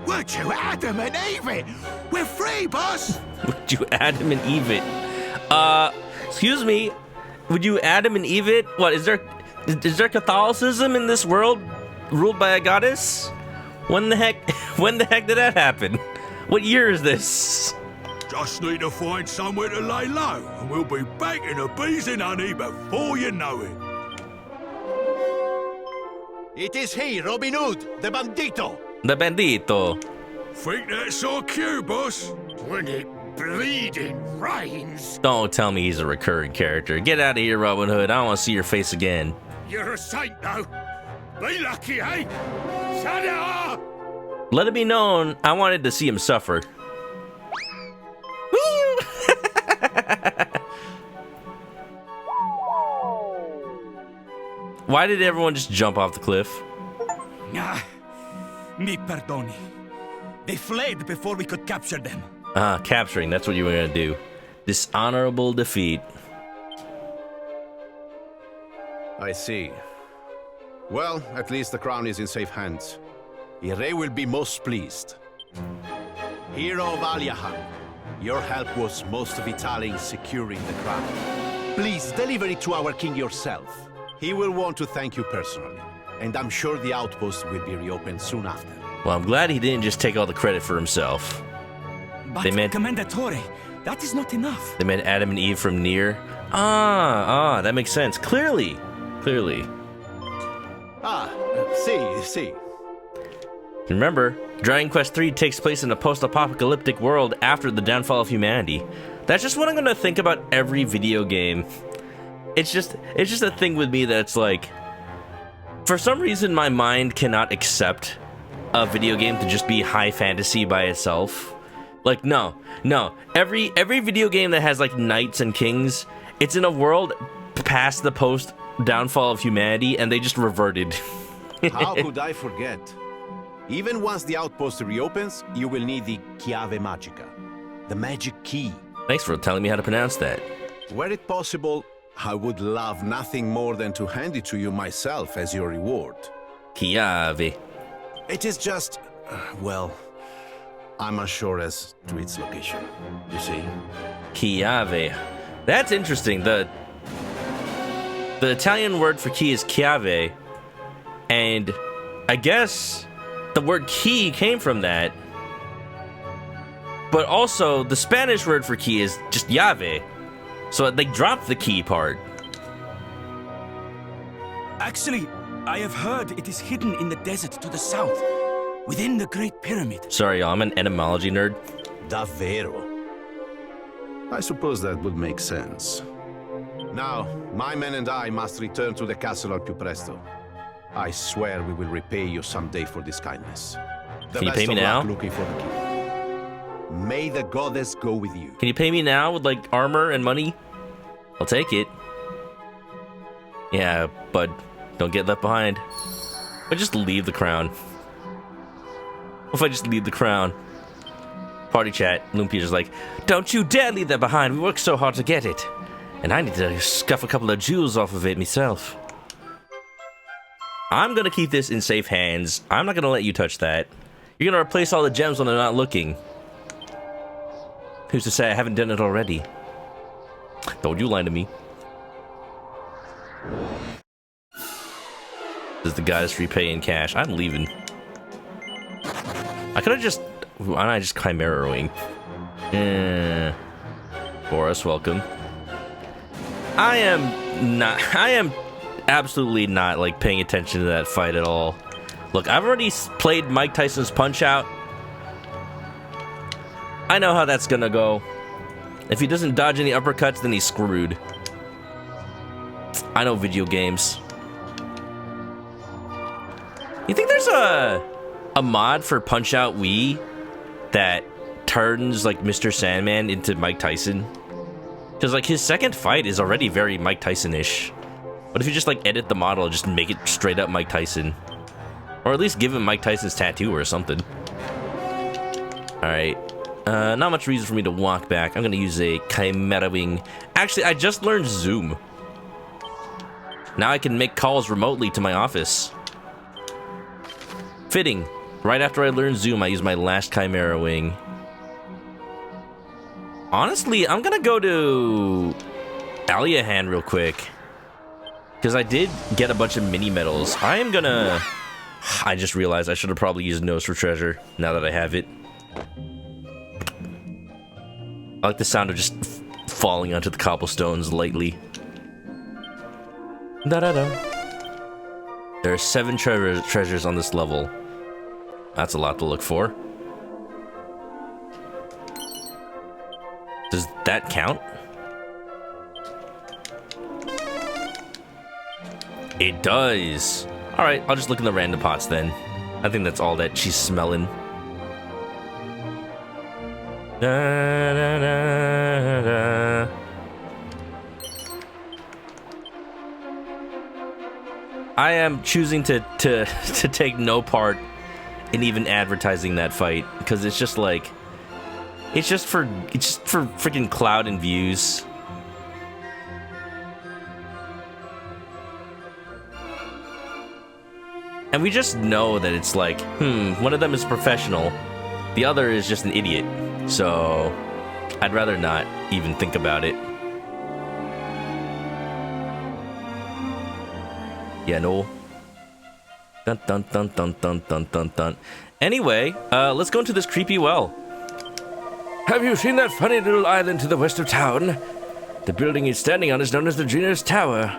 Would you Adam and Eve? We're free, boss! Would you Adam and Eve it? Excuse me. Would you Adam and Eve it? What, is there Catholicism in this world ruled by a goddess? When the heck did that happen? What year is this? Just need to find somewhere to lay low, and we'll be back in the bees and honey before you know it. It is he, Robin Hood, the bandito! The bandito. Think that's our cue, boss? When it bleeding rains. Don't tell me he's a recurring character. Get out of here, Robin Hood. I don't want to see your face again. You're a saint, though. Be lucky, eh? Ta-da! Let it be known, I wanted to see him suffer. Woo! Why did everyone just jump off the cliff? Ah, mi perdoni. They fled before we could capture them. Capturing, that's what you were gonna do. Dishonorable defeat. I see. Well, at least the crown is in safe hands. Ire will be most pleased. Hero of Alyahan, your help was most vital in securing the crown. Please deliver it to our king yourself. He will want to thank you personally, and I'm sure the outpost will be reopened soon after. Well, I'm glad he didn't just take all the credit for himself. But, They meant- Commendatore, that is not enough. They meant Adam and Eve from Nier. That makes sense. Clearly. See. Remember, Dragon Quest III takes place in a post-apocalyptic world after the downfall of humanity. That's just what I'm gonna think about every video game. It's just a thing with me that's like, for some reason my mind cannot accept a video game to just be high fantasy by itself. Like, no. Every video game that has like knights and kings, it's in a world past the post downfall of humanity, and they just reverted. How could I forget? Even once the outpost reopens, you will need the Chiave Magica, the magic key. Thanks for telling me how to pronounce that. Were it possible, I would love nothing more than to hand it to you myself as your reward. Chiave. It is just, well, I'm unsure as to its location, you see. Chiave. That's interesting. The Italian word for key is chiave, and I guess the word key came from that. But also, the Spanish word for key is just llave. So they dropped the key part. Actually, I have heard it is hidden in the desert to the south, within the Great Pyramid. Sorry, y'all, I'm an etymology nerd. Davvero. I suppose that would make sense. Now, my men and I must return to the castle al più presto. I swear we will repay you someday for this kindness. Can you pay me now? Looking for the key. May the goddess go with you. Can you pay me now with, like, armor and money? I'll take it. Yeah, bud. Don't get left behind. Or just leave the crown. What if I just leave the crown? Party chat. Lumpia's just like, don't you dare leave that behind. We worked so hard to get it. And I need to scuff a couple of jewels off of it myself. I'm gonna keep this in safe hands. I'm not gonna let you touch that. You're gonna replace all the gems when they're not looking. Who's to say I haven't done it already? Don't you lie to me. This is the goddess repay in cash. I'm leaving. I could have just... Why don't I just Chimera-ing? Boris, welcome. I am absolutely not, like, paying attention to that fight at all. Look, I've already played Mike Tyson's Punch-Out. I know how that's gonna go. If he doesn't dodge any uppercuts, then he's screwed. I know video games. You think there's a mod for Punch-Out Wii that turns, like, Mr. Sandman into Mike Tyson? Because, like, his second fight is already very Mike Tyson-ish. What if you just, like, edit the model and just make it straight up Mike Tyson? Or at least give him Mike Tyson's tattoo or something. Alright. Not much reason for me to walk back. I'm gonna use a Chimera Wing. Actually, I just learned Zoom. Now I can make calls remotely to my office. Fitting. Right after I learned Zoom, I used my last Chimera Wing. Honestly, I'm gonna go to Aliahan real quick. Because I did get a bunch of mini medals. I just realized I should have probably used Nose for Treasure, now that I have it. I like the sound of just falling onto the cobblestones lightly. Da-da-da. There are 7 treasures on this level. That's a lot to look for. Does that count? It does. Alright, I'll just look in the random pots then. I think that's all that she's smelling. Da, da, da, da. I am choosing to take no part in even advertising that fight because it's just like it's just for freaking clout and views. And we just know that it's like, one of them is professional, the other is just an idiot. So I'd rather not even think about it. Yeah, no. Dun dun dun dun dun dun dun dun. Anyway, let's go into this creepy well. Have you seen that funny little island to the west of town? The building he's standing on is known as the Dreamer's Tower.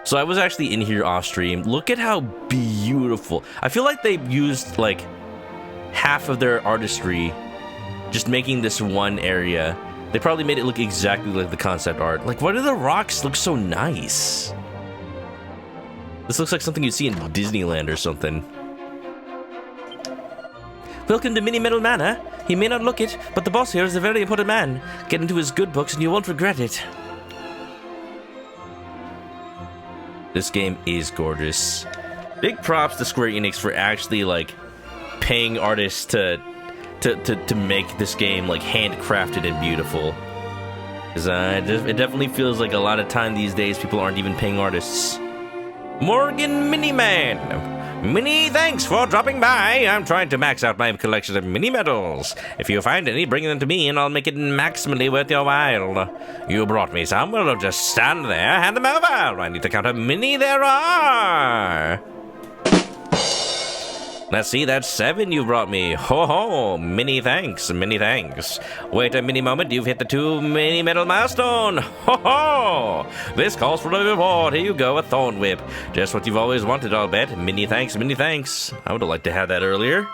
So I was actually in here off stream. Look at how beautiful. I feel like they used like half of their artistry just making this one area. They probably made it look exactly like the concept art. Like, why do the rocks look so nice? This looks like something you'd see in Disneyland or something. Welcome to Mini Metal Manor. He may not look it, but the boss here is a very important man. Get into his good books and you won't regret it. This game is gorgeous. Big props to Square Enix for actually like paying artists to make this game like handcrafted and beautiful. Because it definitely feels like a lot of time these days people aren't even paying artists. Morgan Miniman. Many thanks for dropping by. I'm trying to max out my collection of mini medals. If you find any, bring them to me and I'll make it maximally worth your while. You brought me some. Well, just stand there, hand them over. I need to count how many there are. Let's see, that's 7 you brought me. Ho ho, many thanks, many thanks. Wait a mini moment, you've hit the 2 mini medal milestone. Ho ho! This calls for a reward. Here you go, a thorn whip. Just what you've always wanted, I'll bet. Many thanks, many thanks. I would have liked to have that earlier.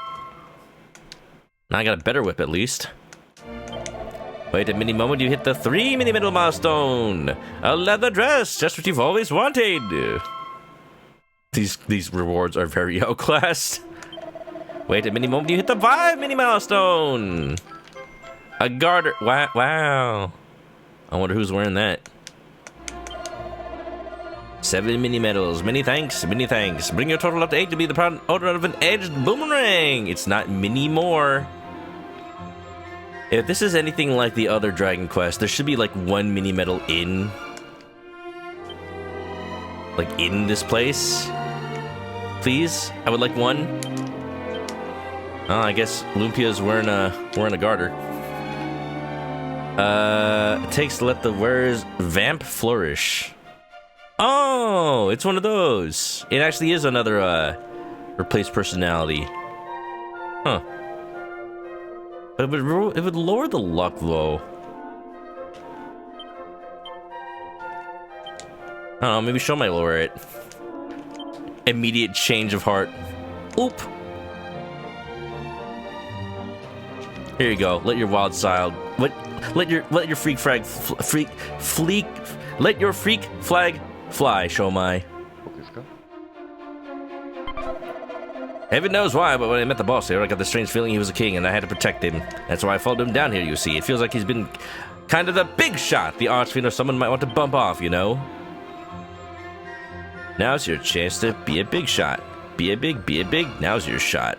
Now I got a better whip at least. Wait a mini moment, you hit the 3 mini medal milestone. A leather dress, just what you've always wanted. These rewards are very outclassed. Wait a mini moment, you hit the 5 mini milestone! A garter. Wow. I wonder who's wearing that. 7 mini medals. Many thanks, many thanks. Bring your total up to 8 to be the proud owner of an edged boomerang. It's not mini more. If this is anything like the other Dragon Quest, there should be like 1 mini medal in. Like in this place. Please? I would like 1. Oh, I guess Lumpia's wearing a garter. It takes to let the wearer's vamp flourish. Oh, it's one of those. It actually is another replace personality. Huh. But it would lower the luck though. I don't know, maybe Show might lower it. Immediate change of heart. Oop. Here you go. Let your wild side. Let your freak flag let your freak flag fly, Shomai. Heaven knows why, but when I met the boss here, I got the strange feeling he was a king and I had to protect him. That's why I followed him down here, you see. It feels like he's been kind of the big shot, the archfiend or someone might want to bump off, you know? Now's your chance to be a big shot. Be a big, now's your shot.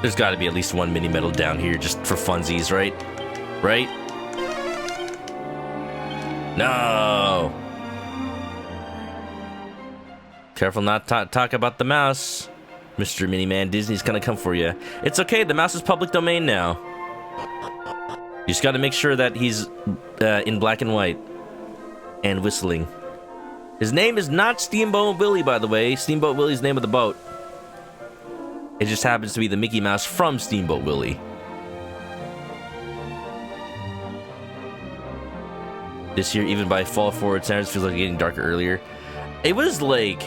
There's got to be at least 1 mini medal down here just for funsies, right? Right? No! Careful not to talk about the mouse. Mr. Miniman, Disney's gonna come for you. It's okay, the mouse is public domain now. You just gotta make sure that he's in black and white. And whistling. His name is not Steamboat Willie, by the way. Steamboat Willie's the name of the boat. It just happens to be the Mickey Mouse from Steamboat Willie. This year, even by fall forward standards, feels like getting darker earlier. It was like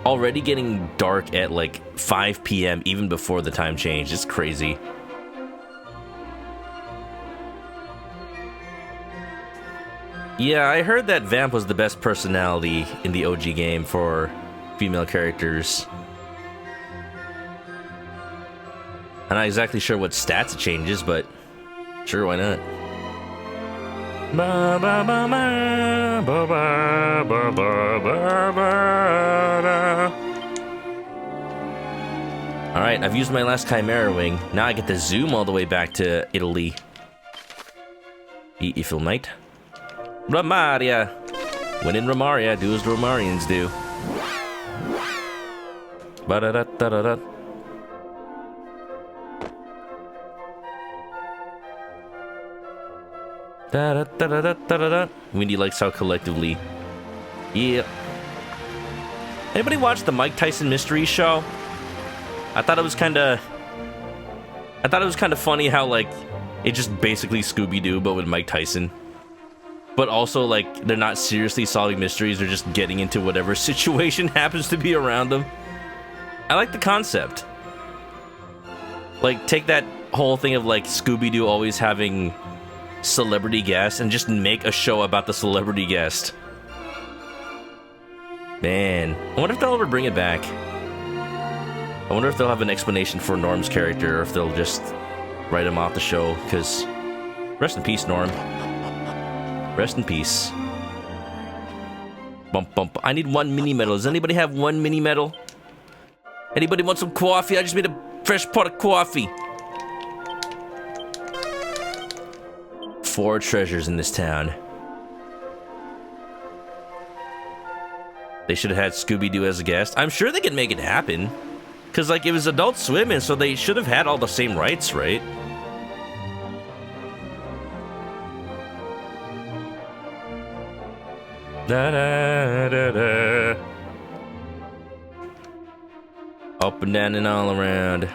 already getting dark at like 5 p.m. even before the time change. It's crazy. Yeah, I heard that Vamp was the best personality in the OG game for female characters. I'm not exactly sure what stats it changes, but sure, why not? Alright, I've used my last Chimera Wing. Now I get to zoom all the way back to Italy. If you'll might. Romaria! When in Romaria, do as the Romarians do. Ba-da-da-da-da-da. Da-da-da-da-da-da-da. Windy likes how collectively. Yeah. Anybody watch the Mike Tyson Mystery Show? I thought it was kind of funny how like it just basically Scooby-Doo but with Mike Tyson. But also like they're not seriously solving mysteries, they're just getting into whatever situation happens to be around them. I like the concept. Like take that whole thing of like Scooby-Doo always having celebrity guest and just make a show about the celebrity guest. Man, I wonder if they'll ever bring it back. I wonder if they'll have an explanation for Norm's character or if they'll just write him off the show, because rest in peace, Norm. Rest in peace. bump, bump. I need 1 mini medal. Does anybody have 1 mini medal? Anybody want some coffee? I just made a fresh pot of coffee. 4 treasures in this town. They should have had Scooby-Doo as a guest. I'm sure they could make it happen. Because, like, it was Adult Swim, and so they should have had all the same rights, right? Da-da-da-da. Up and down and all around.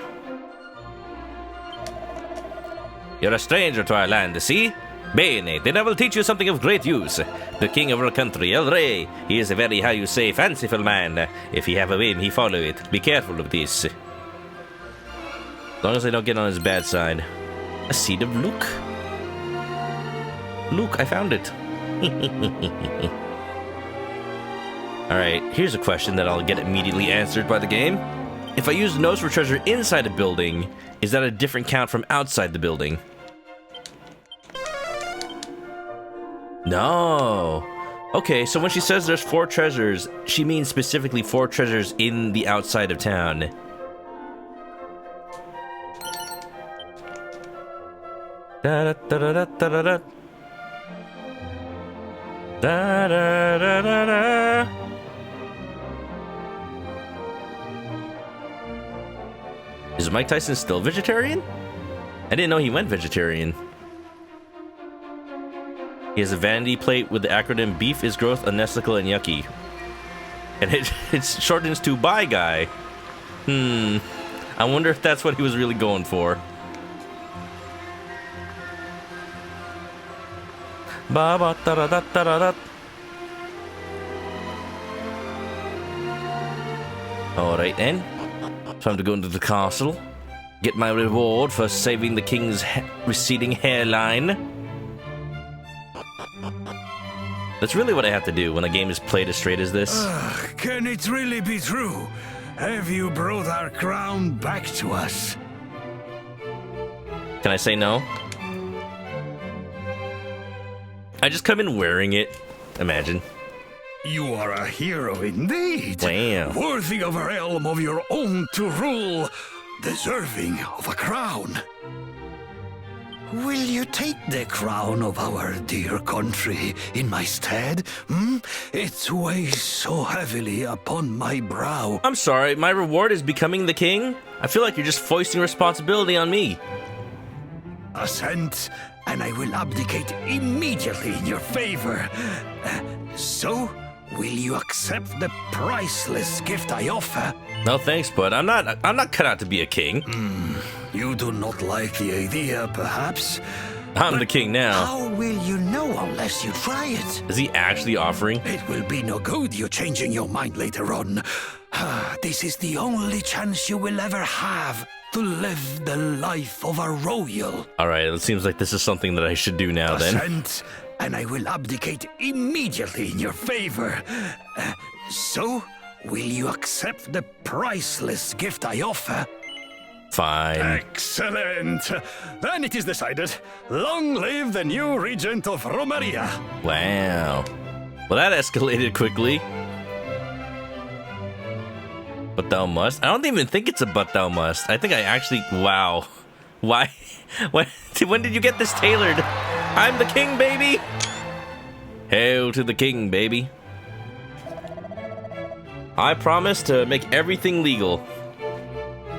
You're a stranger to our land, see? Bene, then I will teach you something of great use. The king of our country, El Rey, he is a very, how you say, fanciful man. If he have a whim, he follow it. Be careful of this. As long as I don't get on his bad side. A seed of Luke. Luke, I found it. Alright, here's a question that I'll get immediately answered by the game. If I use the nose for treasure inside a building, is that a different count from outside the building? No. Okay, so when she says there's 4 treasures, she means specifically 4 treasures in the outside of town. Da da da da da da da. Da da da da da. Is Mike Tyson still vegetarian? I didn't know he went vegetarian. He has a vanity plate with the acronym Beef is gross, unethical, and yucky. And it shortens to Bye Guy. I wonder if that's what he was really going for. Ba ba da da da da da da. Alright then. Time to go into the castle. Get my reward for saving the king's receding hairline. That's really what I have to do when a game is played as straight as this. Can it really be true? Have you brought our crown back to us? Can I say no? I just come in wearing it. Imagine. You are a hero indeed. Wow. Worthy of a realm of your own to rule. Deserving of a crown. Will you take the crown of our dear country in my stead? It weighs so heavily upon my brow. I'm sorry, my reward is becoming the king? I feel like you're just foisting responsibility on me. Assent, and I will abdicate immediately in your favor. So, will you accept the priceless gift I offer? No thanks, bud. I'm not cut out to be a king. You do not like the idea, perhaps? I'm the king now. How will you know unless you try it? Is he actually offering? It will be no good you changing your mind later on. This is the only chance you will ever have to live the life of a royal. Alright, it seems like this is something that I should do now then. Assent, and I will abdicate immediately in your favor. So, will you accept the priceless gift I offer? Fine. Excellent! Then it is decided. Long live the new regent of Romeria. Wow. Well, that escalated quickly. But thou must? I don't even think it's a but thou must. I think I actually... Wow. Why? When did you get this tailored? I'm the king, baby! Hail to the king, baby. I promise to make everything legal.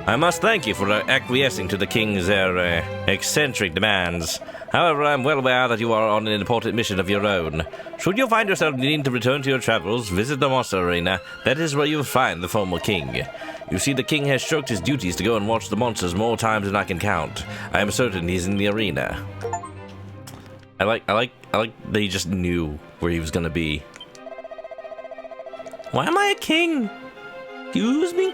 I must thank you for acquiescing to the king's eccentric demands. However, I am well aware that you are on an important mission of your own. Should you find yourself needing to return to your travels, visit the monster arena. That is where you will find the former king. You see, the king has shirked his duties to go and watch the monsters more times than I can count. I am certain he's in the arena. I like that he just knew where he was gonna be. Why am I a king? Excuse me?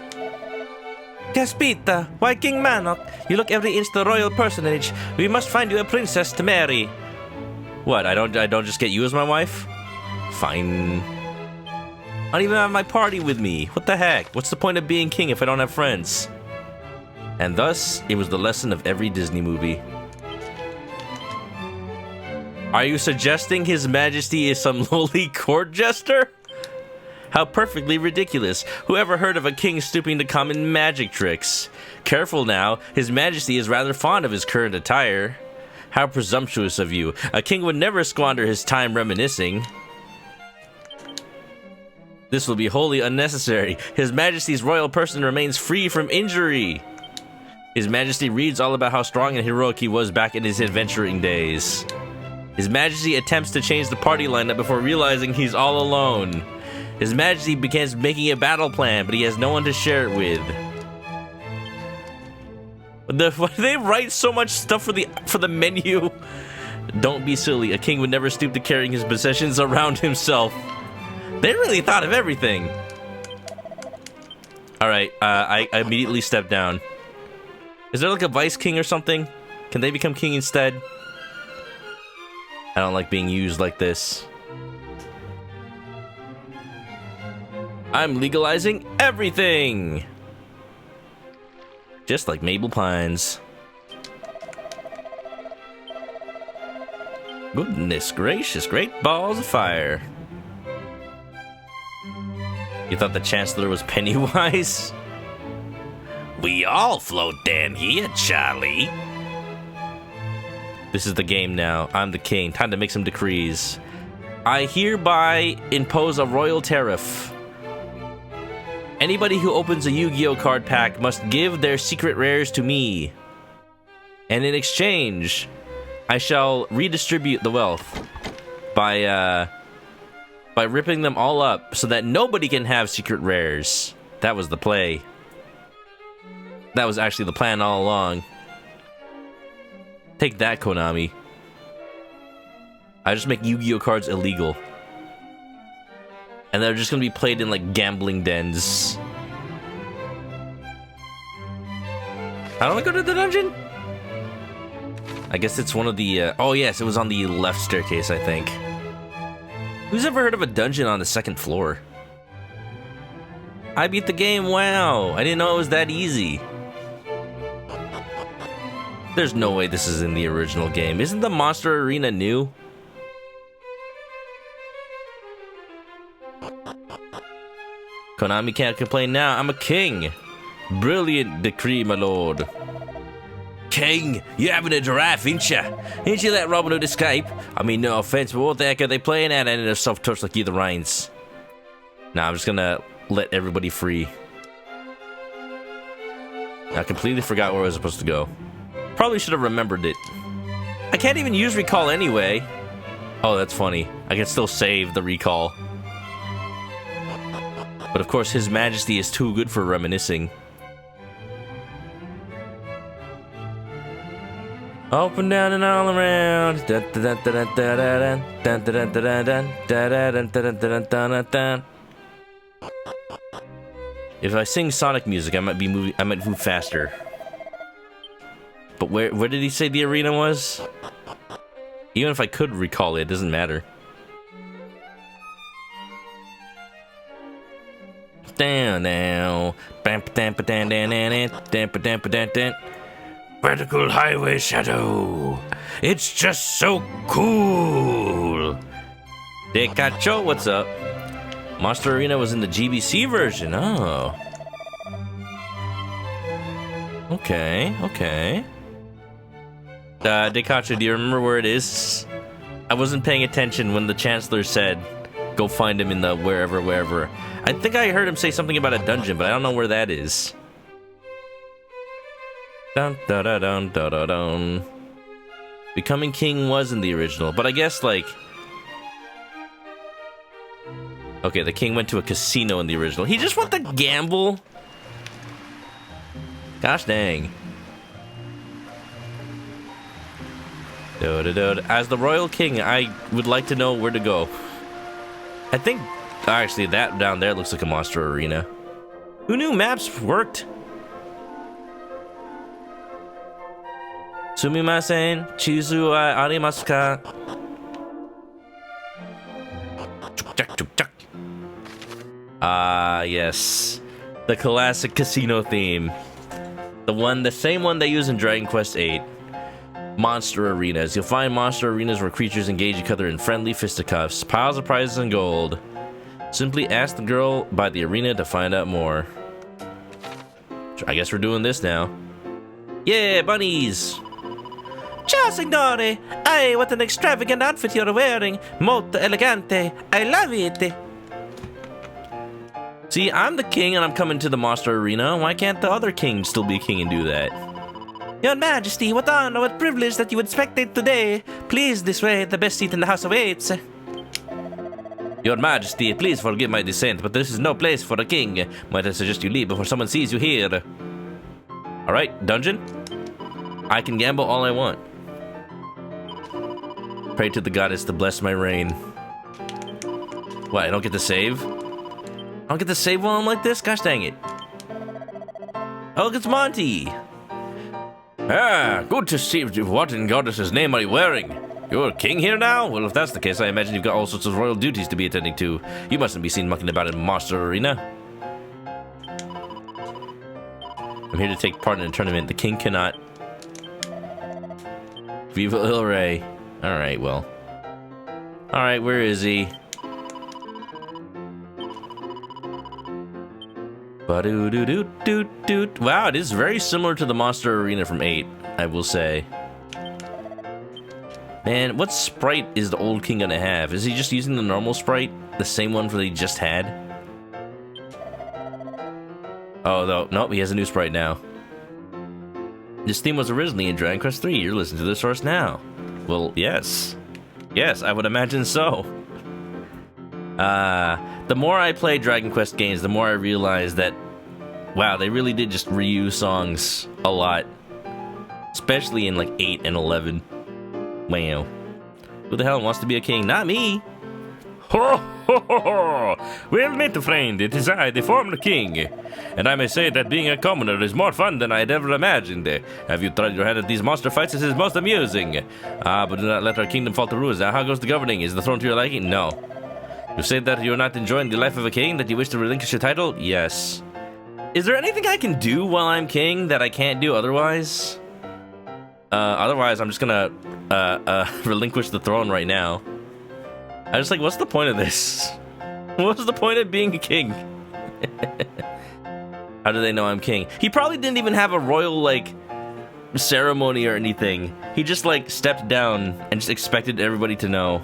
Caspita, why King Manok? You look every inch the royal personage. We must find you a princess to marry. What, I don't just get you as my wife? Fine. I don't even have my party with me. What the heck? What's the point of being king if I don't have friends? And thus, it was the lesson of every Disney movie. Are you suggesting His Majesty is some lowly court jester? How perfectly ridiculous. Whoever heard of a king stooping to common magic tricks? Careful now, His Majesty is rather fond of his current attire. How presumptuous of you. A king would never squander his time reminiscing. This will be wholly unnecessary. His Majesty's royal person remains free from injury. His Majesty reads all about how strong and heroic he was back in his adventuring days. His Majesty attempts to change the party lineup before realizing he's all alone. His Majesty begins making a battle plan, but he has no one to share it with. Why do they write so much stuff for the menu? Don't be silly. A king would never stoop to carrying his possessions around himself. They really thought of everything. All right, I immediately stepped down. Is there like a vice king or something? Can they become king instead? I don't like being used like this. I'm legalizing everything! Just like Maple Pines. Goodness gracious, great balls of fire. You thought the Chancellor was Pennywise? We all float down here, Charlie. This is the game now. I'm the king. Time to make some decrees. I hereby impose a royal tariff. Anybody who opens a Yu-Gi-Oh card pack must give their secret rares to me. And in exchange, I shall redistribute the wealth by ripping them all up so that nobody can have secret rares. That was the play. That was actually the plan all along. Take that, Konami. I just make Yu-Gi-Oh cards illegal. And they're just gonna be played in like gambling dens. How do I go to the dungeon? I guess it's one of the, oh yes, it was on the left staircase, I think. Who's ever heard of a dungeon on the second floor? I beat the game, wow! I didn't know it was that easy. There's no way this is in the original game. Isn't the Monster Arena new? Konami can't complain now. I'm a king. Brilliant decree, my lord. King, you're having a giraffe, ain't ya? Ain't you let Robin Hood escape? I mean, no offense, but what the heck are they playing at in a soft touch like you the reins? Nah, I'm just gonna let everybody free. I completely forgot where I was supposed to go. Probably should have remembered it. I can't even use recall anyway. Oh, that's funny. I can still save the recall. But of course, His Majesty is too good for reminiscing. Up and down and all around. If I sing Sonic music, I might move faster. But where did he say the arena was? Even if I could recall it, it doesn't matter. Down now. Vertical highway shadow. It's just so cool. Decacho, what's up? Monster Arena was in the GBC version. Oh. Okay. Decacho, do you remember where it is? I wasn't paying attention when the Chancellor said, go find him in the wherever. I think I heard him say something about a dungeon, but I don't know where that is. Dun da da dun da da dun. Becoming king was in the original, but I guess like... Okay, the king went to a casino in the original. He just went to gamble? Gosh dang. As the royal king, I would like to know where to go. I think, actually, that down there looks like a monster arena. Who knew maps worked? Sumimasen, chizu wa arimasu ka? Ah, yes. The classic casino theme. The same one they use in Dragon Quest VIII. Monster arenas. You'll find monster arenas where creatures engage each other in friendly fisticuffs. Piles of prizes and gold. Simply ask the girl by the arena to find out more. I guess we're doing this now. Yeah, bunnies! Ciao, signore! Ay, what an extravagant outfit you're wearing! Molto elegante! I love it! See, I'm the king and I'm coming to the Monster Arena. Why can't the other king still be king and do that? Your Majesty, what honor, what privilege that you would spectate today. Please, this way, the best seat in the House awaits. Your Majesty, please forgive my dissent, but this is no place for a king. Might I suggest you leave before someone sees you here? Alright, dungeon? I can gamble all I want. Pray to the goddess to bless my reign. What, I don't get to save? I don't get to save while I'm like this? Gosh dang it. Oh, look, it's Monty. Ah, good to see you. What in goddess's name are you wearing? You're king here now? Well, if that's the case, I imagine you've got all sorts of royal duties to be attending to. You mustn't be seen mucking about in Monster Arena. I'm here to take part in a tournament. The king cannot. Viva El Rey. Alright, well. Alright, where is he? Ba-do-do-do-do-do. Wow, it is very similar to the Monster Arena from 8, I will say. Man, what sprite is the old king gonna have? Is he just using the normal sprite? The same one that he just had? Oh, no. Nope, he has a new sprite now. This theme was originally in Dragon Quest III. You're listening to the source now. Well, yes. Yes, I would imagine so. The more I play Dragon Quest games, the more I realize that, wow, they really did just reuse songs a lot. Especially in like 8 and 11. Wow. Who the hell wants to be a king? Not me! Ho ho ho ho! Well met, friend, it is I, the former king. And I may say that being a commoner is more fun than I had ever imagined. Have you tried your hand at these monster fights? This is most amusing. But do not let our kingdom fall to ruins. Now, how goes the governing? Is the throne to your liking? No. You say that you're not enjoying the life of a king, that you wish to relinquish your title? Yes. Is there anything I can do while I'm king that I can't do otherwise? Otherwise, I'm just gonna, relinquish the throne right now. I just like, what's the point of this? What's the point of being a king? How do they know I'm king? He probably didn't even have a royal, like, ceremony or anything. He just, like, stepped down and just expected everybody to know.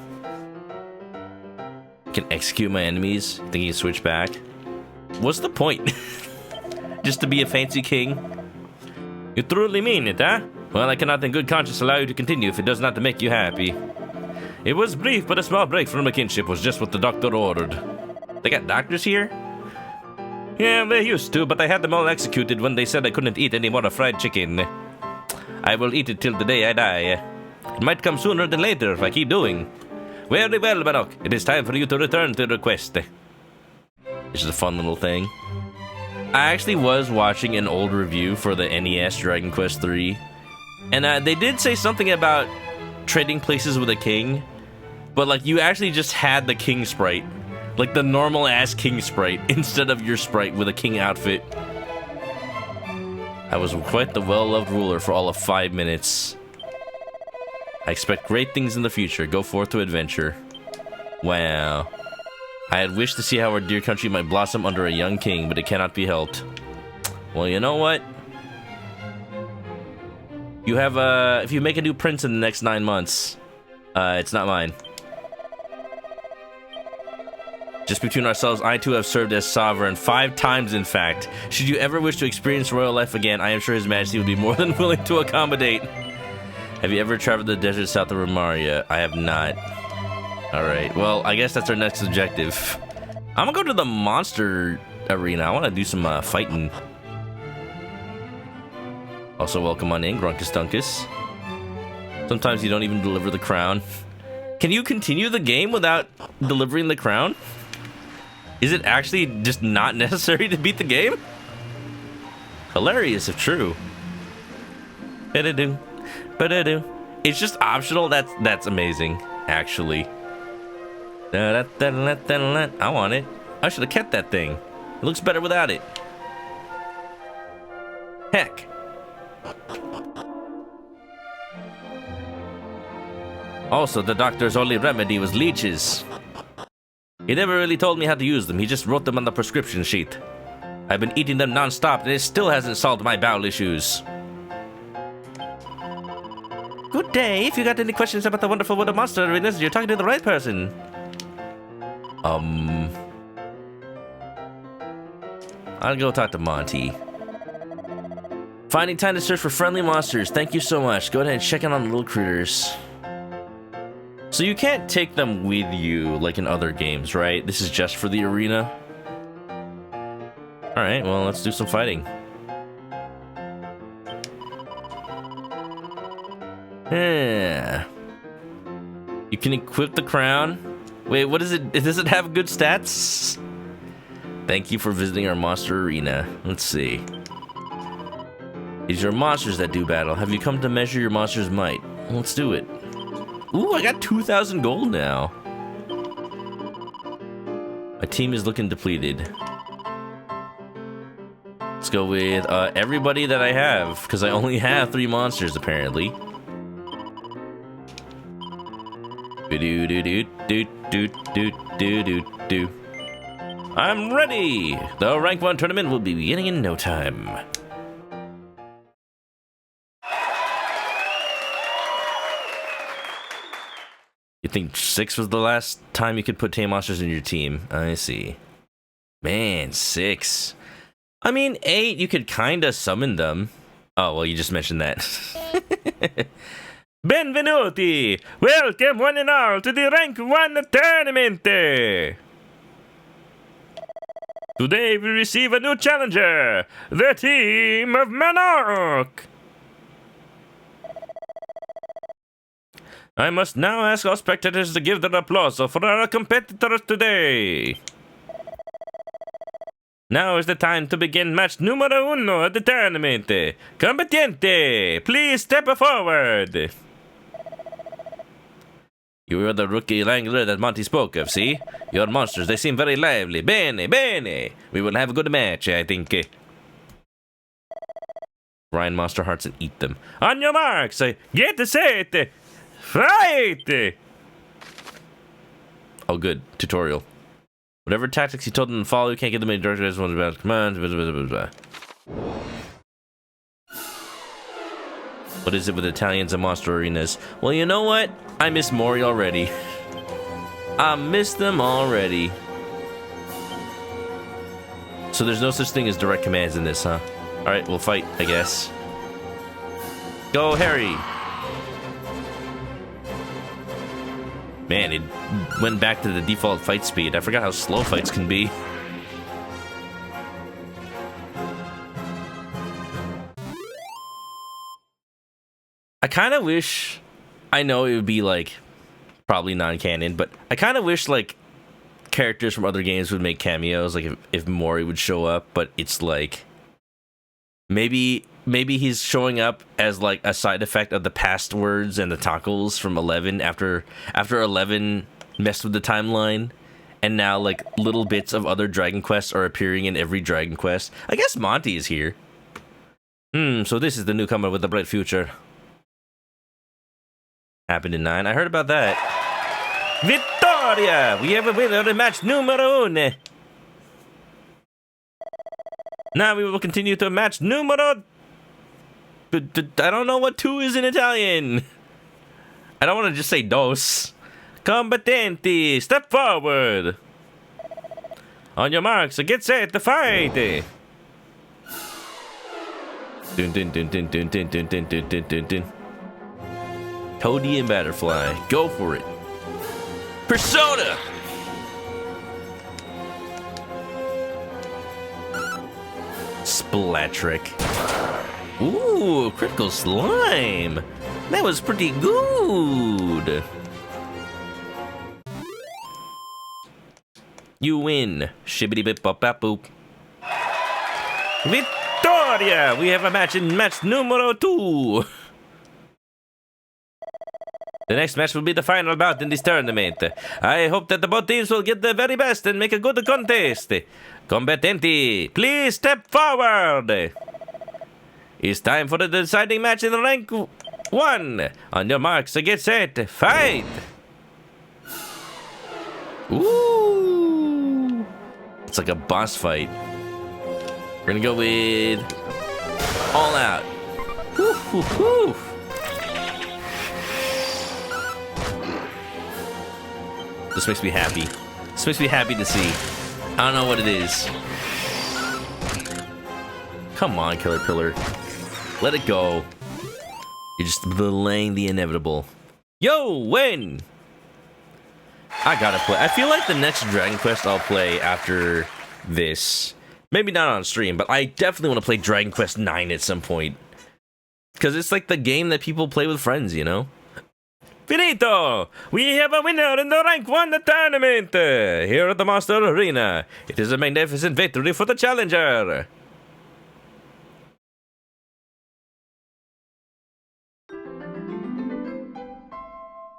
I can execute my enemies. Think he can switch back. What's the point? Just to be a fancy king? You truly mean it, huh? Well, I cannot in good conscience allow you to continue if it does not make you happy. It was brief, but a small break from a kinship was just what the doctor ordered. They got doctors here? Yeah, they used to, but I had them all executed when they said I couldn't eat any more fried chicken. I will eat it till the day I die. It might come sooner than later if I keep doing. Very well, Manok. It is time for you to return to the quest. This is a fun little thing. I actually was watching an old review for the NES Dragon Quest III, and they did say something about trading places with a king, but like you actually just had the king sprite, like the normal ass king sprite, instead of your sprite with a king outfit. I was quite the well-loved ruler for all of 5 minutes. I expect great things in the future. Go forth to adventure. Wow. I had wished to see how our dear country might blossom under a young king, but it cannot be helped. Well, you know what? You have, if you make a new prince in the next 9 months, it's not mine. Just between ourselves, I too have served as sovereign 5 times, in fact. Should you ever wish to experience royal life again, I am sure His Majesty would be more than willing to accommodate. Have you ever traveled the desert south of Romaria? I have not. Alright, well, I guess that's our next objective. I'm gonna go to the monster arena. I want to do some fighting. Also, welcome on in, Grunkus Dunkus. Sometimes you don't even deliver the crown. Can you continue the game without delivering the crown? Is it actually just not necessary to beat the game? Hilarious if true. Ba-da-doo. Ba-da-doo. It's just optional. That's amazing, actually. I want it. I should have kept that thing. It looks better without it. Heck. Also, the doctor's only remedy was leeches. He never really told me how to use them. He just wrote them on the prescription sheet. I've been eating them non-stop, and it still hasn't solved my bowel issues. Good day. If you got any questions about the wonderful world of monster arenas, you're talking to the right person. I'll go talk to Monty. Finding time to search for friendly monsters. Thank you so much. Go ahead and check in on the little critters. So you can't take them with you like in other games, right? This is just for the arena. Alright, well, let's do some fighting. Yeah. You can equip the crown. Wait, what is it? Does it have good stats? Thank you for visiting our monster arena. Let's see. These are monsters that do battle. Have you come to measure your monster's might? Let's do it. Ooh, I got 2,000 gold now. My team is looking depleted. Let's go with everybody that I have, because I only have 3 monsters apparently. I'm ready! The rank 1 tournament will be beginning in no time. You think 6 was the last time you could put tame monsters in your team? I see. Man, 6. I mean, 8, you could kinda summon them. Oh, well, you just mentioned that. Benvenuti! Welcome one and all to the Rank 1 tournament! Today we receive a new challenger, the team of Manok! I must now ask our spectators to give their applause for our competitors today. Now is the time to begin match numero uno of the tournament. Combatiente, please step forward. You are the rookie wrangler that Monty spoke of, see? Your monsters, they seem very lively. Bene, bene. We will have a good match, I think. Grind monster hearts and eat them. On your marks, get set. Fight! Oh, good. Tutorial. Whatever tactics you told them to follow, you can't get them any directions. Commands. What is it with Italians and monster arenas? Well, you know what? I miss Mori already. I miss them already. So there's no such thing as direct commands in this, huh? Alright, we'll fight, I guess. Go, Harry! Man, it went back to the default fight speed. I forgot how slow fights can be. I kind of wish... I know it would be, like, probably non-canon, but I kind of wish, like, characters from other games would make cameos, like, if Mori would show up, but it's, like... Maybe he's showing up as, like, a side effect of the past words and the tackles from 11 after 11 messed with the timeline, and now, like, little bits of other Dragon Quests are appearing in every Dragon Quest. I guess Monty is here. So this is the newcomer with the bright future. Happened in 9. I heard about that. Vittoria! We have a winner in match numero uno. Now we will continue to match numero... I don't know what 2 is in Italian. I don't want to just say dos. Combattenti, step forward. On your marks, get set to fight. Dun dun dun dun dun dun dun dun dun dun dun dun. Toadie and Butterfly, go for it. Persona! Splatrick. Ooh, critical slime. That was pretty good. You win. Shibbity bip bop bap boop. Vittoria! We have a match in match numero 2. The next match will be the final bout in this tournament. I hope that the both teams will get the very best and make a good contest. Combattenti, please step forward. It's time for the deciding match in rank 1. On your marks, get set, fight. Ooh. It's like a boss fight. We're gonna go with all out. Woo, woo, woo. This makes me happy. This makes me happy to see. I don't know what it is. Come on, Killer Pillar. Let it go. You're just delaying the inevitable. Yo, when? I gotta play. I feel like the next Dragon Quest I'll play after this. Maybe not on stream, but I definitely want to play Dragon Quest 9 at some point. Because it's like the game that people play with friends, you know? Finito! We have a winner in the Rank 1 tournament! Here at the Monster Arena. It is a magnificent victory for the challenger!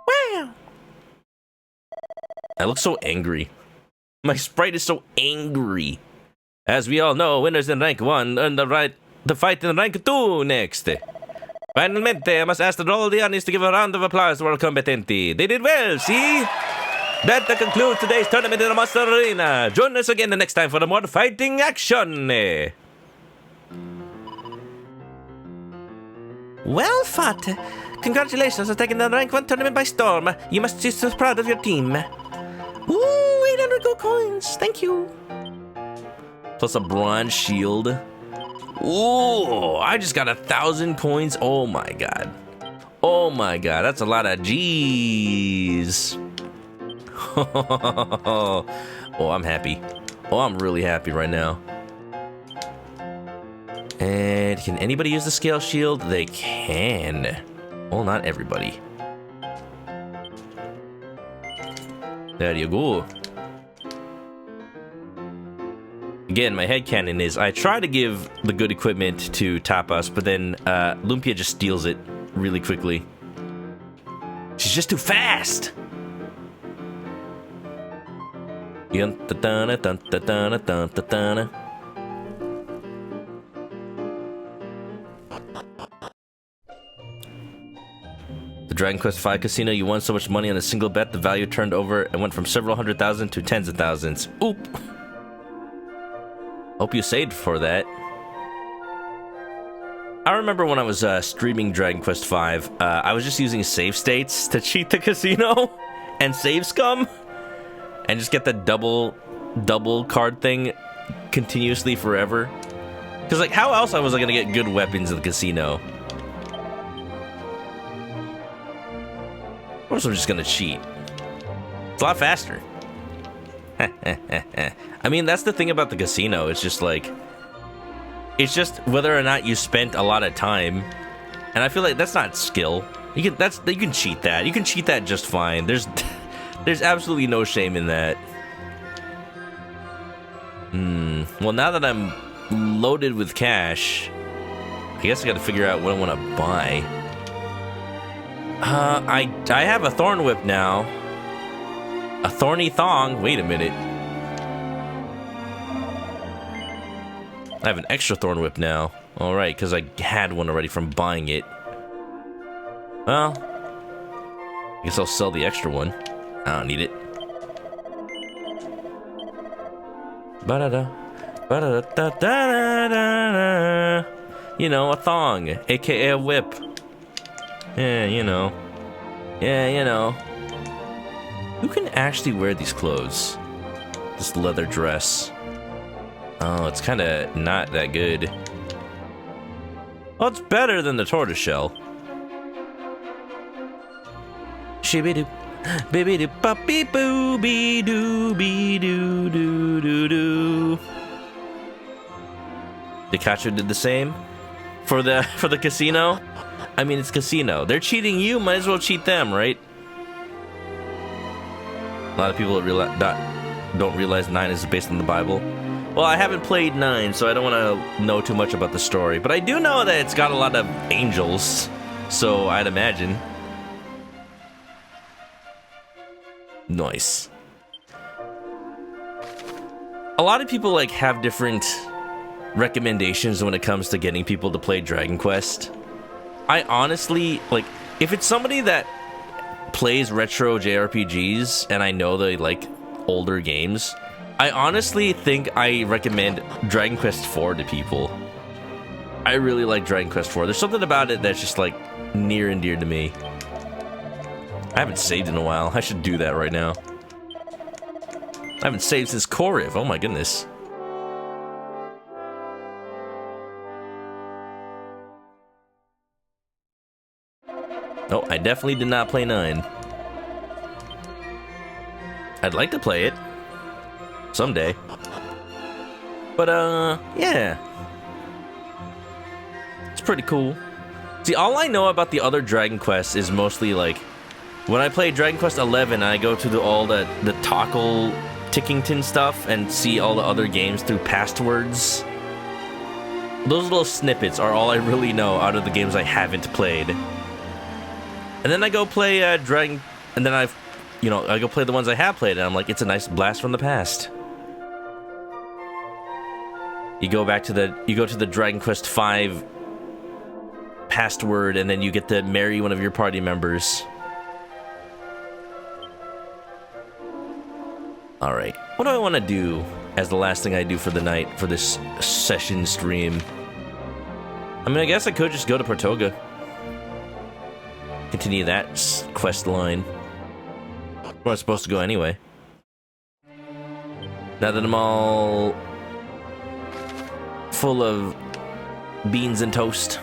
Wow! I look so angry. My sprite is so angry. As we all know, winners in Rank 1 earn the right to fight in Rank 2 next. Finalmente, I must ask all the audience to give a round of applause to our combatenti. They did well, see? That concludes today's tournament in the Monster Arena. Join us again the next time for the more fighting action. Well fought. Congratulations on taking the Rank 1 tournament by storm. You must be so proud of your team. Ooh, 800 gold coins. Thank you. Plus a bronze shield. Ooh, I just got 1,000 coins. Oh my god. Oh my god, that's a lot of G's. Oh, I'm happy. Oh, I'm really happy right now. And can anybody use the scale shield? They can. Well, not everybody. There you go. Again, my headcanon is I try to give the good equipment to Tapas, but then Lumpia just steals it really quickly. She's just too fast! The Dragon Quest V casino, you won so much money on a single bet, the value turned over and went from several hundred thousand to tens of thousands. Oop! Hope you saved for that. I remember when I was streaming Dragon Quest V, I was just using save states to cheat the casino and save scum and just get the double card thing continuously forever. Because, like, how else was I gonna get good weapons in the casino? Of course I'm just gonna cheat. It's a lot faster. I mean, that's the thing about the casino. It's just like, it's just whether or not you spent a lot of time, and I feel like that's not skill. You can cheat that. You can cheat that just fine. There's absolutely no shame in that. Well, now that I'm loaded with cash, I guess I got to figure out what I want to buy. I have a thorn whip now. A thorny thong. Wait a minute. I have an extra thorn whip now. Alright, because I had one already from buying it. Well, I guess I'll sell the extra one. I don't need it. Ba-da-da. Ba-da-da-da-da-da-da. You know, a thong, aka a whip. Yeah, you know. Yeah, you know. Who can actually wear these clothes? This leather dress. Oh, it's kind of not that good. Well, it's better than the tortoiseshell. Shibby-doo. Baby-doo. Bee-boo-bee-doo-bee-doo-doo-doo-doo. Pikachu did the same for the casino. I mean, it's casino. They're cheating you, might as well cheat them, right? A lot of people don't realize 9 is based on the Bible. Well, I haven't played 9, so I don't want to know too much about the story. But I do know that it's got a lot of angels, so I'd imagine. Nice. A lot of people like have different recommendations when it comes to getting people to play Dragon Quest. I honestly, like, if it's somebody that plays retro JRPGs and I know they like older games, I honestly think I recommend Dragon Quest IV to people. I really like Dragon Quest IV. There's something about it that's just like near and dear to me. I haven't saved in a while. I should do that right now. I haven't saved since Korriv. Oh my goodness. Oh, I definitely did not play 9. I'd like to play it someday. But yeah. It's pretty cool. See, all I know about the other Dragon Quest is mostly like when I play Dragon Quest 11, I go to all the toggle Tickington stuff and see all the other games through passwords. Those little snippets are all I really know out of the games I haven't played. And then I go play Dragon, and then I go play the ones I have played, and I'm like, it's a nice blast from the past. You go to the Dragon Quest V password, and then you get to marry one of your party members. Alright, what do I want to do as the last thing I do for the night for this session stream? I mean, I guess I could just go to Portoga. Continue that quest line. Where I'm supposed to go anyway. Now that I'm all full of beans and toast.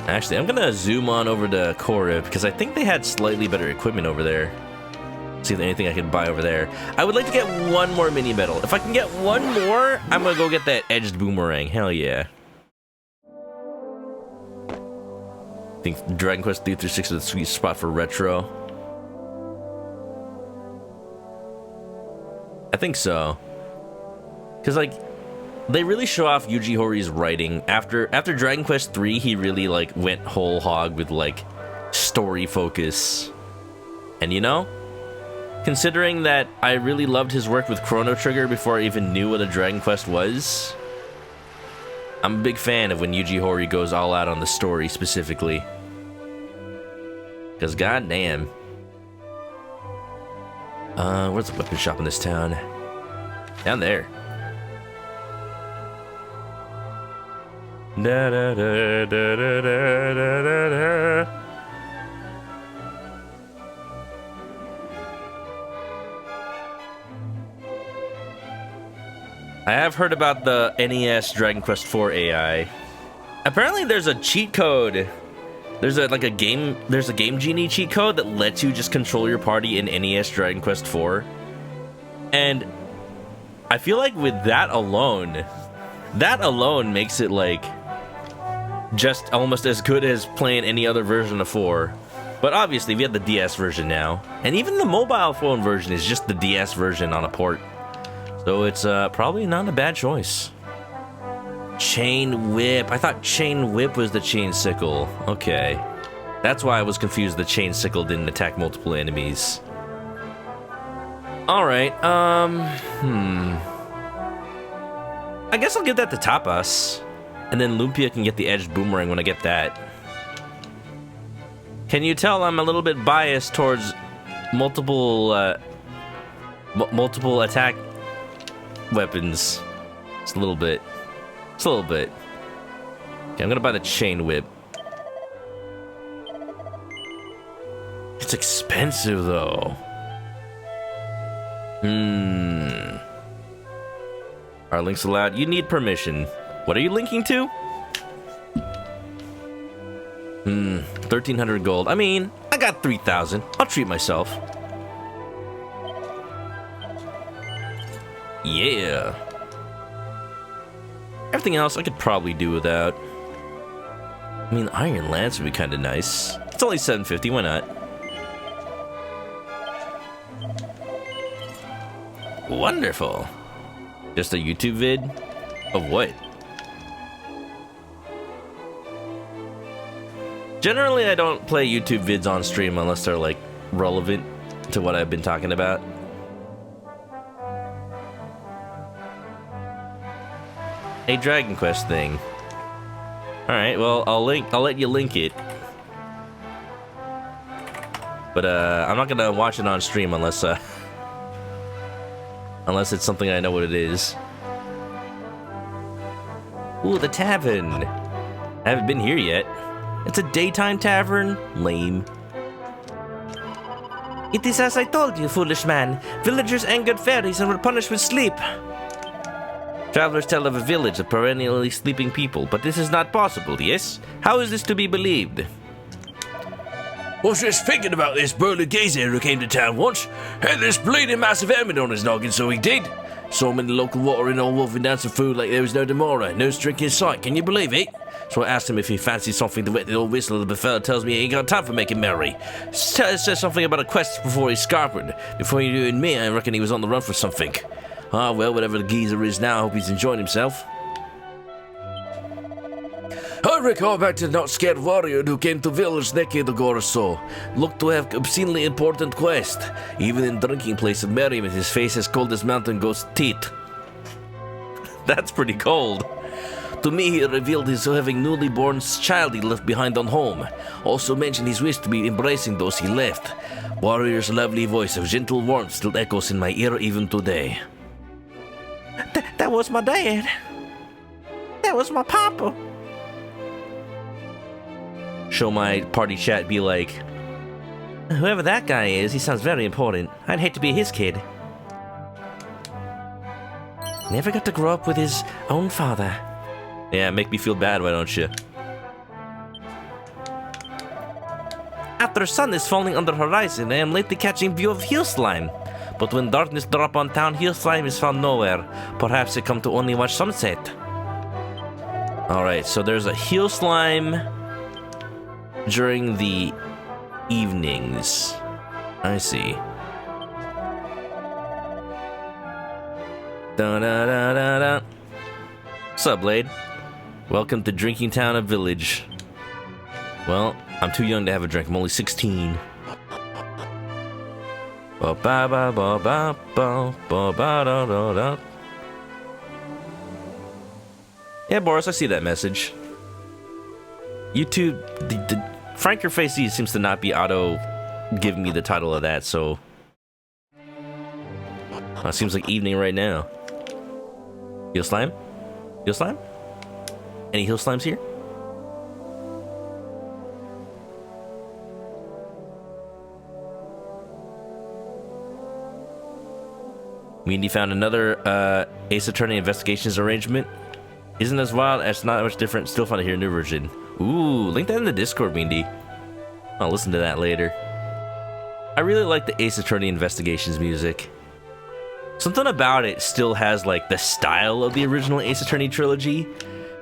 Actually, I'm gonna zoom on over to Korriv because I think they had slightly better equipment over there. See if there's anything I can buy over there. I would like to get one more mini medal. If I can get one more, I'm gonna go get that edged boomerang. Hell yeah. I think Dragon Quest 3 through 6 is the sweet spot for retro. I think so. Cause like, they really show off Yuji Horí's writing. After Dragon Quest 3, he really like went whole hog with like story focus. And you know, considering that I really loved his work with Chrono Trigger before I even knew what a Dragon Quest was, I'm a big fan of when Yuji Horii goes all out on the story specifically. Cause goddamn. Where's the weapon shop in this town? Down there. Da da da da da da da da. I have heard about the NES Dragon Quest IV AI. Apparently there's a cheat code. There's a game genie cheat code that lets you just control your party in NES Dragon Quest IV. And I feel like with that alone makes it like just almost as good as playing any other version of 4. But obviously we have the DS version now. And even the mobile phone version is just the DS version on a port. So it's probably not a bad choice. Chain Whip. I thought Chain Whip was the Chain Sickle. Okay. That's why I was confused the Chain Sickle didn't attack multiple enemies. Alright, I guess I'll give that to Tapas. And then Lumpia can get the edged boomerang when I get that. Can you tell I'm a little bit biased towards multiple attack weapons? It's a little bit. Okay, I'm gonna buy the Chain Whip. It's expensive though. Are links allowed? You need permission. What are you linking to? 1,300 gold. I mean, I got 3,000. I'll treat myself. Yeah. Everything else I could probably do without. I mean, Iron Lance would be kind of nice. It's only 750, why not? Wonderful. Just a YouTube vid? Of what? Generally, I don't play YouTube vids on stream unless they're, like, relevant to what I've been talking about. A Dragon Quest thing. Alright, well, I'll let you link it. But, I'm not gonna watch it on stream unless, Unless it's something I know what it is. Ooh, the tavern. I haven't been here yet. It's a daytime tavern? Lame. It is as I told you, foolish man. Villagers angered fairies and were punished with sleep. Travelers tell of a village of perennially sleeping people, but this is not possible, yes? How is this to be believed? I was just thinking about this burly geezer who came to town once. Had this bleeding massive helmet on his noggin, so he did. Saw him in the local watering hole wolfing down some food like there was no tomorrow. No drink in sight, can you believe it? So I asked him if he fancied something to wet the old whistle, and the fella tells me he ain't got time for making merry. Says something about a quest before he's scarpered. Before you knew me, I reckon he was on the run for something. Ah, well, whatever the geezer is now, I hope he's enjoying himself. I recall back to the not-scared warrior who came to village decade ago or so. Looked to have obscenely important quest. Even in drinking place of merriment, his face as cold as mountain goat's teeth. That's pretty cold. To me, he revealed his having newly born child he left behind on home. Also mentioned his wish to be embracing those he left. Warrior's lovely voice of gentle warmth still echoes in my ear even today. That was my dad. That was my papa. Show my party chat be like, whoever that guy is, he sounds very important. I'd hate to be his kid. Never got to grow up with his own father. Yeah, make me feel bad, why don't you? After sun is falling on the horizon, I am lately catching view of hill slime. But when darkness drop on town, hill slime is found nowhere. Perhaps it come to only watch sunset. Alright, so there's a hill slime during the evenings. I see. Da da da da da. What's up, Blade? Welcome to Drinking Town of Village. Well, I'm too young to have a drink. I'm only 16. Ba ba ba ba ba ba ba ba da da da. Yeah, Boris, I see that message. YouTube, the Frank Your Face seems to not be auto giving me the title of that, so it seems like evening right now. Heal slime? Heal slime? Any heal slimes here? Meandy found another Ace Attorney Investigations arrangement. Isn't as wild, it's not much different. Still fun to hear a new version. Ooh, link that in the Discord, Meandy. I'll listen to that later. I really like the Ace Attorney Investigations music. Something about it still has like the style of the original Ace Attorney trilogy,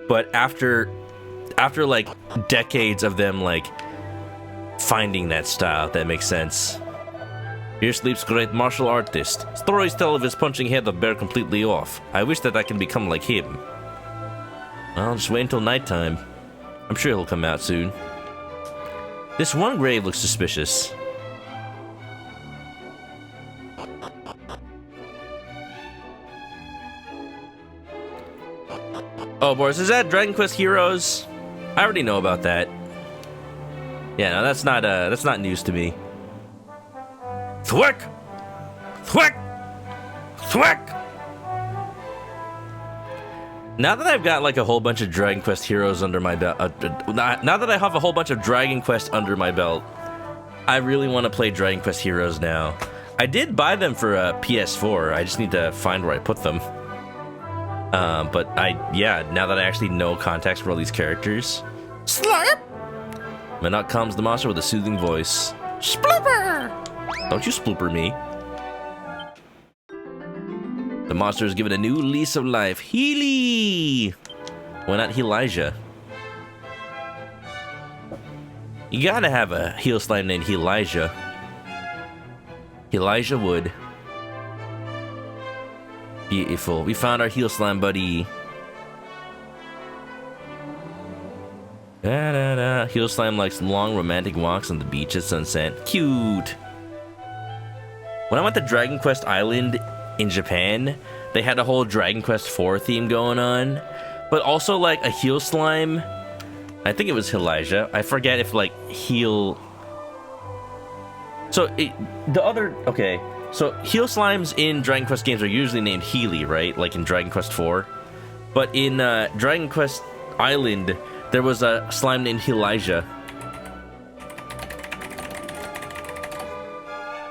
but after like decades of them like finding that style, if that makes sense. Here sleeps great martial artist. Stories tell of his punching head of bear completely off. I wish that I can become like him. I'll just wait until nighttime. I'm sure he'll come out soon. This one grave looks suspicious. Oh, Boris, is that Dragon Quest Heroes? I already know about that. Yeah, no, that's not news to me. Thwack! Thwack! Thwack! Now that I've got like a whole bunch of Dragon Quest Heroes under my belt, now that I have a whole bunch of Dragon Quest under my belt, I really want to play Dragon Quest Heroes now. I did buy them for a PS4. I just need to find where I put them. But now that I actually know context for all these characters. Slurp! Manok calms the monster with a soothing voice. Splooper! Don't you splooper me. The monster is given a new lease of life. Healy! Why not Elijah? You gotta have a heal slime named Elijah. Elijah Wood. Beautiful. We found our heal slime buddy. Da, da, da. Heal slime likes long romantic walks on the beach at sunset. Cute. When I went to Dragon Quest Island in Japan, they had a whole Dragon Quest IV theme going on, but also like a heal slime. I think it was Elijah. I forget if like heal. So the other, okay, So Heal Slimes in Dragon Quest games are usually named Healy, right? Like in Dragon Quest 4. But in Dragon Quest Island, there was a slime named Elijah.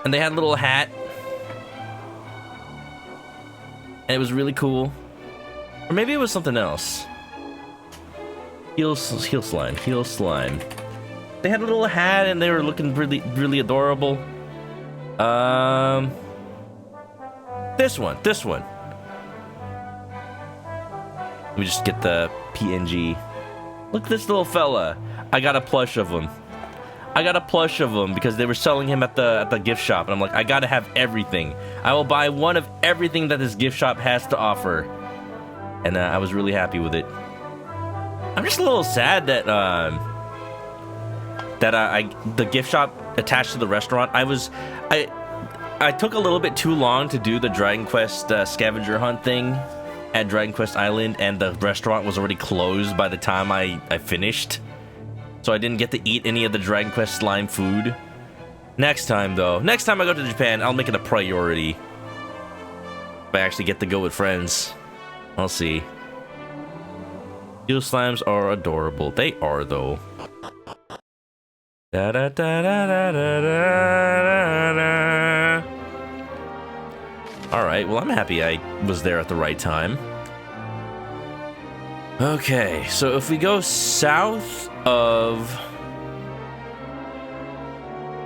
And they had a little hat. And it was really cool. Or maybe it was something else. Heal Slime. They had a little hat and they were looking really, really adorable. This one. Let me just get the PNG. Look at this little fella. I got a plush of him. Because they were selling him at the gift shop, and I'm like, I gotta have everything. I will buy one of everything that this gift shop has to offer, and I was really happy with it. I'm just a little sad that the gift shop attached to the restaurant. I took a little bit too long to do the Dragon Quest scavenger hunt thing at Dragon Quest Island, and the restaurant was already closed by the time I finished. So I didn't get to eat any of the Dragon Quest slime food. Next time, though. Next time I go to Japan, I'll make it a priority. If I actually get to go with friends. I'll see. Heal Slimes are adorable. They are, though. Da da da da da da da da. Alright, well, I'm happy I was there at the right time. Okay, so if we go south of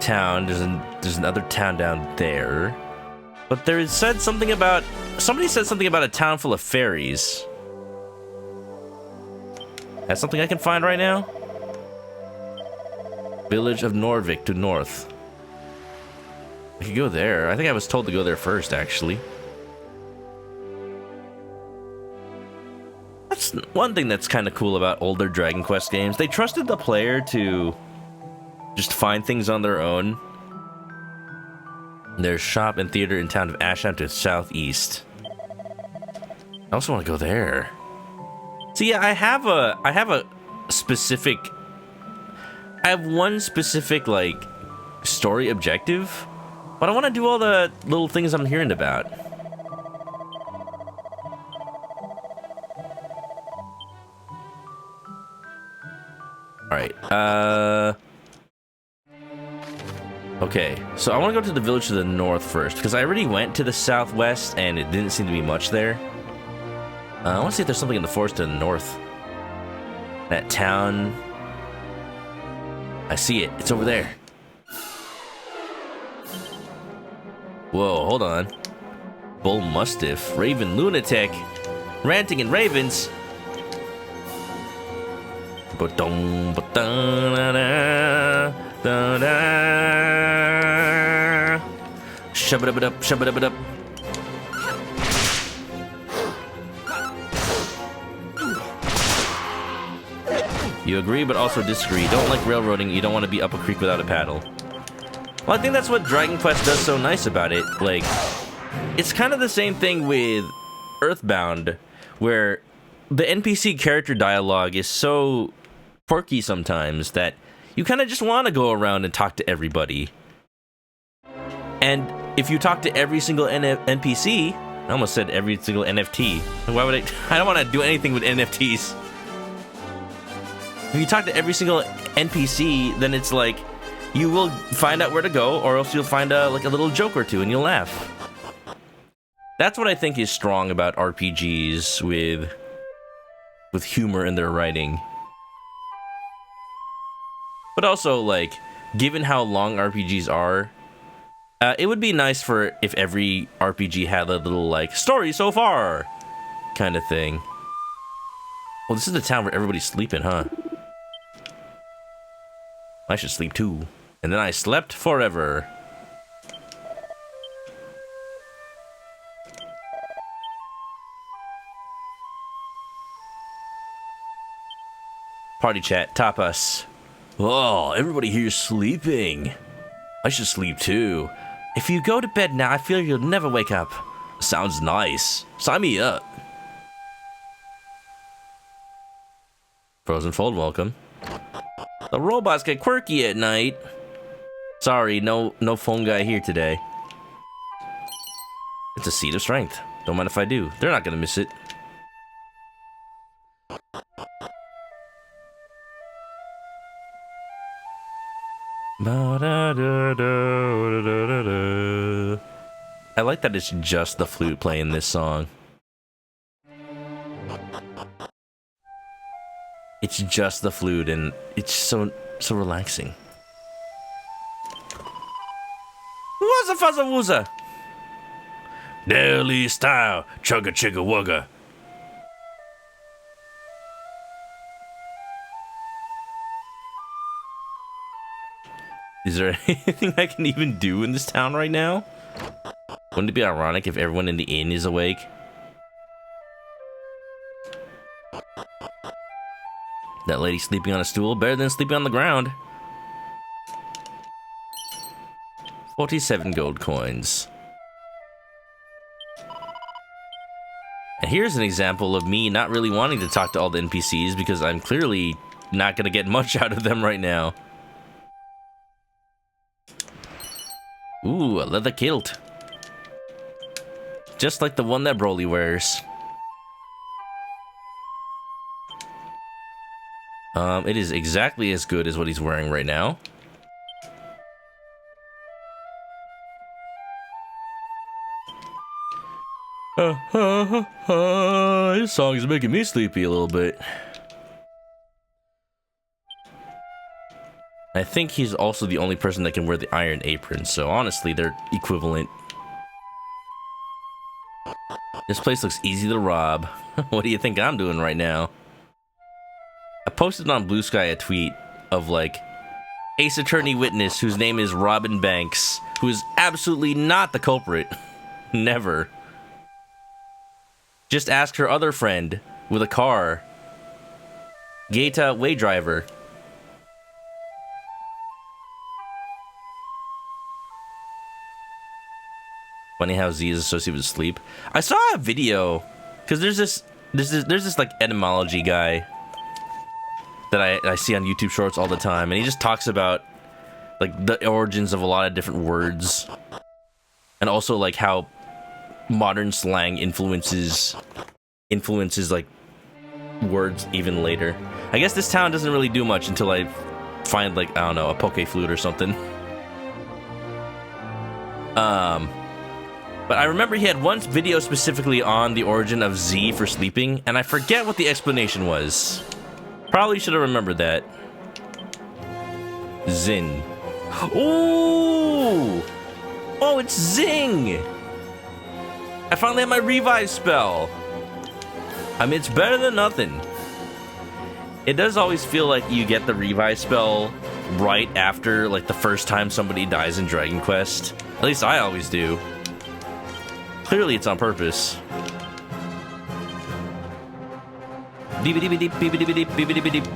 town, there's another town down there. But somebody said something about a town full of fairies. That's something I can find right now? Village of Norvik to north. I could go there. I think I was told to go there first, actually. That's one thing that's kind of cool about older Dragon Quest games. They trusted the player to just find things on their own. There's shop and theater in town of Asham to southeast. I also want to go there. So yeah, I have one specific like story objective, but I want to do all the little things I'm hearing about. Alright, okay, so I want to go to the village to the north first, because I already went to the southwest, and it didn't seem to be much there. I want to see if there's something in the forest to the north. That town... I see it. It's over there. Whoa, hold on. Bull Mustiff, Raven Lunatic, Ranting and Ravens. Shabba-dabba-dub, shabba-dabba-dub. You agree, but also disagree. Don't like railroading, you don't want to be up a creek without a paddle. Well, I think that's what Dragon Quest does so nice about it. Like, it's kind of the same thing with Earthbound, where the NPC character dialogue is so quirky sometimes that you kind of just want to go around and talk to everybody. And if you talk to every single NPC, I almost said every single NFT. Why would I don't want to do anything with NFTs. If you talk to every single NPC, then it's like, you will find out where to go, or else you'll find like a little joke or two and you'll laugh. That's what I think is strong about RPGs with humor in their writing. But also, like, given how long RPGs are, it would be nice if every RPG had a little, like, story so far kind of thing. Well, this is the town where everybody's sleeping, huh? I should sleep too. And then I slept forever. Party chat, tapas. Oh, everybody here's sleeping. I should sleep too. If you go to bed now, I feel you'll never wake up. Sounds nice. Sign me up. Frozen Fold, welcome. The robots get quirky at night. Sorry, no phone guy here today. It's a seed of strength. Don't mind if I do. They're not gonna miss it. I like that it's just the flute playing this song. It's just the flute, and it's so relaxing. Wuzza fuzza wuzza! Daily style, chugga chugga wugga. Is there anything I can even do in this town right now? Wouldn't it be ironic if everyone in the inn is awake? That lady sleeping on a stool, better than sleeping on the ground. 47 gold coins. And here's an example of me not really wanting to talk to all the NPCs because I'm clearly not gonna get much out of them right now. Ooh, a leather kilt. Just like the one that Broly wears. It is exactly as good as what he's wearing right now. This song is making me sleepy a little bit. I think he's also the only person that can wear the iron apron, so honestly, they're equivalent. This place looks easy to rob. What do you think I'm doing right now? I posted on Blue Sky a tweet of like, Ace Attorney witness whose name is Robin Banks, who is absolutely not the culprit. Never. Just ask her other friend with a car, Gaeta Way Driver. Funny how Z is associated with sleep. I saw a video because there's this like etymology guy that I see on YouTube Shorts all the time, and he just talks about like the origins of a lot of different words, and also like how modern slang influences like words even later. I guess this town doesn't really do much until I find like, I don't know, a poke flute or something. But I remember he had one video specifically on the origin of Z for sleeping, and I forget what the explanation was. Probably should have remembered that. Zin. Ooh! Oh, it's Zing! I finally have my revive spell. I mean, it's better than nothing. It does always feel like you get the revive spell right after like the first time somebody dies in Dragon Quest. At least I always do. Clearly it's on purpose. Beep-a-deep-a-deep, beep-a-deep-a-deep, beep-a-deep-a-deep.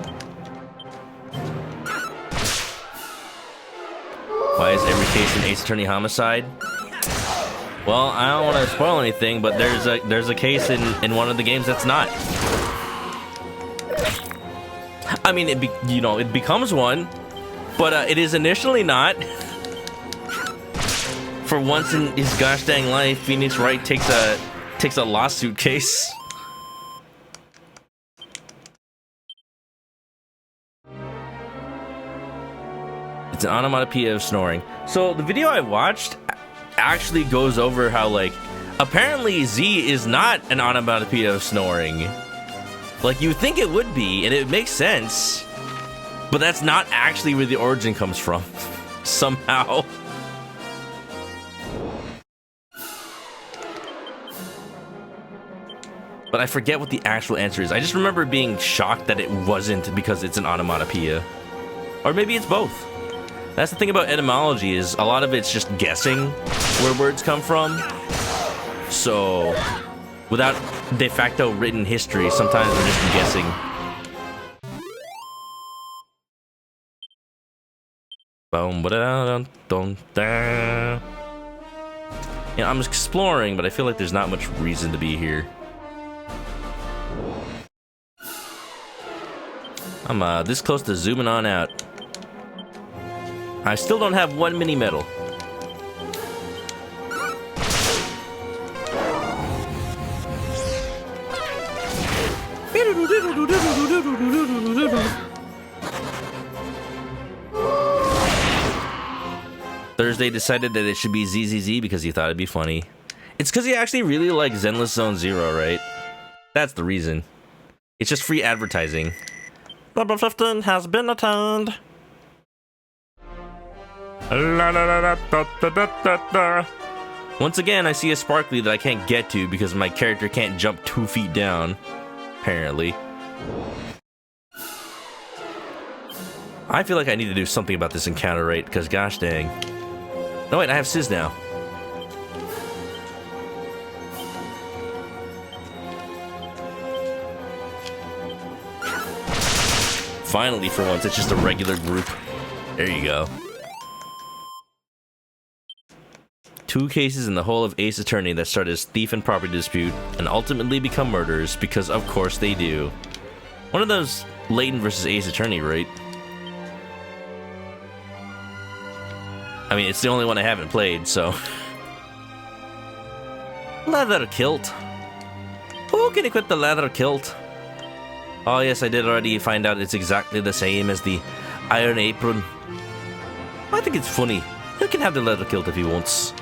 Why is every case an Ace Attorney homicide? Well, I don't want to spoil anything, but there's a case in one of the games that's not. I mean, it becomes one, but it is initially not. For once in his gosh dang life, Phoenix Wright takes a lawsuit case. It's an onomatopoeia of snoring. So the video I watched actually goes over how like apparently Z is not an onomatopoeia of snoring. Like you think it would be, and it makes sense, but that's not actually where the origin comes from. Somehow. But I forget what the actual answer is. I just remember being shocked that it wasn't because it's an onomatopoeia. Or maybe it's both. That's the thing about etymology, is a lot of it's just guessing where words come from. So, without de facto written history, sometimes we're just guessing. Boom, ba-da-dum-dum-da. You know, I'm exploring, but I feel like there's not much reason to be here. I'm this close to zooming on out. I still don't have one mini medal. Thursday decided that it should be ZZZ because he thought it'd be funny. It's because he actually really likes Zenless Zone Zero, right? That's the reason. It's just free advertising. Number 15 has been attained. Once again, I see a sparkly that I can't get to because my character can't jump 2 feet down. Apparently. I feel like I need to do something about this encounter rate, because gosh dang. No wait, I have Sizz now. Finally, for once, it's just a regular group. There you go. 2 cases in the whole of Ace Attorney that start as thief and property dispute, and ultimately become murders, because of course they do. One of those Layton versus Ace Attorney, right? I mean, it's the only one I haven't played, so... Leather kilt. Who can equip the leather kilt? Oh yes, I did already find out it's exactly the same as the iron apron. I think it's funny. He can have the leather kilt if he wants.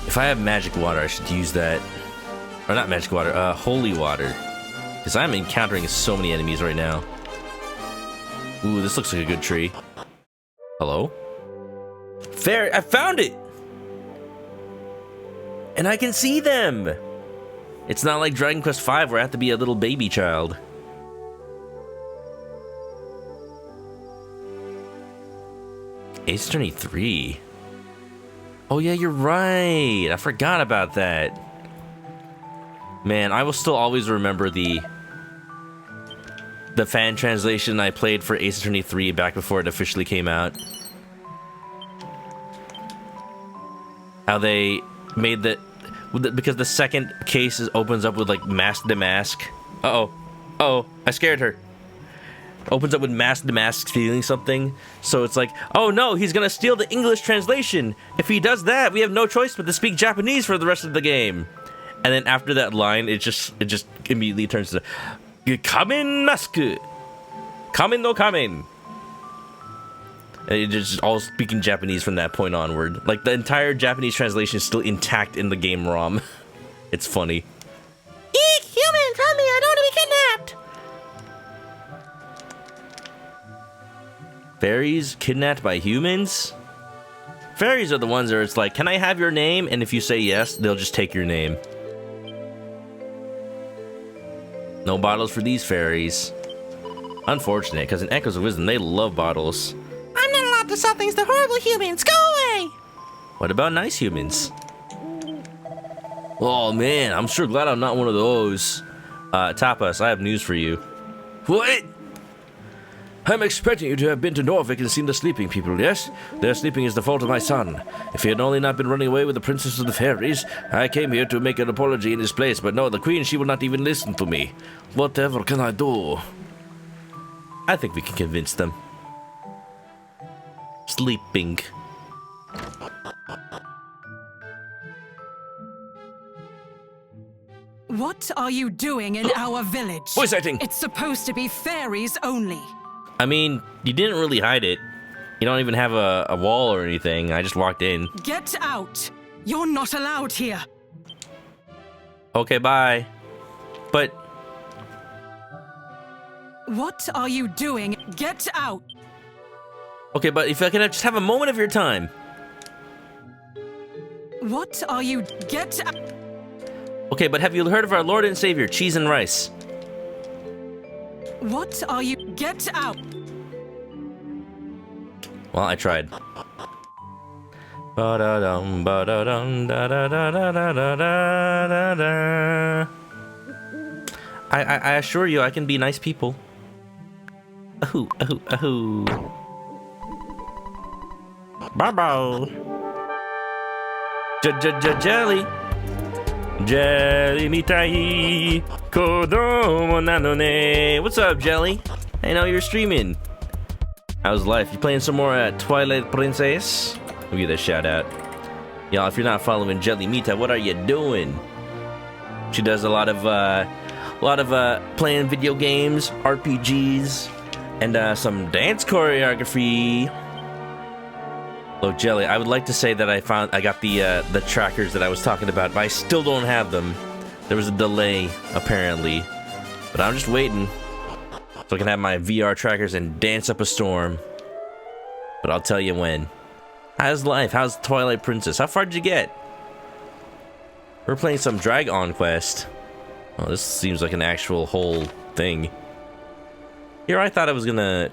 If I have magic water, I should use that. Or not magic water, holy water. Because I'm encountering so many enemies right now. Ooh, this looks like a good tree. Hello? Fair, I found it! And I can see them! It's not like Dragon Quest V where I have to be a little baby child. Ace Attorney 3. Oh yeah, you're right. I forgot about that. Man, I will still always remember the fan translation I played for Ace Attorney 3 back before it officially came out. How they made that because the second case opens up with like mask to mask. Uh-oh, I scared her. Opens up with mask to mask stealing something. So it's like, oh no, he's gonna steal the English translation. If he does that, we have no choice but to speak Japanese for the rest of the game. And then after that line, it just immediately turns to Kamen Masku. Kamen no Kamen. And it's just all speaking Japanese from that point onward. Like the entire Japanese translation is still intact in the game ROM. It's funny. Eek, humans, help me, I don't want to be kidnapped. Fairies kidnapped by humans? Fairies are the ones where it's like, can I have your name? And if you say yes, they'll just take your name. No bottles for these fairies. Unfortunate, because in Echoes of Wisdom, they love bottles. I'm not allowed to sell things to horrible humans. Go away! What about nice humans? Oh man, I'm sure glad I'm not one of those. Tapas, I have news for you. What? I'm expecting you to have been to Norvik and seen the sleeping people, yes? Their sleeping is the fault of my son. If he had only not been running away with the princess of the fairies, I came here to make an apology in his place, but no, the queen, she will not even listen to me. Whatever can I do? I think we can convince them. Sleeping. What are you doing in our village? Voice acting! It's supposed to be fairies only. I mean, you didn't really hide it. You don't even have a wall or anything. I just walked in. Get out! You're not allowed here. Okay, bye. But... What are you doing? Get out! okay, but if I can just have a moment of your time. What are you... Get out! Okay, but have you heard of our Lord and Savior, Cheese and Rice? What are you... Get out! Well, I tried. Ba-da-dum, ba-da-dum, da-da-da-da-da-da-da-da. I assure you, I can be nice people. Ahoo, ahoo, ahoo. Bye-bye. Jelly. Jelly mitai kodomo nano ne. What's up, Jelly? I know you're streaming. How's life? You playing some more Twilight Princess? We'll give that a shout out. Y'all, if you're not following Jelly Mita, what are you doing? She does a lot of playing video games, RPGs, and some dance choreography. Look, Jelly, I would like to say that I got the trackers that I was talking about, but I still don't have them. There was a delay, apparently. But I'm just waiting so I can have my VR trackers and dance up a storm. But I'll tell you when. How's life? How's Twilight Princess? How far did you get? We're playing some Dragon Quest. Oh, this seems like an actual whole thing. Here, I thought I was gonna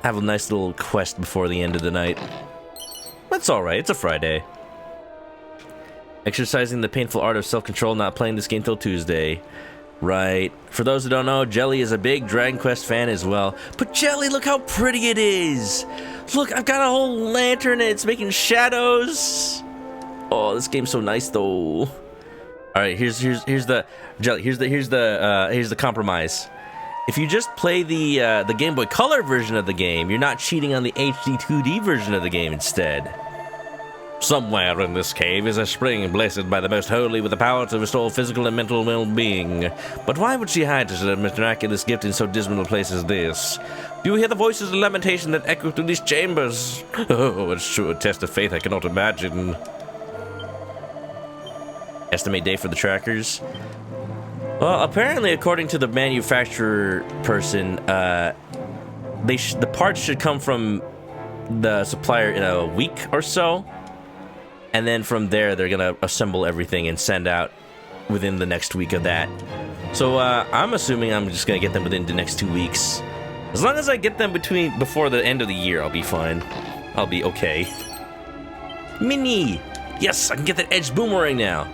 have a nice little quest before the end of the night. That's alright, it's a Friday. Exercising the painful art of self-control, not playing this game till Tuesday. Right. For those who don't know, Jelly is a big Dragon Quest fan as well. But Jelly, look how pretty it is! Look, I've got a whole lantern and it's making shadows! Oh, this game's so nice though. Alright, here's the Jelly, here's the compromise. If you just play the Game Boy Color version of the game, you're not cheating on the HD-2D version of the game instead. Somewhere in this cave is a spring blessed by the most holy with the power to restore physical and mental well-being. But why would she hide such a miraculous gift in so dismal a place as this? Do you hear the voices of lamentation that echo through these chambers? Oh, it's sure a test of faith I cannot imagine. Estimate day for the trackers? Well, apparently, according to the manufacturer person, the parts should come from the supplier in a week or so. And then from there, they're gonna assemble everything and send out within the next week of that. So I'm assuming I'm just gonna get them within the next 2 weeks. As long as I get them before the end of the year, I'll be fine. I'll be okay. Mini! Yes, I can get that edge boomerang now.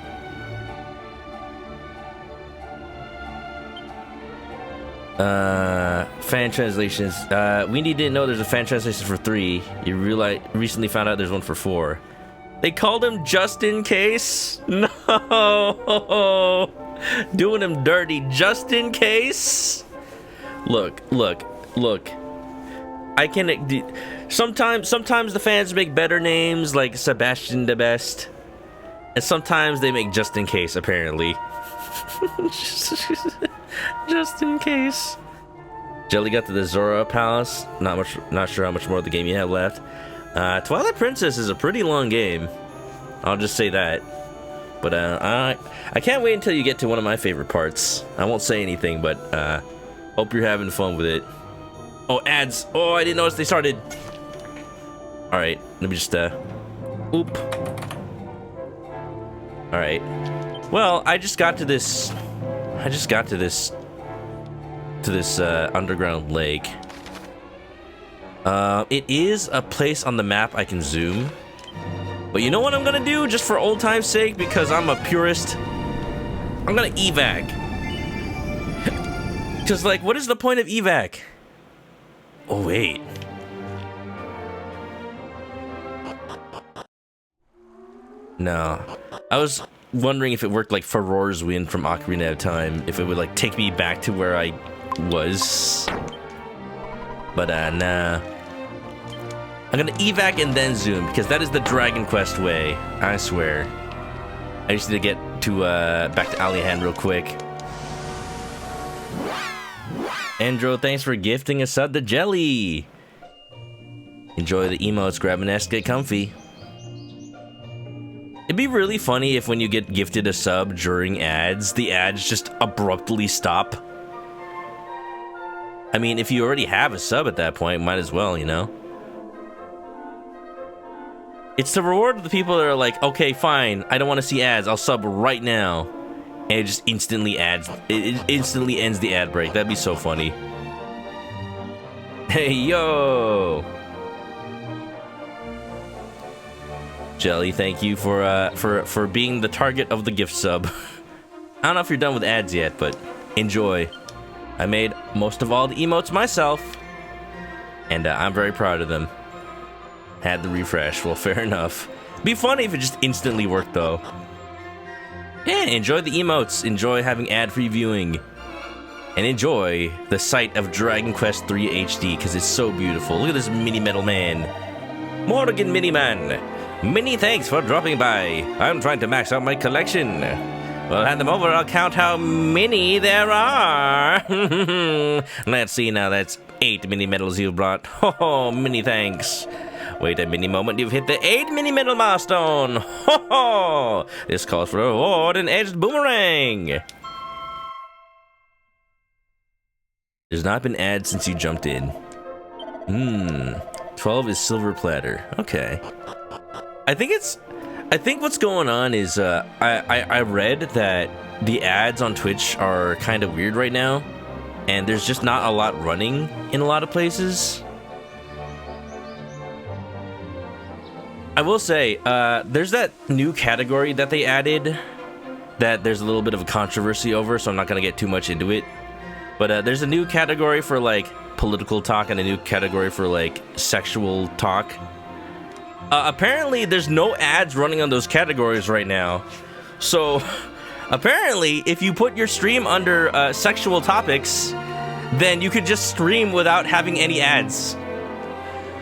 Fan translations. We didn't know there's a fan translation for 3. You recently found out there's one for 4. They called him just in case? No! Doing him dirty just in case? Look. I can... Sometimes the fans make better names, like Sebastian the Best. And sometimes they make just in case, apparently. Just in case. Jelly got to the Zora Palace. Not sure how much more of the game you have left. Twilight Princess is a pretty long game. I'll just say that. But I can't wait until you get to one of my favorite parts. I won't say anything, but hope you're having fun with it. Oh, ads! Oh, I didn't notice they started. All right, let me just oop. All right. Well, I just got to this underground lake. It is a place on the map I can zoom. But you know what I'm gonna do, just for old time's sake, because I'm a purist? I'm gonna evac. Because, like, what is the point of evac? Oh, wait. No. I was wondering if it worked like Farore's Wind from Ocarina of Time, if it would, like, take me back to where I was. But, nah. I'm gonna evac and then zoom, because that is the Dragon Quest way, I swear. I just need to get to, back to Alihan real quick. Andro, thanks for gifting a sub to Jelly! Enjoy the emotes, grab a nest, get comfy. It'd be really funny if when you get gifted a sub during ads, the ads just abruptly stop. I mean, if you already have a sub at that point, might as well, you know? It's the reward of the people that are like, okay, fine, I don't want to see ads, I'll sub right now. And it just instantly it instantly ends the ad break. That'd be so funny. Hey, yo! Jelly, thank you for being the target of the gift sub. I don't know if you're done with ads yet, but enjoy. I made most of all the emotes myself, and I'm very proud of them. Had the refresh, well, fair enough. Be funny if it just instantly worked, though. Yeah, enjoy the emotes, enjoy having ad-free viewing, and enjoy the sight of Dragon Quest III HD, because it's so beautiful. Look at this mini metal man. Morgan Miniman. Many thanks for dropping by. I'm trying to max out my collection. Well, hand them over. I'll count how many there are. Let's see now. That's 8 mini medals you've brought. Oh, many thanks. Wait a mini moment. You've hit the 8 mini medal milestone. Ho. This calls for a reward, an edged boomerang. There's not been ads since you jumped in. 12 is silver platter. Okay. I think what's going on is I read that the ads on Twitch are kind of weird right now, and there's just not a lot running in a lot of places. I will say, there's that new category that they added that there's a little bit of a controversy over, so I'm not going to get too much into it. But there's a new category for, like, political talk and a new category for, like, sexual talk. Apparently, there's no ads running on those categories right now. So, apparently, if you put your stream under sexual topics, then you could just stream without having any ads.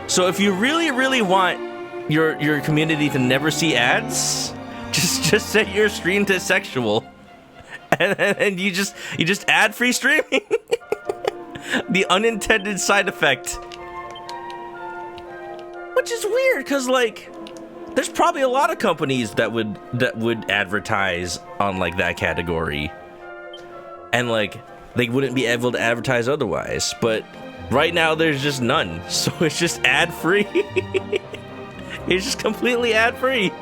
So if you really, really want your community to never see ads, just set your stream to sexual. And you just ad-free streaming. The unintended side effect. Which is weird, because, like, there's probably a lot of companies that would advertise on, like, that category. And, like, they wouldn't be able to advertise otherwise. But right now, there's just none. So it's just ad-free. It's just completely ad-free.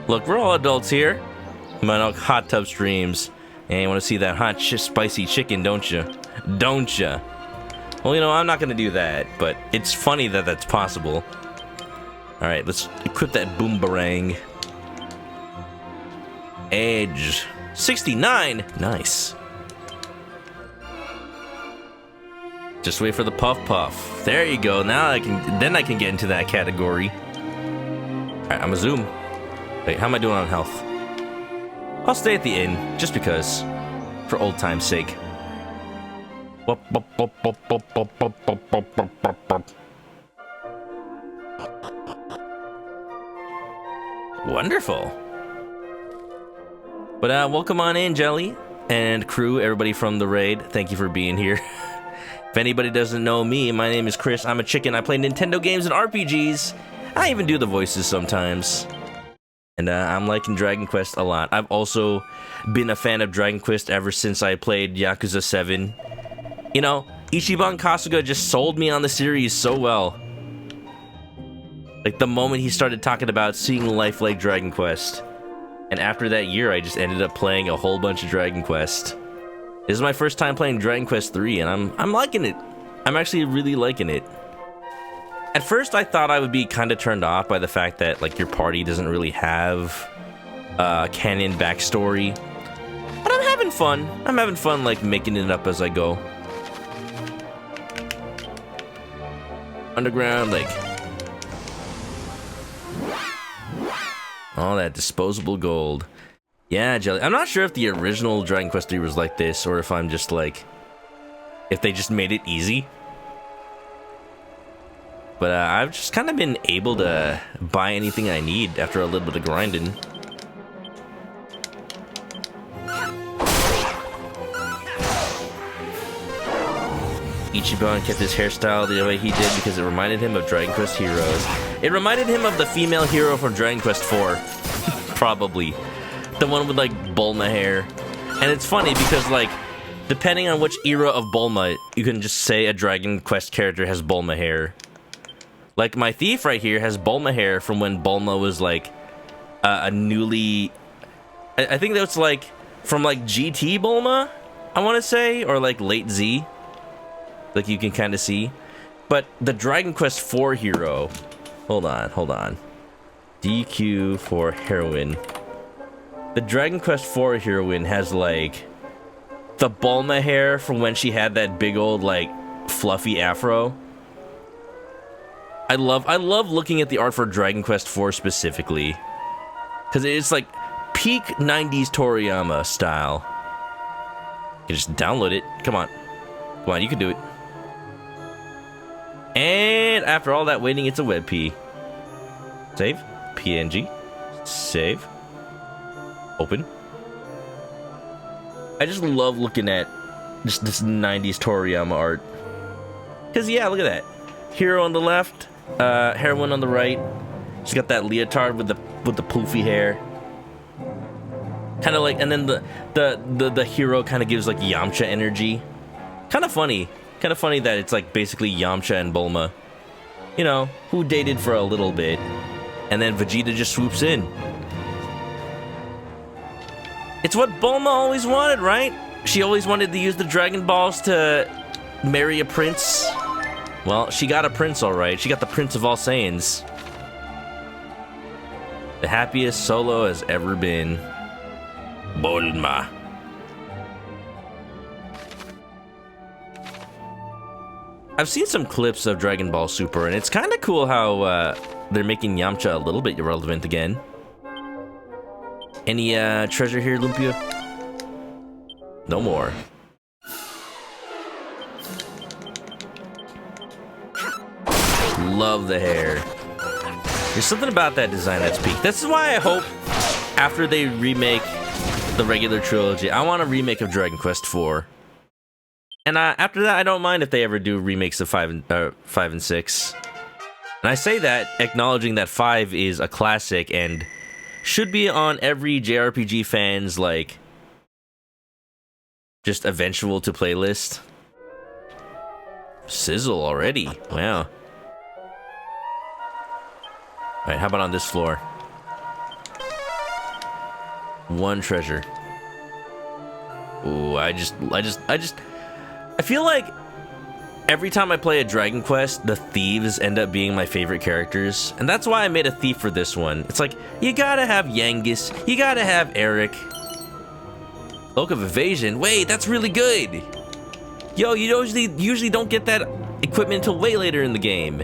Look, we're all adults here. Manok hot tub streams. And you want to see that hot, spicy chicken, don't you? Don't you? Well, you know, I'm not going to do that, but it's funny that that's possible. Alright, let's equip that boomerang. Edge. 69! Nice. Just wait for the puff puff. There you go. Now I can get into that category. Alright, I'm gonna zoom. Wait, how am I doing on health? I'll stay at the inn, just because. For old time's sake. Wonderful. But welcome on in, Jelly and crew, everybody from the raid. Thank you for being here. If anybody doesn't know me, my name is Chris. I'm a chicken. I play Nintendo games and RPGs. I even do the voices sometimes. And I'm liking Dragon Quest a lot. I've also been a fan of Dragon Quest ever since I played Yakuza 7. You know, Ichiban Kasuga just sold me on the series so well. Like, the moment he started talking about seeing life like Dragon Quest. And after that year, I just ended up playing a whole bunch of Dragon Quest. This is my first time playing Dragon Quest 3, and I'm liking it. I'm actually really liking it. At first, I thought I would be kind of turned off by the fact that, like, your party doesn't really have canon backstory. But I'm having fun. I'm having fun, like, making it up as I go. Underground, like... all that disposable gold. Yeah, Jelly. I'm not sure if the original Dragon Quest 3 was like this, or if I'm just, like... if they just made it easy. But I've just kind of been able to buy anything I need after a little bit of grinding. Ichiban kept his hairstyle the way he did because it reminded him of Dragon Quest heroes. It reminded him of the female hero from Dragon Quest 4. Probably. The one with, like, Bulma hair. And it's funny because, like, depending on which era of Bulma, you can just say a Dragon Quest character has Bulma hair. Like, my thief right here has Bulma hair from when Bulma was, like, a newly... I think that's, like, from, like, GT Bulma, I want to say, or, like, late Z. Like, you can kind of see. But the Dragon Quest 4 hero... hold on. DQ for heroine. The Dragon Quest 4 heroine has, like, the Bulma hair from when she had that big old, like, fluffy afro. I love looking at the art for Dragon Quest 4 specifically. Because it's like peak 90s Toriyama style. You just download it. Come on. Come on, you can do it. And after all that waiting, it's a WebP. Save. PNG. Save. Open. I just love looking at just this 90s Toriyama art. Because, yeah, look at that. Hero on the left, heroine on the right. She's got that leotard with the poofy hair. Kind of like, and then the hero kind of gives like Yamcha energy. Kind of funny. Kind of funny that it's like basically Yamcha and Bulma. You know, who dated for a little bit. And then Vegeta just swoops in. It's what Bulma always wanted, right? She always wanted to use the Dragon Balls to marry a prince. Well, she got a prince, alright. She got the Prince of all Saiyans. The happiest Solo has ever been. Bulma. I've seen some clips of Dragon Ball Super, and it's kind of cool how they're making Yamcha a little bit irrelevant again. Any treasure here, Lumpia? No more. Love the hair. There's something about that design that's peak. This is why I hope after they remake the regular trilogy, I want a remake of Dragon Quest IV. And after that, I don't mind if they ever do remakes of 5 and 6. And I say that acknowledging that 5 is a classic and should be on every JRPG fan's like just eventual to playlist. Sizzle already. Wow. Alright, how about on this floor? One treasure. Ooh, I feel like every time I play a Dragon Quest, the thieves end up being my favorite characters. And that's why I made a thief for this one. It's like, you gotta have Yangus, you gotta have Eric. Cloak of Evasion, wait, that's really good. Yo, you usually don't get that equipment until way later in the game.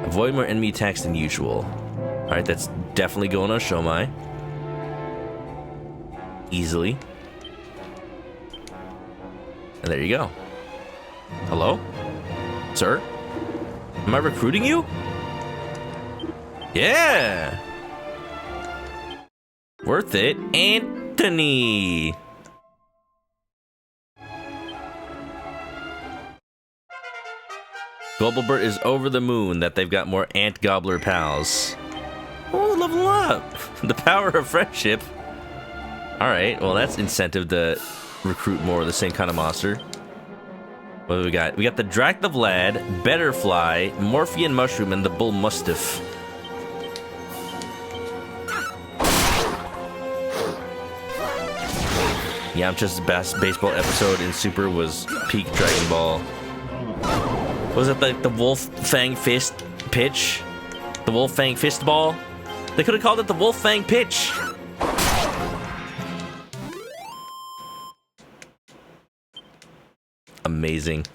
Avoid more enemy attacks than usual. Alright, that's definitely going on Shomai. Easily. And there you go. Hello? Sir? Am I recruiting you? Yeah! Worth it. Anthony! Globalbert is over the moon that they've got more ant gobbler pals. Oh, level up! The power of friendship. Alright, well that's incentive to recruit more of the same kind of monster. What do we got? We got the Drac the Vlad, Betterfly, Morphean Mushroom, and the Bull Mustiff. Yamcha's best baseball episode in Super was peak Dragon Ball. Was it like the Wolf Fang Fist pitch? The Wolf Fang Fist ball? They could have called it the Wolf Fang pitch. Amazing.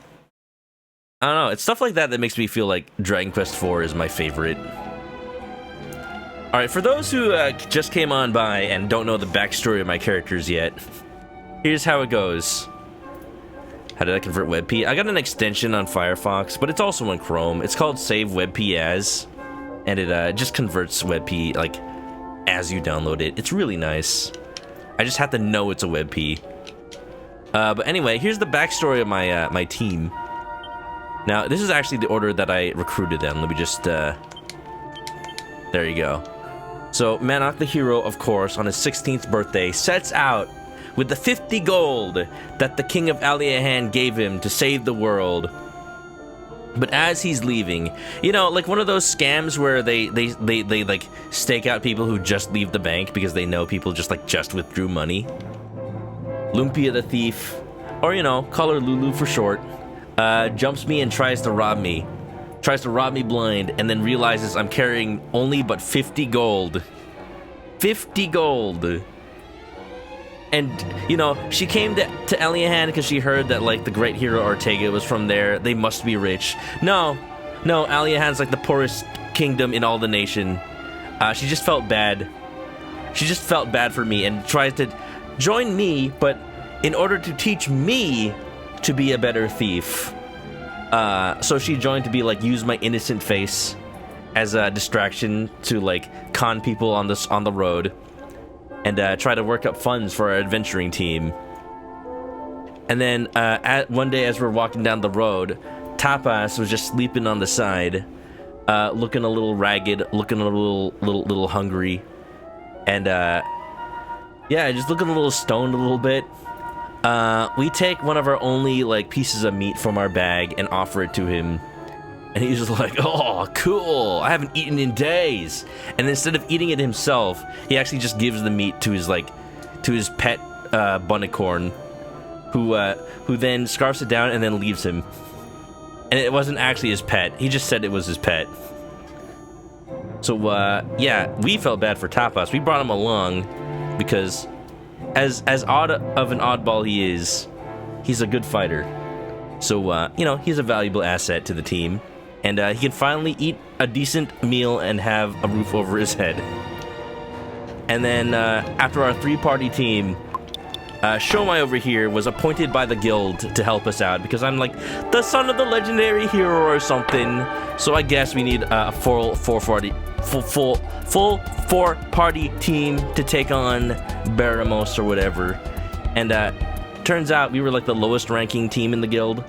I don't know, it's stuff like that that makes me feel like Dragon Quest IV is my favorite. Alright, for those who just came on by and don't know the backstory of my characters yet, here's how it goes. How did I convert WebP? I got an extension on Firefox, but it's also in Chrome. It's called Save WebP As, and it just converts WebP, like, as you download it. It's really nice. I just have to know it's a WebP. But anyway, here's the backstory of my my team. Now, this is actually the order that I recruited them. Let me just, there you go. So, Manok the hero, of course, on his 16th birthday, sets out with the 50 gold that the King of Aliahan gave him to save the world. But as he's leaving, you know, like one of those scams where they like stake out people who just leave the bank because they know people just withdrew money. Lumpia the thief, or you know, call her Lulu for short, jumps me and tries to rob me. Tries to rob me blind and then realizes I'm carrying only but 50 gold. 50 gold. And, you know, she came to Aliahan because she heard that, like, the great hero Ortega was from there. They must be rich. No, Aliahan's, like, the poorest kingdom in all the nation. She just felt bad. She just felt bad for me and tried to join me, but in order to teach me to be a better thief. So she joined to be like use my innocent face as a distraction to like con people on the road, and try to work up funds for our adventuring team. And then one day as we're walking down the road, Tapas was just sleeping on the side, looking a little ragged, looking a little hungry, and yeah, just looking a little stoned a little bit. We take one of our only like pieces of meat from our bag and offer it to him, and he's just like, "Oh, cool! I haven't eaten in days." And instead of eating it himself, he actually just gives the meat to his pet bunnicorn, who then scarfs it down and then leaves him. And it wasn't actually his pet. He just said it was his pet. So yeah, we felt bad for Tapas. We brought him along because as odd of an oddball he is, he's a good fighter. So you know, he's a valuable asset to the team, and he can finally eat a decent meal and have a roof over his head. And then after our 3-party team, Shomai over here was appointed by the guild to help us out because I'm like the son of the legendary hero or something. So I guess we need a full 4-party team to take on Baramos or whatever. And turns out we were like the lowest ranking team in the guild.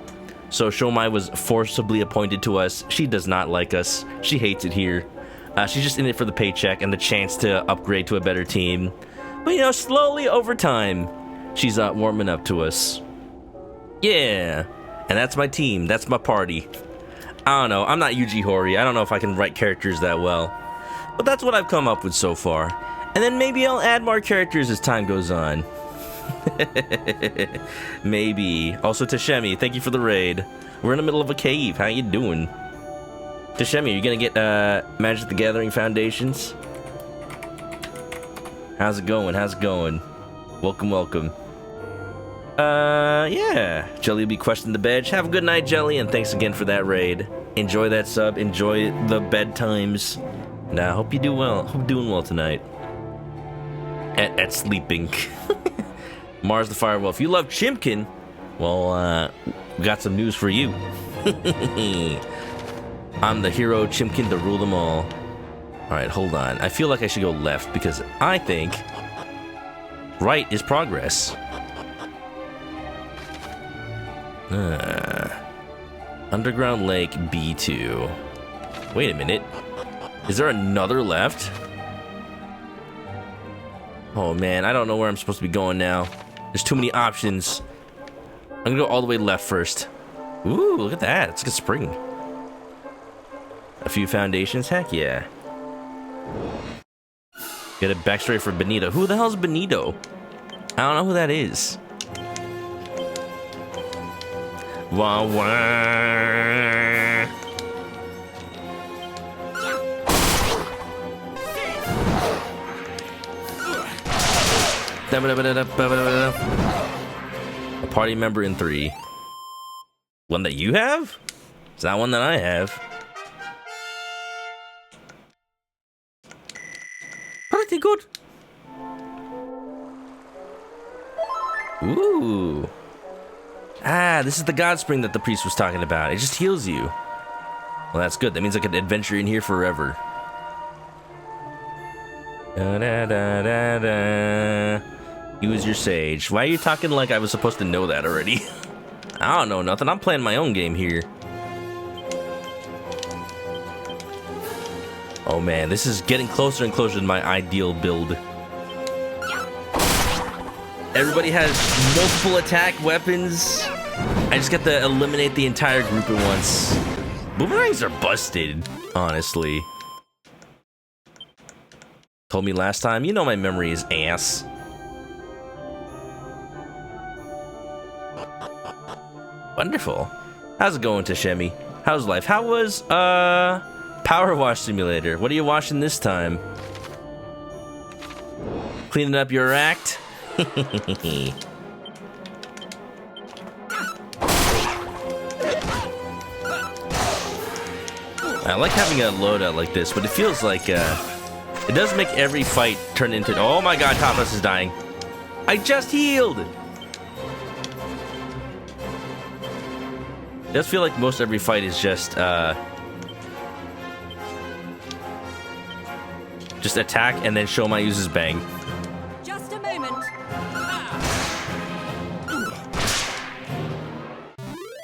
So Shomai was forcibly appointed to us. She does not like us. She hates it here. She's just in it for the paycheck and the chance to upgrade to a better team. But you know, slowly over time, she's warming up to us. Yeah, and that's my team. That's my party. I don't know. I'm not Yuji Horii. I don't know if I can write characters that well. But that's what I've come up with so far. And then maybe I'll add more characters as time goes on. Maybe. Also, Tashemi, thank you for the raid. We're in the middle of a cave. How you doing? Tashemi, are you gonna get Magic the Gathering Foundations? How's it going? How's it going? Welcome, welcome. Yeah. Jelly will be questioning the badge. Have a good night, Jelly, and thanks again for that raid. Enjoy that sub. Enjoy the bedtimes. And I hope you do well. Hope you're doing well tonight. At sleeping. Mars the Firewolf. You love Chimkin? Well, we got some news for you. I'm the hero Chimkin to rule them all. Alright, hold on. I feel like I should go left because I think right is progress. Underground Lake B2. Wait a minute. Is there another left? Oh man, I don't know where I'm supposed to be going now. There's too many options. I'm gonna go all the way left first. Ooh, look at that. It's like a spring. A few foundations? Heck yeah. Get a backstory for Benito. Who the hell is Benito? I don't know who that is. Wah wah. A party member in 3. One that you have? Is that one that I have? Pretty good. Ooh. Ah, this is the God Spring that the priest was talking about. It just heals you. Well, that's good. That means I can adventure in here forever. Da, da, da, da, da. Use your sage. Why are you talking like I was supposed to know that already? I don't know nothing. I'm playing my own game here. Oh man, this is getting closer and closer to my ideal build. Everybody has multiple attack weapons. I just get to eliminate the entire group at once. Boomerangs are busted, honestly. Told me last time, you know my memory is ass. Wonderful. How's it going, Tashemi? How's life? How was, Power Wash Simulator? What are you washing this time? Cleaning up your act? I like having a loadout like this, but it feels like, it does make every fight turn into... Oh my god, Tapas is dying. I just healed! It does feel like most every fight is just attack and then show my uses bang. Just a moment.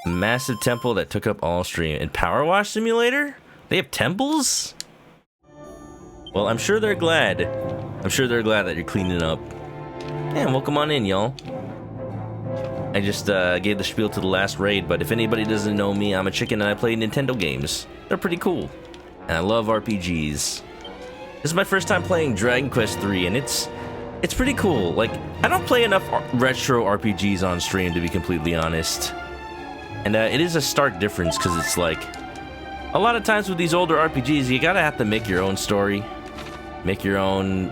Massive temple that took up all stream. In Power Wash Simulator? They have temples? Well, I'm sure they're glad. I'm sure they're glad that you're cleaning up. Yeah, welcome on in, y'all. I just gave the spiel to the last raid, but if anybody doesn't know me, I'm a chicken and I play Nintendo games. They're pretty cool. And I love RPGs. This is my first time playing Dragon Quest III, and it's pretty cool. Like, I don't play enough retro RPGs on stream, to be completely honest. And it is a stark difference, because it's like, a lot of times with these older RPGs, you gotta have to make your own story. Make your own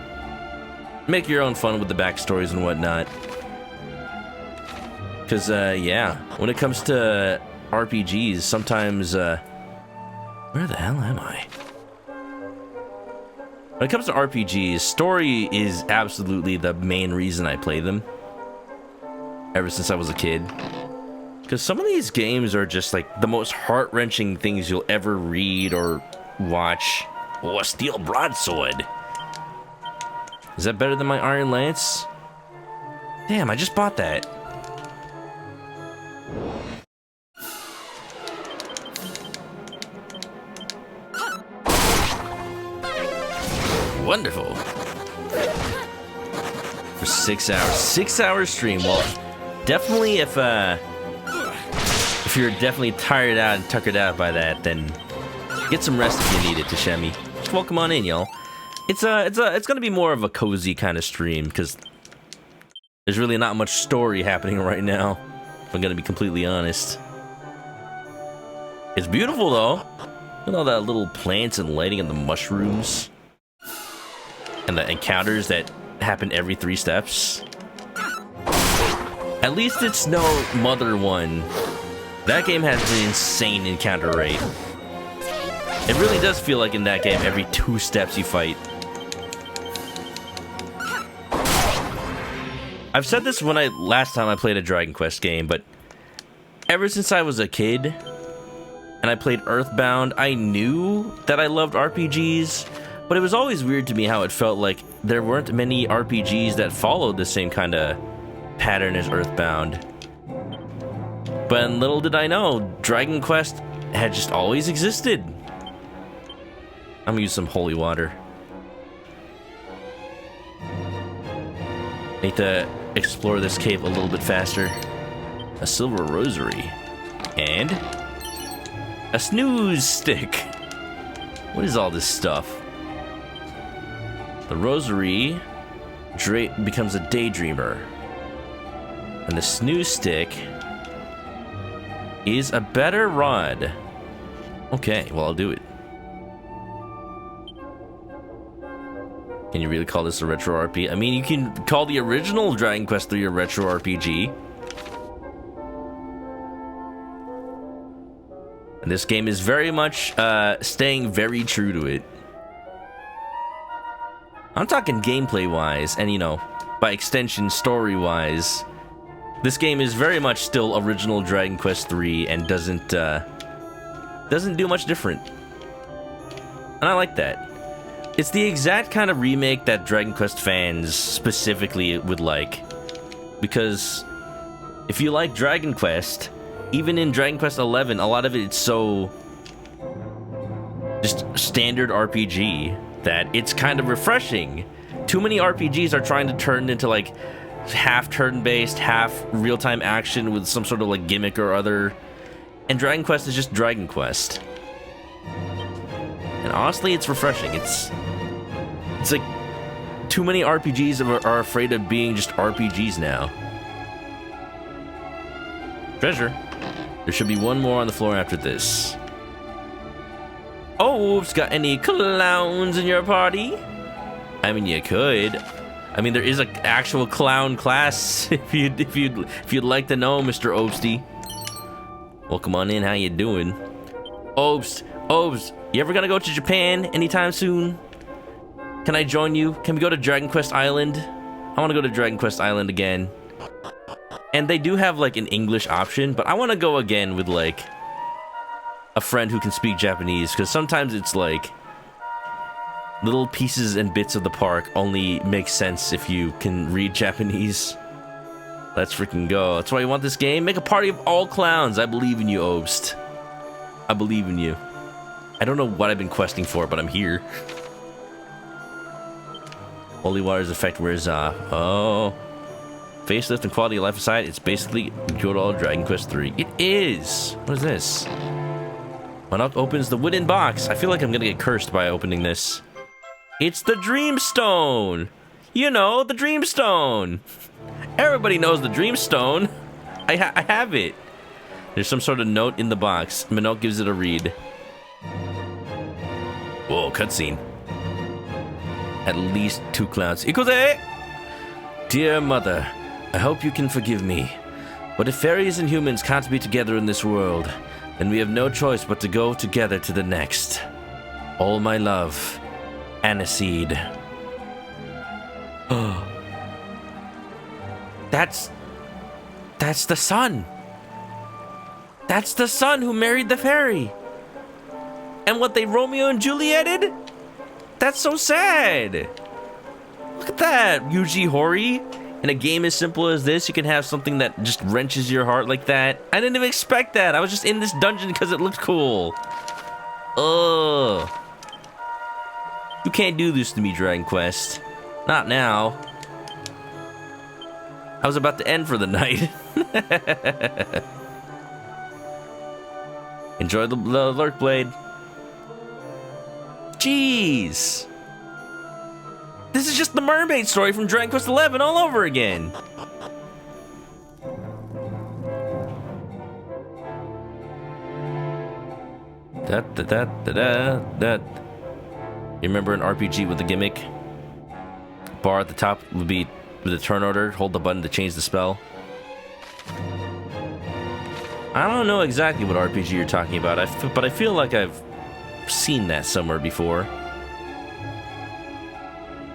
fun with the backstories and whatnot. Because, yeah, when it comes to RPGs, sometimes, where the hell am I? When it comes to RPGs, story is absolutely the main reason I play them. Ever since I was a kid. Because some of these games are just like the most heart-wrenching things you'll ever read or watch. Oh, a steel broadsword. Is that better than my Iron Lance? Damn, I just bought that. Wonderful. For 6 hours. 6 hour stream. Well, definitely if you're definitely tired out and tuckered out by that, then get some rest if you need it, Tashemi. Just welcome on in, y'all. It's gonna be more of a cozy kind of stream because there's really not much story happening right now. If I'm gonna be completely honest. It's beautiful though. Look at all that little plants and lighting and the mushrooms. And the encounters that happen every 3 steps. At least it's no Mother 1. That game has an insane encounter rate. It really does feel like in that game every 2 steps you fight. I've said this when last time I played a Dragon Quest game, but ever since I was a kid and I played Earthbound, I knew that I loved RPGs. But it was always weird to me how it felt like there weren't many RPGs that followed the same kind of pattern as Earthbound. But little did I know, Dragon Quest had just always existed. I'm gonna use some holy water. Need to explore this cave a little bit faster. A silver rosary. And a snooze stick. What is all this stuff? The rosary becomes a daydreamer. And the snooze stick is a better rod. Okay, well, I'll do it. Can you really call this a retro RPG? I mean, you can call the original Dragon Quest III a retro RPG. And this game is very much staying very true to it. I'm talking gameplay-wise, and you know, by extension, story-wise. This game is very much still original Dragon Quest III and doesn't do much different. And I like that. It's the exact kind of remake that Dragon Quest fans specifically would like. Because if you like Dragon Quest, even in Dragon Quest XI, a lot of it's so just standard RPG that it's kind of refreshing. Too many RPGs are trying to turn into like half turn-based, half real-time action with some sort of like gimmick or other. And Dragon Quest is just Dragon Quest. And honestly, it's refreshing. It's like too many RPGs are afraid of being just RPGs now. Treasure. There should be one more on the floor after this. Oops, got any clowns in your party? I mean, you could. I mean, there is an actual clown class if you'd like to know, Mr. Obsty. Welcome on in. How you doing? Obst, you ever gonna go to Japan anytime soon? Can I join you? Can we go to Dragon Quest Island? I want to go to Dragon Quest Island again. And they do have like an English option, but I want to go again with like a friend who can speak Japanese, because sometimes it's like little pieces and bits of the park only make sense if you can read Japanese. Let's freaking go. That's why you want this game. Make a party of all clowns. I believe in you, Obst. I believe in you. I don't know what I've been questing for, but I'm here. Holy Water's effect wears off. Oh. Facelift and quality of life aside, it's basically good old Dragon Quest III. It is! What is this? Manok opens the wooden box. I feel like I'm gonna get cursed by opening this. It's the Dreamstone! You know, the Dreamstone! Everybody knows the Dreamstone. I have it. There's some sort of note in the box. Manok gives it a read. Whoa, cutscene. At least 2 clowns. Ikuze! Dear Mother, I hope you can forgive me. But if fairies and humans can't be together in this world, then we have no choice but to go together to the next. All my love, Aniseed. Oh. That's the son. That's the son who married the fairy. And what, they Romeo and Julieted? That's so sad. Look at that, Yuji Horii. In a game as simple as this, you can have something that just wrenches your heart like that. I didn't even expect that. I was just in this dungeon because it looked cool. Ugh. You can't do this to me, Dragon Quest. Not now. I was about to end for the night. Enjoy the Lurk Blade. Jeez. This is just the mermaid story from Dragon Quest XI all over again. You remember an RPG with a gimmick? Bar at the top would be with a turn order. Hold the button to change the spell. I don't know exactly what RPG you're talking about, but I feel like I've seen that somewhere before.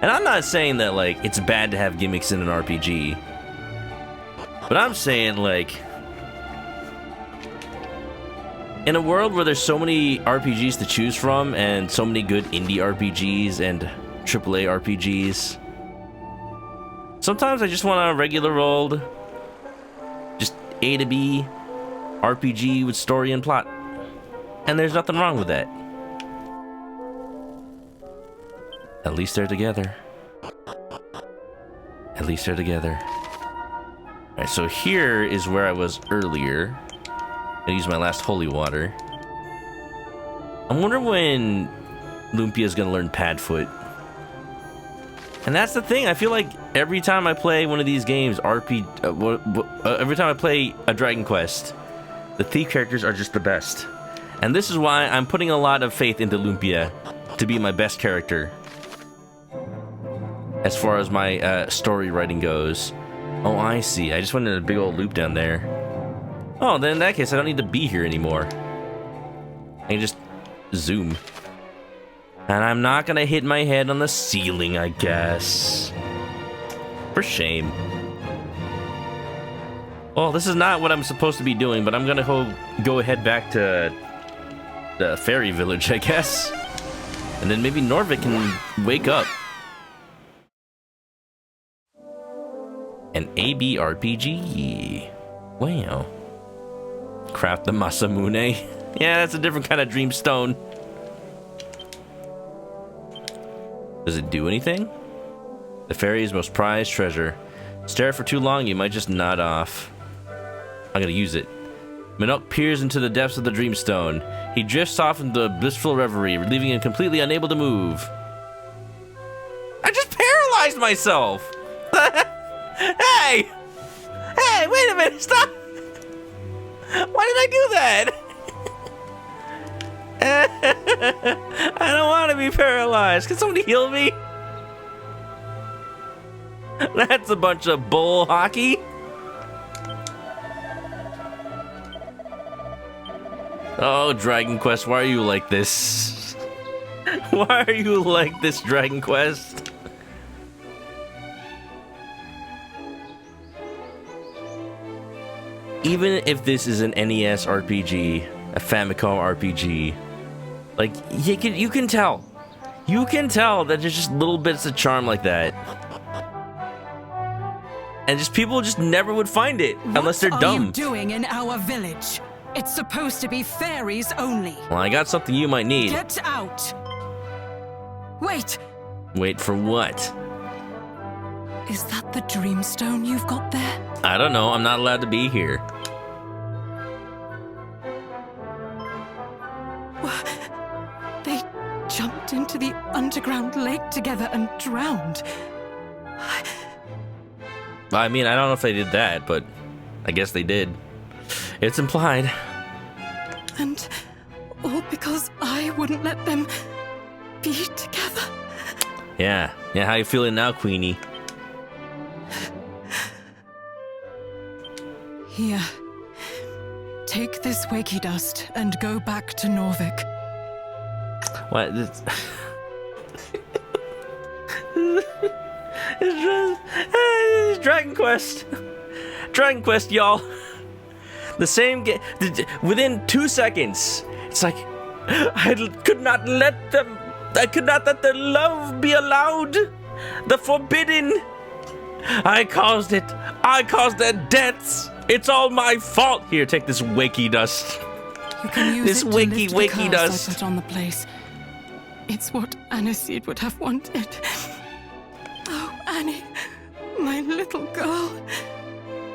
And I'm not saying that, like, it's bad to have gimmicks in an RPG. But I'm saying, like, in a world where there's so many RPGs to choose from, and so many good indie RPGs and AAA RPGs, sometimes I just want a regular old, just A to B RPG with story and plot. And there's nothing wrong with that. At least they're together. At least they're together. Alright, so here is where I was earlier. I used my last holy water. I'm wondering when Lumpia's gonna learn Padfoot. And that's the thing, I feel like every time I play one of these games, every time I play a Dragon Quest, the thief characters are just the best. And this is why I'm putting a lot of faith into Lumpia to be my best character. As far as my story writing goes. Oh, I see. I just went in a big old loop down there. Oh, then in that case, I don't need to be here anymore. I can just zoom. And I'm not gonna hit my head on the ceiling, I guess. For shame. Well, this is not what I'm supposed to be doing, but I'm gonna go head back to the fairy village, I guess. And then maybe Norvik can wake up. An AB RPG. Wow. Craft the Masamune. Yeah, that's a different kind of dreamstone. Does it do anything? The fairy's most prized treasure. Stare for too long, you might just nod off. I'm gonna use it. Manok peers into the depths of the dreamstone. He drifts off into a blissful reverie, leaving him completely unable to move. I just paralyzed myself! Hey! Hey, wait a minute, stop! Why did I do that? I don't want to be paralyzed. Can somebody heal me? That's a bunch of bull hockey. Oh, Dragon Quest, why are you like this? Why are you like this, Dragon Quest? Even if this is an NES RPG, A Famicom RPG. Like, you can tell. You can tell that there's just little bits of charm like that. And just people just never would find it unless they're dumb. What are you doing in our village? It's supposed to be fairies only. Well, I got something you might need. Get out. Wait. Wait for what? Is that the dreamstone you've got there? I don't know. I'm not allowed to be here. They jumped into the underground lake together and drowned. I mean, I don't know if they did that, but I guess they did. It's implied. And all because I wouldn't let them be together. Yeah. Yeah, how you feeling now, Queenie? Here. Take this wakey dust and go back to Norvik. What? It's Dragon Quest. Dragon Quest, y'all. The same game. Within 2 seconds, it's like I could not let their love be allowed. The forbidden. I caused it. I caused their deaths. It's all my fault. Here, take this wakey dust. You can use This it to wakey lift the wakey curse dust. I put on the place. It's what Aniseed would have wanted. Oh, Annie, my little girl.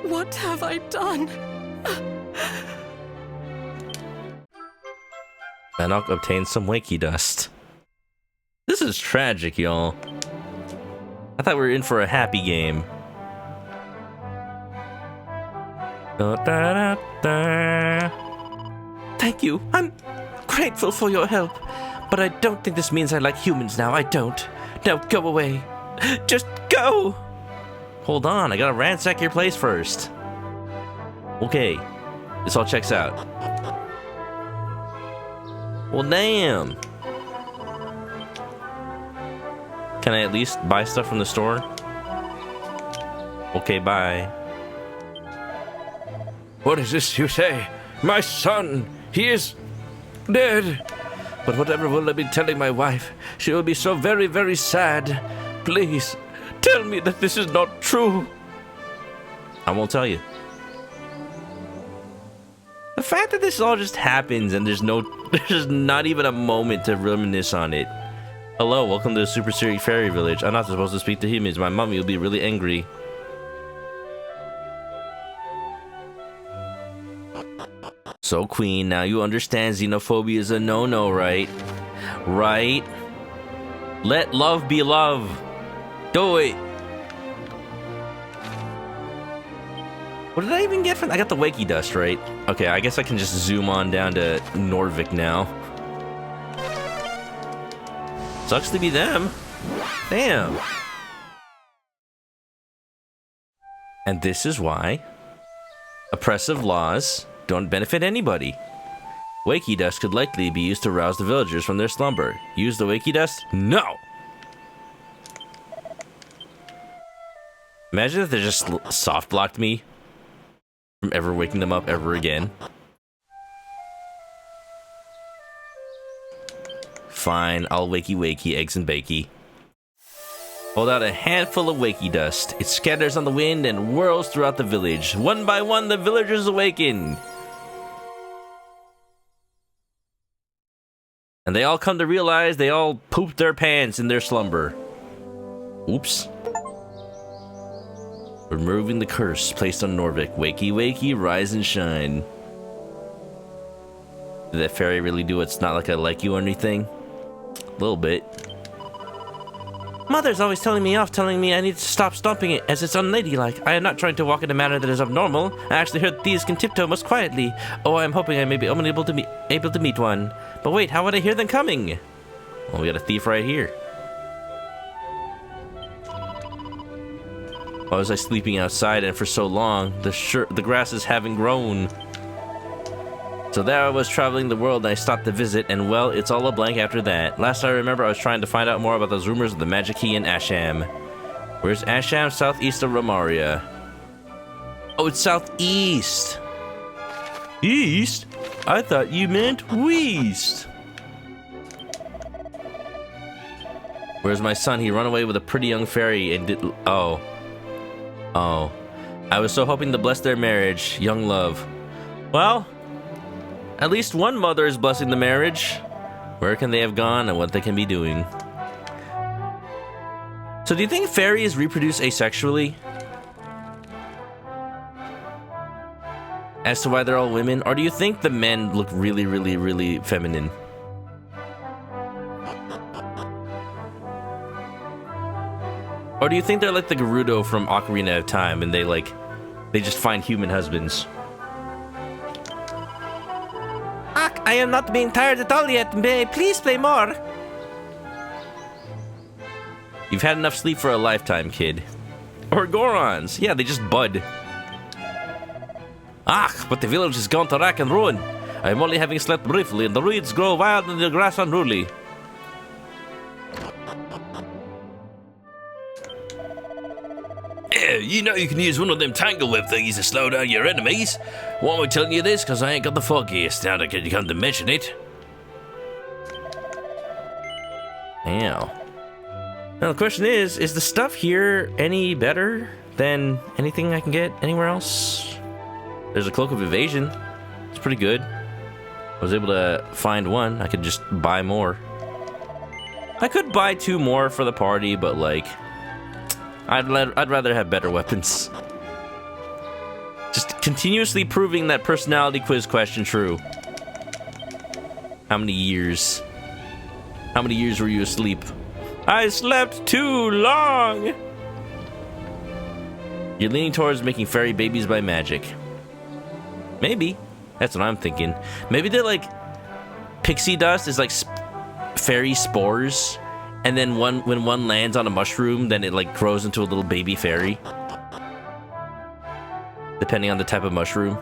What have I done? Manok obtained some wakey dust. This is tragic, y'all. I thought we were in for a happy game. Thank you. I'm grateful for your help. But I don't think this means I like humans now. I don't. Now go away. Just go! Hold on, I gotta ransack your place first. Okay, this all checks out. Well, damn. Can I at least buy stuff from the store? Okay, bye. What is this you say? My son, he is dead. But whatever will I be telling my wife? She will be so very, very sad. Please, tell me that this is not true. I won't tell you. The fact that this all just happens and there's not even a moment to reminisce on it. Hello, welcome to the Super Serious Fairy Village. I'm not supposed to speak to humans. My mommy will be really angry. So, Queen, now you understand xenophobia is a no-no, right? Right? Let love be love. Do it. What did I even get from... I got the wakey dust, right? Okay, I guess I can just zoom on down to Norvik now. Sucks to be them. Damn. And this is why oppressive laws don't benefit anybody. Wakey dust could likely be used to rouse the villagers from their slumber. Use the wakey dust? No! Imagine if they just soft blocked me from ever waking them up ever again. Fine, I'll wakey eggs and bakey. Hold out a handful of wakey dust. It scatters on the wind and whirls throughout the village. One by one, the villagers awaken. And they all come to realize they all pooped their pants in their slumber. Oops. Removing the curse placed on Norvik. Wakey, rise and shine. Did that fairy really do it's not like I like you or anything? A little bit. Mother's always telling me off, telling me I need to stop stomping it, as it's unladylike. I am not trying to walk in a manner that is abnormal. I actually heard thieves can tiptoe most quietly. Oh, I'm hoping I may be able to meet one. But wait, how would I hear them coming? Well, we got a thief right here. Why was I sleeping outside and for so long? The grasses haven't grown. So there I was traveling the world and I stopped to visit, and well, it's all a blank after that. Last I remember, I was trying to find out more about those rumors of the magic key in Asham. Where's Asham? Southeast of Romaria. Oh, it's southeast. East? I thought you meant Weast. Where's my son? He ran away with a pretty young fairy and did... Oh. Oh. I was so hoping to bless their marriage. Young love. Well, at least one mother is blessing the marriage. Where can they have gone and what they can be doing? So do you think fairies reproduce asexually? As to why they're all women? Or do you think the men look really, really, really feminine? Or do you think they're like the Gerudo from Ocarina of Time and they just find human husbands? I am not being tired at all yet. May I please play more? You've had enough sleep for a lifetime, kid. Or Gorons. Yeah, they just bud. But the village has gone to rack and ruin. I am only having slept briefly, and the reeds grow wild and the grass unruly. Yeah, you know you can use one of them tangle web thingies to slow down your enemies. Why am I telling you this? Because I ain't got the foggiest now that you come to mention it. Yeah. Now the question is the stuff here any better than anything I can get anywhere else? There's a Cloak of Evasion. It's pretty good. I was able to find one. I could just buy more. I could buy 2 more for the party, but like... I'd rather have better weapons. Just continuously proving that personality quiz question true. How many years? How many years were you asleep? I slept too long! You're leaning towards making fairy babies by magic. Maybe. That's what I'm thinking. Maybe they're like... Pixie dust is like fairy spores. And then when one lands on a mushroom, then it like grows into a little baby fairy. Depending on the type of mushroom.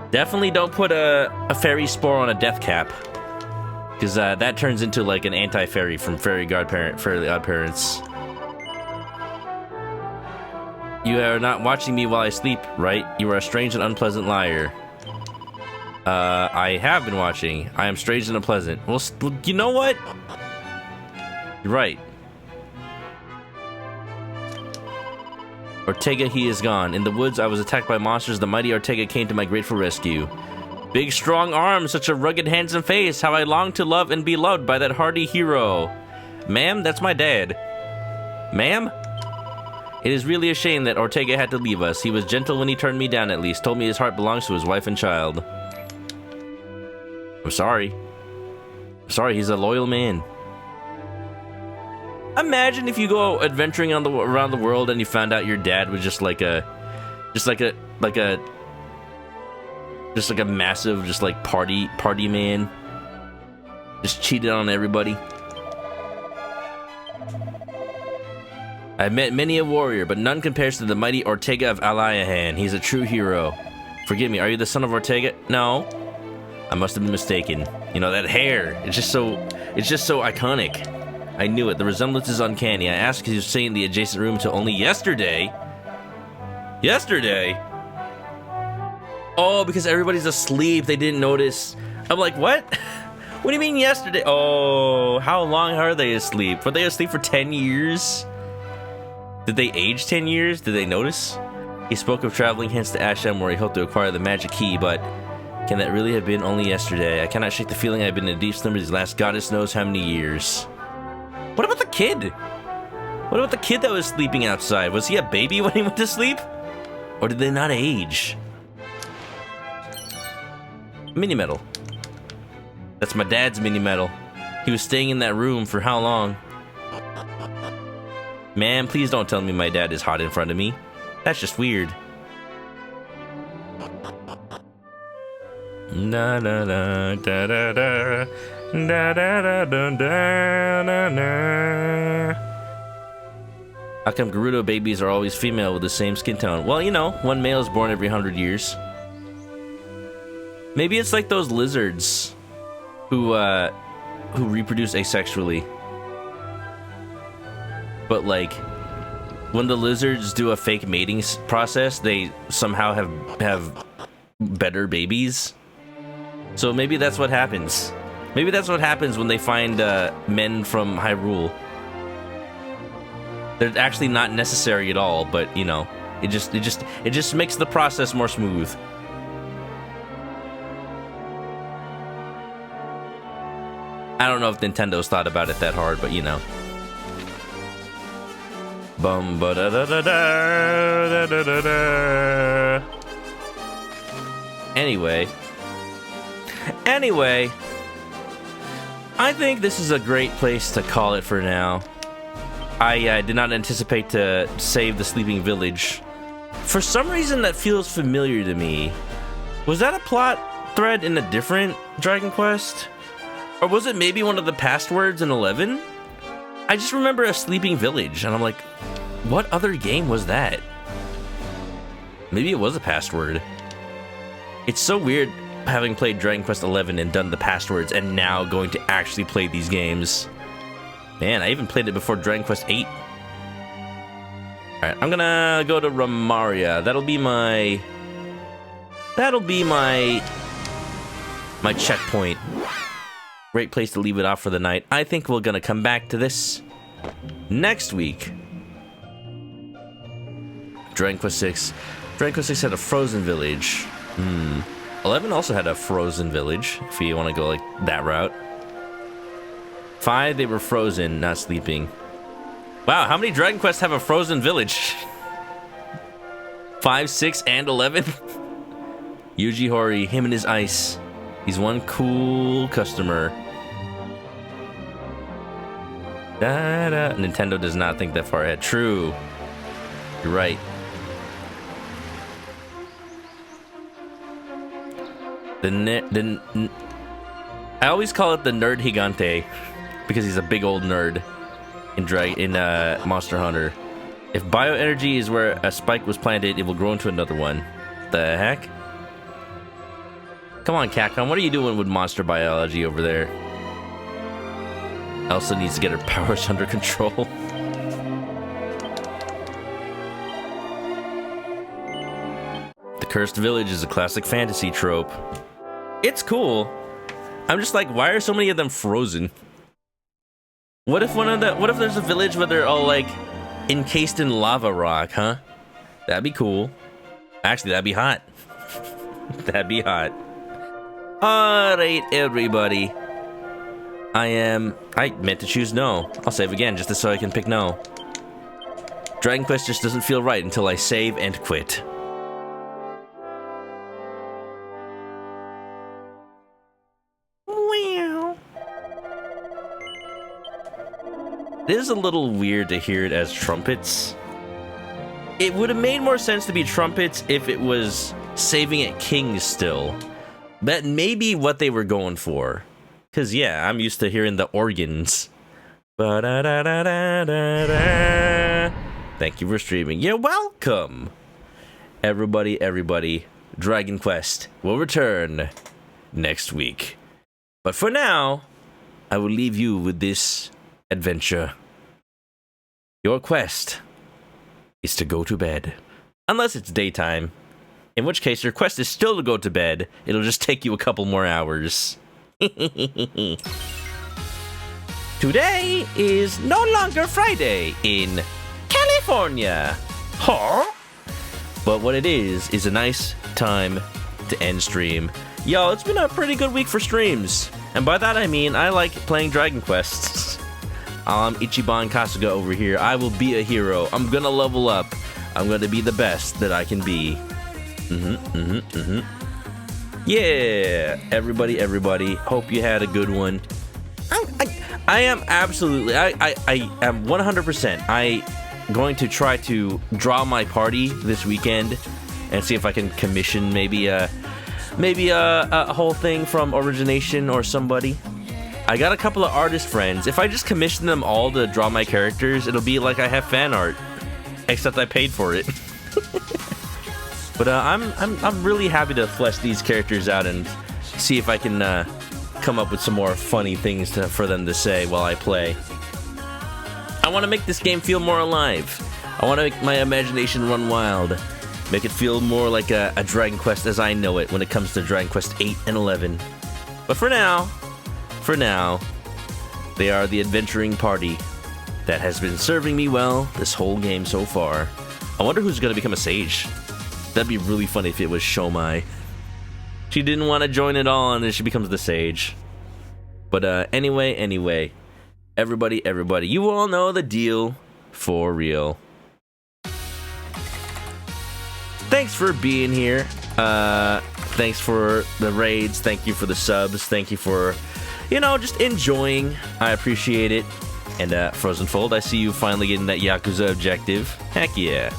Definitely don't put a fairy spore on a death cap. Because that turns into like an anti-fairy from Fairly Odd Parents. You are not watching me while I sleep, right? You are a strange and unpleasant liar. I have been watching. I am strange and unpleasant. Well, you know what? You're right. Ortega, he is gone. In the woods, I was attacked by monsters. The mighty Ortega came to my grateful rescue. Big, strong arms, such a rugged, handsome face. How I long to love and be loved by that hardy hero. Ma'am, that's my dad. Ma'am? It is really a shame that Ortega had to leave us. He was gentle when he turned me down, at least. Told me his heart belongs to his wife and child. I'm sorry. I'm sorry, he's a loyal man. Imagine if you go adventuring around the world and you found out your dad was just like a massive, just like party man. Just cheated on everybody. I've met many a warrior, but none compares to the mighty Ortega of Alayahan. He's a true hero. Forgive me, are you the son of Ortega? No. I must have been mistaken. You know, that hair, it's just so iconic. I knew it. The resemblance is uncanny. I asked because he was staying in the adjacent room until only yesterday. Yesterday? Oh, because everybody's asleep. They didn't notice. I'm like, what? What do you mean yesterday? Oh, how long are they asleep? Were they asleep for 10 years? Did they age 10 years? Did they notice? He spoke of traveling hence to Asham where he hoped to acquire the magic key, but can that really have been only yesterday? I cannot shake the feeling I've been in a deep slumber these last goddess knows how many years. What about the kid? What about the kid that was sleeping outside? Was he a baby when he went to sleep? Or did they not age? Mini medal. That's my dad's mini medal. He was staying in that room for how long? Man, please don't tell me my dad is hot in front of me. That's just weird. Da da da da da da da da da da da da. How come Gerudo babies are always female with the same skin tone? Well, you know, one male is born every 100 years. Maybe it's like those lizards who reproduce asexually. But like when the lizards do a fake mating process, they somehow have better babies. So maybe that's what happens. Maybe that's what happens when they find men from Hyrule. They're actually not necessary at all, but you know, it just makes the process more smooth. I don't know if Nintendo's thought about it that hard, but you know. Bum ba da da da da da da da. Anyway, I think this is a great place to call it for now. I did not anticipate to save the Sleeping Village. For some reason, that feels familiar to me. Was that a plot thread in a different Dragon Quest? Or was it maybe one of the passwords in 11? I just remember a Sleeping Village, and I'm like, what other game was that? Maybe it was a password. It's so weird having played Dragon Quest 11 and done the passwords and now going to actually play these games. Man, I even played it before Dragon Quest 8. Alright, I'm gonna go to Ramaria. That'll be my checkpoint. Great place to leave it off for the night. I think we're gonna come back to this next week. Dragon Quest 6. Dragon Quest 6 had a frozen village. 11 also had a frozen village, if you want to go like that route. 5, they were frozen, not sleeping. Wow, how many Dragon Quests have a frozen village? 5, 6, and 11? Yuji Horii, him and his ice. He's one cool customer. Da-da. Nintendo does not think that far ahead. True. You're right. I always call it the Nerd Gigante because he's a big old nerd in Monster Hunter. If bioenergy is where a spike was planted, it will grow into another one. The heck? Come on, Capcom, what are you doing with monster biology over there? Elsa needs to get her powers under control. The Cursed Village is a classic fantasy trope. It's cool. I'm just like, why are so many of them frozen? What if there's a village where they're all like encased in lava rock, huh? That'd be cool. Actually, that'd be hot. That'd be hot. Alright, everybody. I meant to choose no. I'll save again just so I can pick no. Dragon Quest just doesn't feel right until I save and quit. It is a little weird to hear it as trumpets. It would have made more sense to be trumpets if it was saving at King's still. That may be what they were going for. Because, yeah, I'm used to hearing the organs. Ba-da-da-da-da-da-da. Thank you for streaming. You're welcome. Everybody, Dragon Quest will return next week. But for now, I will leave you with this adventure. Your quest is to go to bed. Unless it's daytime. In which case, your quest is still to go to bed. It'll just take you a couple more hours. Today is no longer Friday in California. Huh? But what it is a nice time to end stream. Yo, it's been a pretty good week for streams. And by that I mean, I like playing Dragon Quests. I'm Ichiban Kasuga over here. I will be a hero. I'm gonna level up. I'm gonna be the best that I can be. Yeah, everybody. Hope you had a good one. I am absolutely. I am 100%. Going to try to draw my party this weekend and see if I can commission maybe a whole thing from Origination or somebody. I got a couple of artist friends. If I just commission them all to draw my characters, it'll be like I have fan art, except I paid for it. But I'm really happy to flesh these characters out and see if I can come up with some more funny things for them to say while I play. I want to make this game feel more alive. I want to make my imagination run wild. Make it feel more like a Dragon Quest as I know it when it comes to Dragon Quest 8 and 11. But for now, they are the adventuring party that has been serving me well this whole game so far. I wonder who's going to become a sage. That'd be really funny if it was Shomai. She didn't want to join it all, and then she becomes the sage. But anyway, everybody, you all know the deal for real. Thanks for being here. Thanks for the raids. Thank you for the subs. Thank you for, just enjoying. I appreciate it. And Frozenfold, I see you finally getting that Yakuza objective. Heck yeah.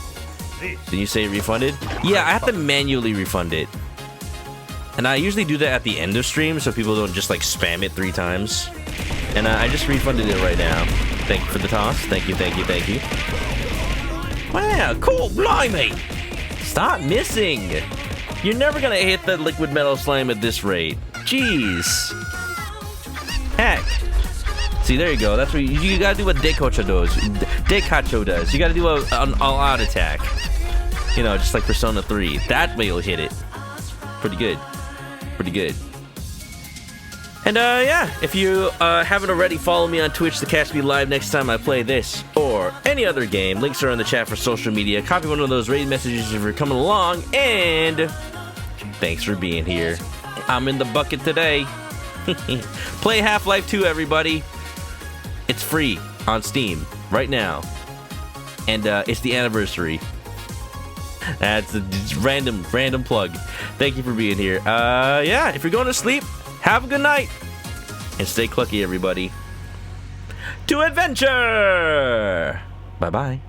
Did you say it refunded? Yeah, I have to manually refund it. And I usually do that at the end of stream so people don't just like spam it 3 times. And I just refunded it right now. Thank you for the toss. Thank you. Wow, cool, blimey! Stop missing! You're never gonna hit the liquid metal slime at this rate. Jeez. Heck. See, there you go. That's what you gotta do what Dekocho does. You gotta do an all-out attack. Just like Persona 3. That way you'll hit it. Pretty good. And yeah, if you haven't already, follow me on Twitch to catch me live next time I play this or any other game. Links are in the chat for social media. Copy one of those raid messages if you're coming along. And thanks for being here. I'm in the bucket today. Play Half-Life 2, everybody. It's free on Steam right now. And it's the anniversary. That's a random plug. Thank you for being here. Yeah, if you're going to sleep, have a good night. And stay clucky, everybody. To adventure! Bye-bye.